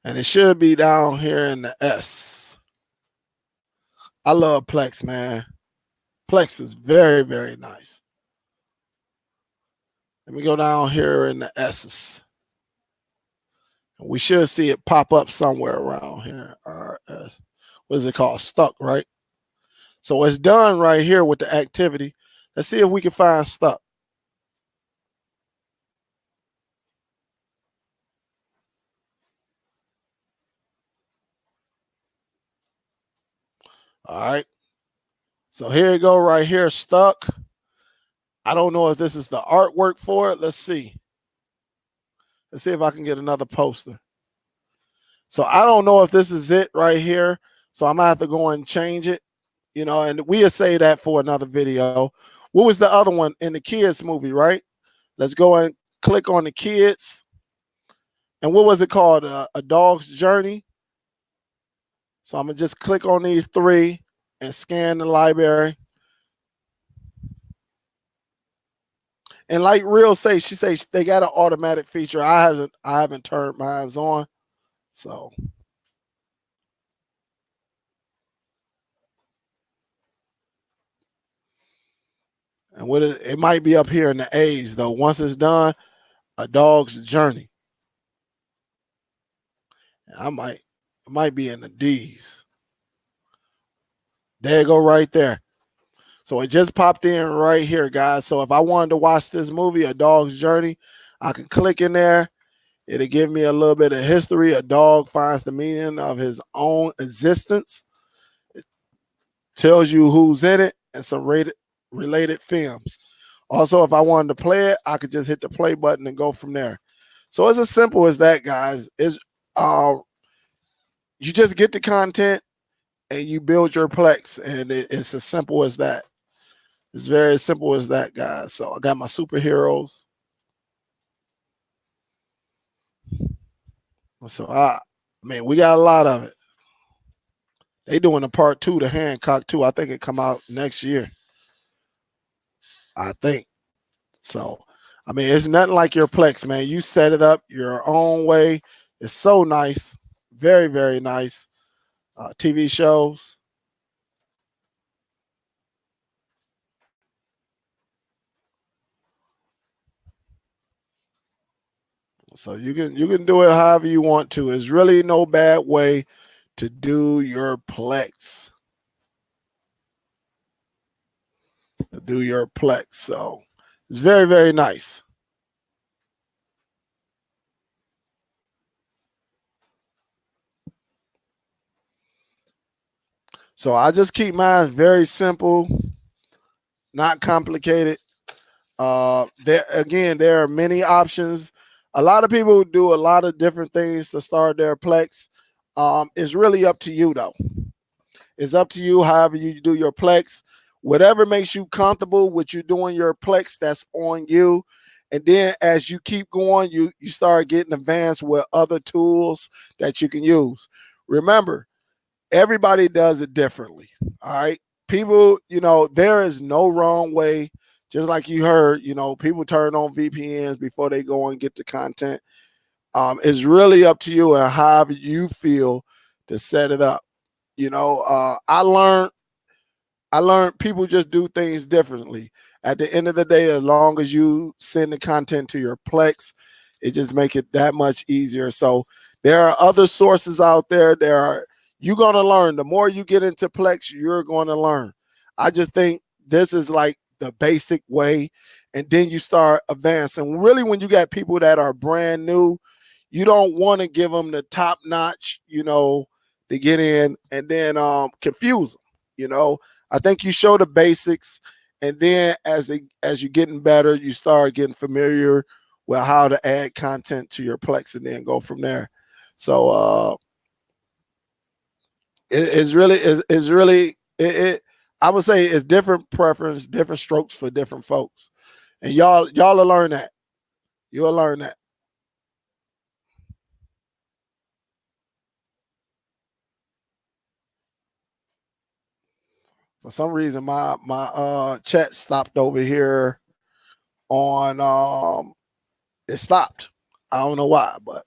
And it should be down here in the S. I love Plex, man. Plex is very, very nice. Let me go down here in the S's. We should see it pop up somewhere around here. RS. What is it called? Stuck, right? So it's done right here with the activity. Let's see if we can find Stuck. All right. So here you go right here, Stuck. I don't know if this is the artwork for it. Let's see. Let's see if I can get another poster. So I don't know if this is it right here. So I'm gonna have to go and change it, you know, and we'll say that for another video. What was the other one in the kids movie, right? Let's go and click on the kids. And what was it called? A Dog's Journey. So I'm gonna just click on these three and scan the library. And like Real say, she says they got an automatic feature. I haven't turned mine on. So and what it might be up here in the A's though. Once it's done, A Dog's Journey. And it might be in the D's. There you go, right there. So it just popped in right here, guys. So if I wanted to watch this movie, A Dog's Journey, I can click in there. It'll give me a little bit of history. A dog finds the meaning of his own existence. It tells you who's in it and some related films. Also, if I wanted to play it, I could just hit the play button and go from there. So it's as simple as that, guys. It's you just get the content and you build your Plex, and it's as simple as that. It's very simple as that, guys. So I got my superheroes. So I mean, we got a lot of it. They doing a part 2 to Hancock too. I think it come out next year. I think. So I mean, it's nothing like your Plex, man. You set it up your own way. It's so nice. Very, very nice. TV shows. So you can do it however you want to. It's really no bad way to do your Plex. So it's very, very nice. So I just keep mine very simple, not complicated. There are many options. A lot of people do a lot of different things to start their Plex. It's really up to you though. It's up to you however you do your Plex. Whatever makes you comfortable with you doing your Plex, that's on you. And then as you keep going, you start getting advanced with other tools that you can use. Remember, everybody does it differently. All right. People, there is no wrong way. Just like you heard, people turn on VPNs before they go and get the content. It's really up to you and how you feel to set it up. I learned people just do things differently. At the end of the day, as long as you send the content to your Plex, It just make it that much easier. So there are other sources out there. You're going to learn. The more you get into Plex, you're going to learn. I just think this is like the basic way, and then you start advancing. Really, when you got people that are brand new, you don't want to give them the top notch, to get in and then confuse them. I think you show the basics, and then as you're getting better, you start getting familiar with how to add content to your Plex and then go from there. So it's really I would say it's different preference, different strokes for different folks, and y'all will learn that. You'll learn that. For some reason, my chat stopped over here on it stopped. I don't know why, but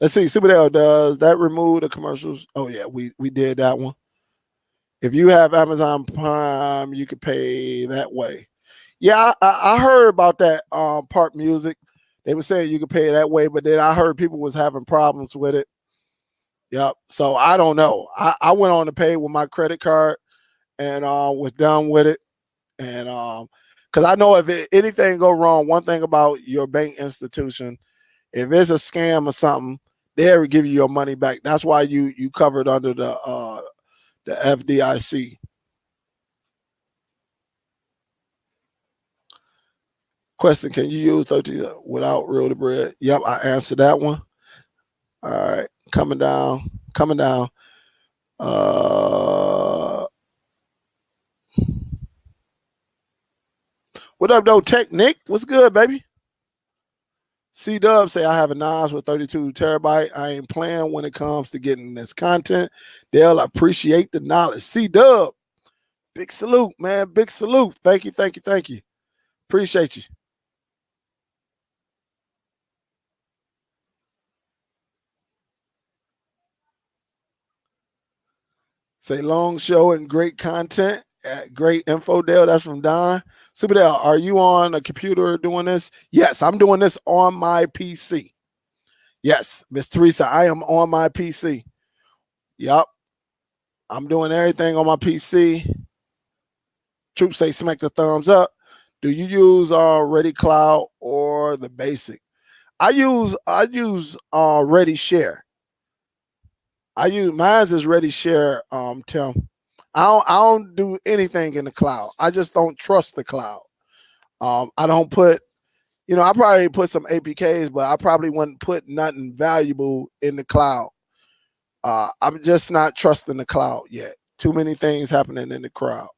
let's see. Superdell, does that remove the commercials? Oh yeah, we did that one. If you have Amazon Prime, you could pay that way. Yeah, I heard about that part music. They were saying you could pay that way, but then I heard people was having problems with it. Yep. So I don't know. I went on to pay with my credit card and was done with it. And because I know if anything go wrong, one thing about your bank institution, if it's a scam or something, they'll give you your money back. That's why you covered under the FDIC. Question: can you use 13 without Real-Debrid? Yep, I answered that one. All right, coming down. What up, though, Tech Nick? What's good, baby? C Dub say I have a NAS with 32 terabyte. I ain't playing when it comes to getting this content. They'll appreciate the knowledge. C Dub, big salute, man. Big salute. Thank you. Appreciate you. Say long show and great content. Great info, Dale. That's from Don. Superdell, are you on a computer doing this? Yes, I'm doing this on my PC. Yes, Miss Teresa, I am on my PC. Yup. I'm doing everything on my PC. Troops say smack the thumbs up. Do you use Ready Cloud or the basic? I use Ready Share. Mine's is Ready Share, Tim. I don't do anything in the cloud. I just don't trust the cloud. I don't put, I probably put some APKs, but I probably wouldn't put nothing valuable in the cloud. I'm just not trusting the cloud yet. Too many things happening in the crowd.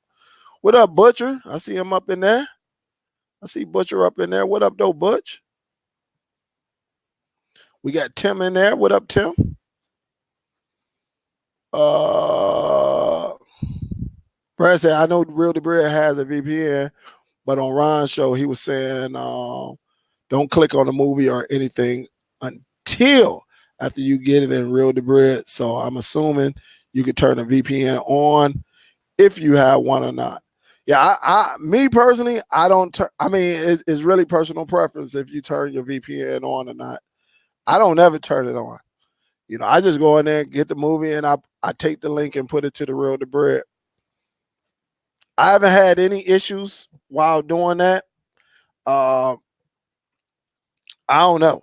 What up, Butcher? I see him up in there. I see Butcher up in there. What up, though, Butch? We got Tim in there. What up, Tim? Brad said, I know Real-Debrid has a VPN, but on Ron's show, he was saying, don't click on the movie or anything until after you get it in Real-Debrid. So I'm assuming you could turn a VPN on if you have one or not. Yeah, me personally, I don't turn. I mean, it's really personal preference if you turn your VPN on or not. I don't ever turn it on. I just go in there, get the movie, and I take the link and put it to the Real-Debrid. I haven't had any issues while doing that. I don't know.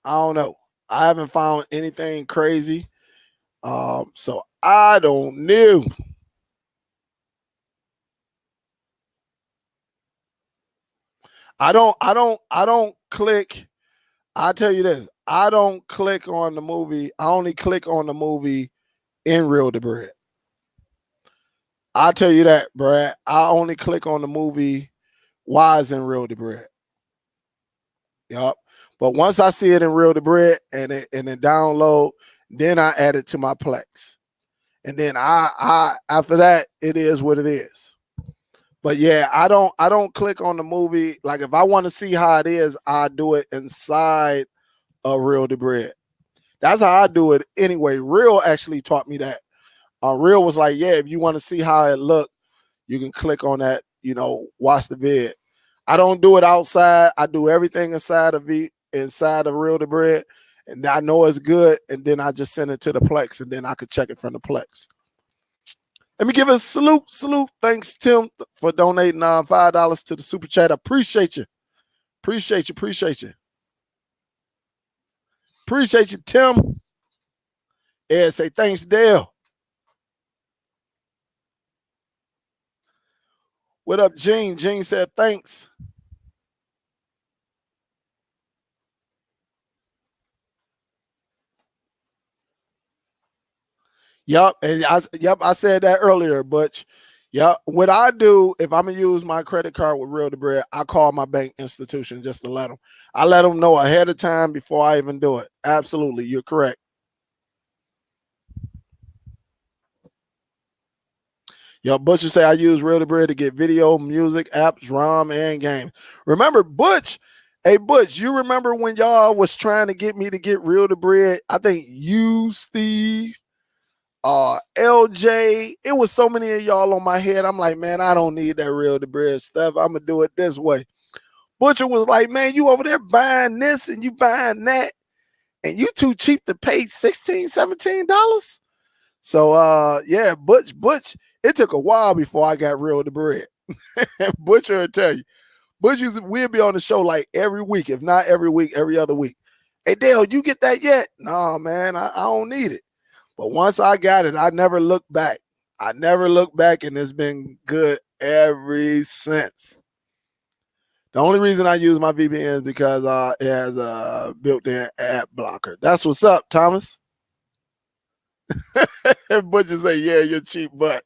I haven't found anything crazy. So I don't know. I don't click. I'll tell you this. I don't click on the movie. I only click on the movie in Real-Debrid. I'll tell you that, Brad. I only click on the movie while it's in Real-Debrid. Yup. But once I see it in Real-Debrid and it download, then I add it to my Plex. And then I after that, it is what it is. But yeah, I don't click on the movie. Like if I want to see how it is, I do it inside of Real-Debrid. That's how I do it anyway. Real actually taught me that. Real was like, yeah, if you want to see how it look, you can click on that, watch the vid. I don't do it outside. I do everything inside of inside of Real-Debrid, and I know it's good, and then I just send it to the Plex, and then I could check it from the Plex. Let me give a salute. Thanks, Tim, for donating $5 to the super chat. I appreciate you. Appreciate you, Tim. Yeah, say thanks, Dale. What up, Gene? Gene said thanks. Yep, and I said that earlier, Butch. Yep. What I do if I'm gonna use my credit card with Real-Debrid, I call my bank institution just to let them. I let them know ahead of time before I even do it. Absolutely, you're correct. Yo, Butch say I use Real-Debrid to get video, music, apps, ROM, and games. Remember, Butch? Hey, Butch, you remember when y'all was trying to get me to get Real-Debrid? I think you, Steve, LJ, it was so many of y'all on my head. I'm like, man, I don't need that Real-Debrid stuff. I'm gonna do it this way. Butcher was like, man, you over there buying this and you buying that, and you too cheap to pay $16, $17. So yeah, Butch, it took a while before I got Real-Debrid. Butcher will tell you. We'll be on the show like every week, if not every week, every other week. Hey Dale, you get that yet? No, man, I don't need it. But once I got it, I never looked back. And it's been good ever since. The only reason I use my VPN is because it has a built-in ad blocker. That's what's up, Thomas. Butcher say, yeah, you're cheap butt.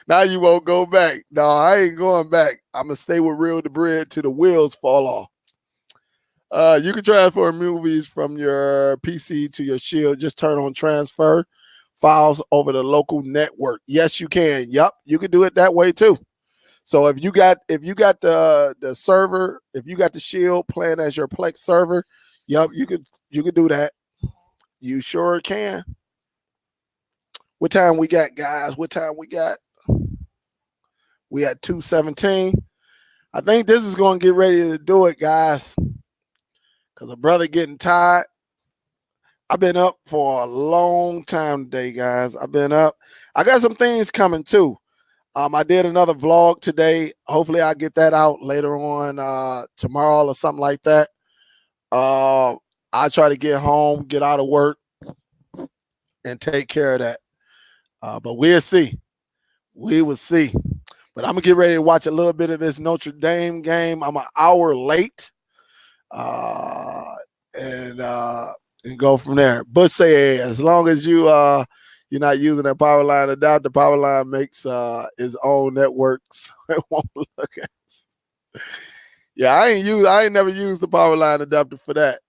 Now you won't go back. No, I ain't going back. I'm going to stay with Real-Debrid till the wheels fall off. You can transfer movies from your PC to your Shield. Just turn on transfer files over the local network. Yes, you can. Yep, you can do it that way too. So if you got the server, if you got the Shield playing as your Plex server, yep, you could do that. You sure can. What time we got, guys? What time we got? We at 2:17. I think this is going to get ready to do it, guys. Because a brother getting tired. I've been up for a long time today, guys. I've been up. I got some things coming too. I did another vlog today. Hopefully I'll get that out later on tomorrow or something like that. I'll try to get home, get out of work, and take care of that. But we'll see. We will see. But I'm going to get ready to watch a little bit of this Notre Dame game. I'm an hour late. And go from there. But say as long as you're not using a power line adapter, power line makes its own network, so it won't look at us. Yeah, I ain't never used the power line adapter for that.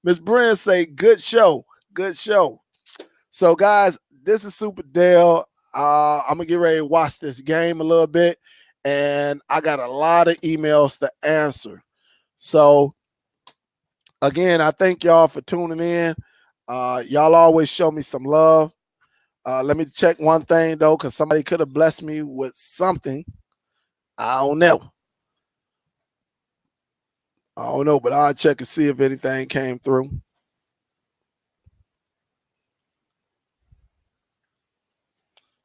Miss Bryn say good show. So guys, this is Superdell. I'm gonna get ready to watch this game a little bit, and I got a lot of emails to answer. So again, I thank y'all for tuning in. Y'all always show me some love. Let me check one thing though, because somebody could have blessed me with something. I don't know, but I'll check and see if anything came through.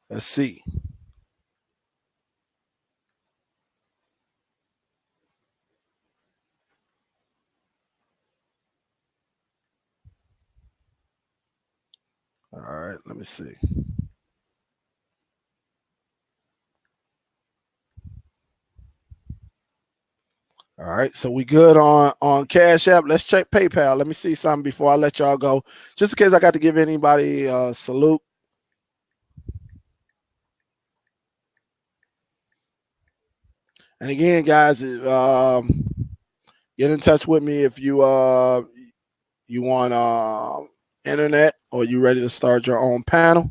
Let's see. All right, let me see. All right, so we good on Cash App. Let's check PayPal. Let me see something before I let y'all go, just in case I got to give anybody a salute. And again, guys, get in touch with me if you want internet or you ready to start your own panel.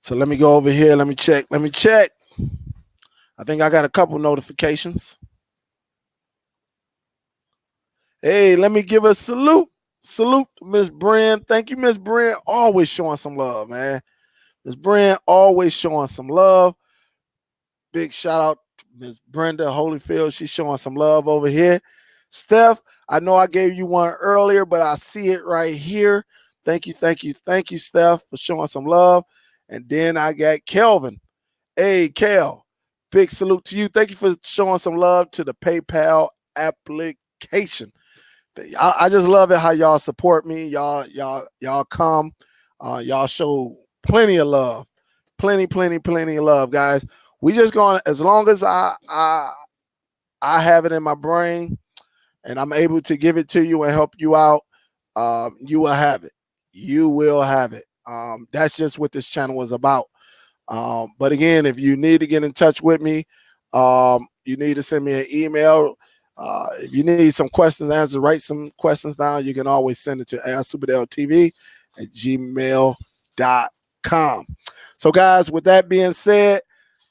So let me go over here. Let me check. I think I got a couple notifications. Hey, let me give a salute. Salute, Miss Bryn. Thank you, Miss Bryn. Always showing some love, man. Miss Bryn always showing some love. Big shout out to Miss Brenda Holyfield. She's showing some love over here. Steph, I know I gave you one earlier, but I see it right here. Thank you, Steph, for showing some love. And then I got Kelvin. Hey, Kel, big salute to you. Thank you for showing some love to the PayPal application. I just love it how y'all support me. Y'all come. Y'all show plenty of love. Plenty of love, guys. We just going, as long as I have it in my brain and I'm able to give it to you and help you out, you will have it. You will have it. That's just what this channel is about. But again, if you need to get in touch with me, you need to send me an email. If you need some questions answered, write some questions down. You can always send it to superdelltv@gmail.com. So, guys, with that being said,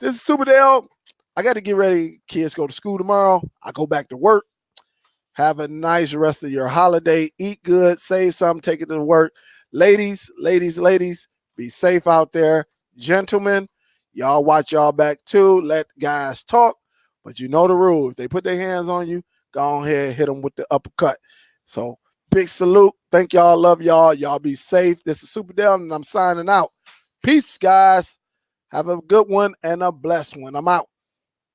this is Superdell. I got to get ready. Kids go to school tomorrow. I go back to work. Have a nice rest of your holiday. Eat good. Save some. Take it to work. Ladies, be safe out there. Gentlemen, y'all watch y'all back too. Let guys talk. But you know the rule. If they put their hands on you, go ahead, hit them with the uppercut. So, big salute. Thank y'all. Love y'all. Y'all be safe. This is Superdell, and I'm signing out. Peace, guys. Have a good one and a blessed one. I'm out.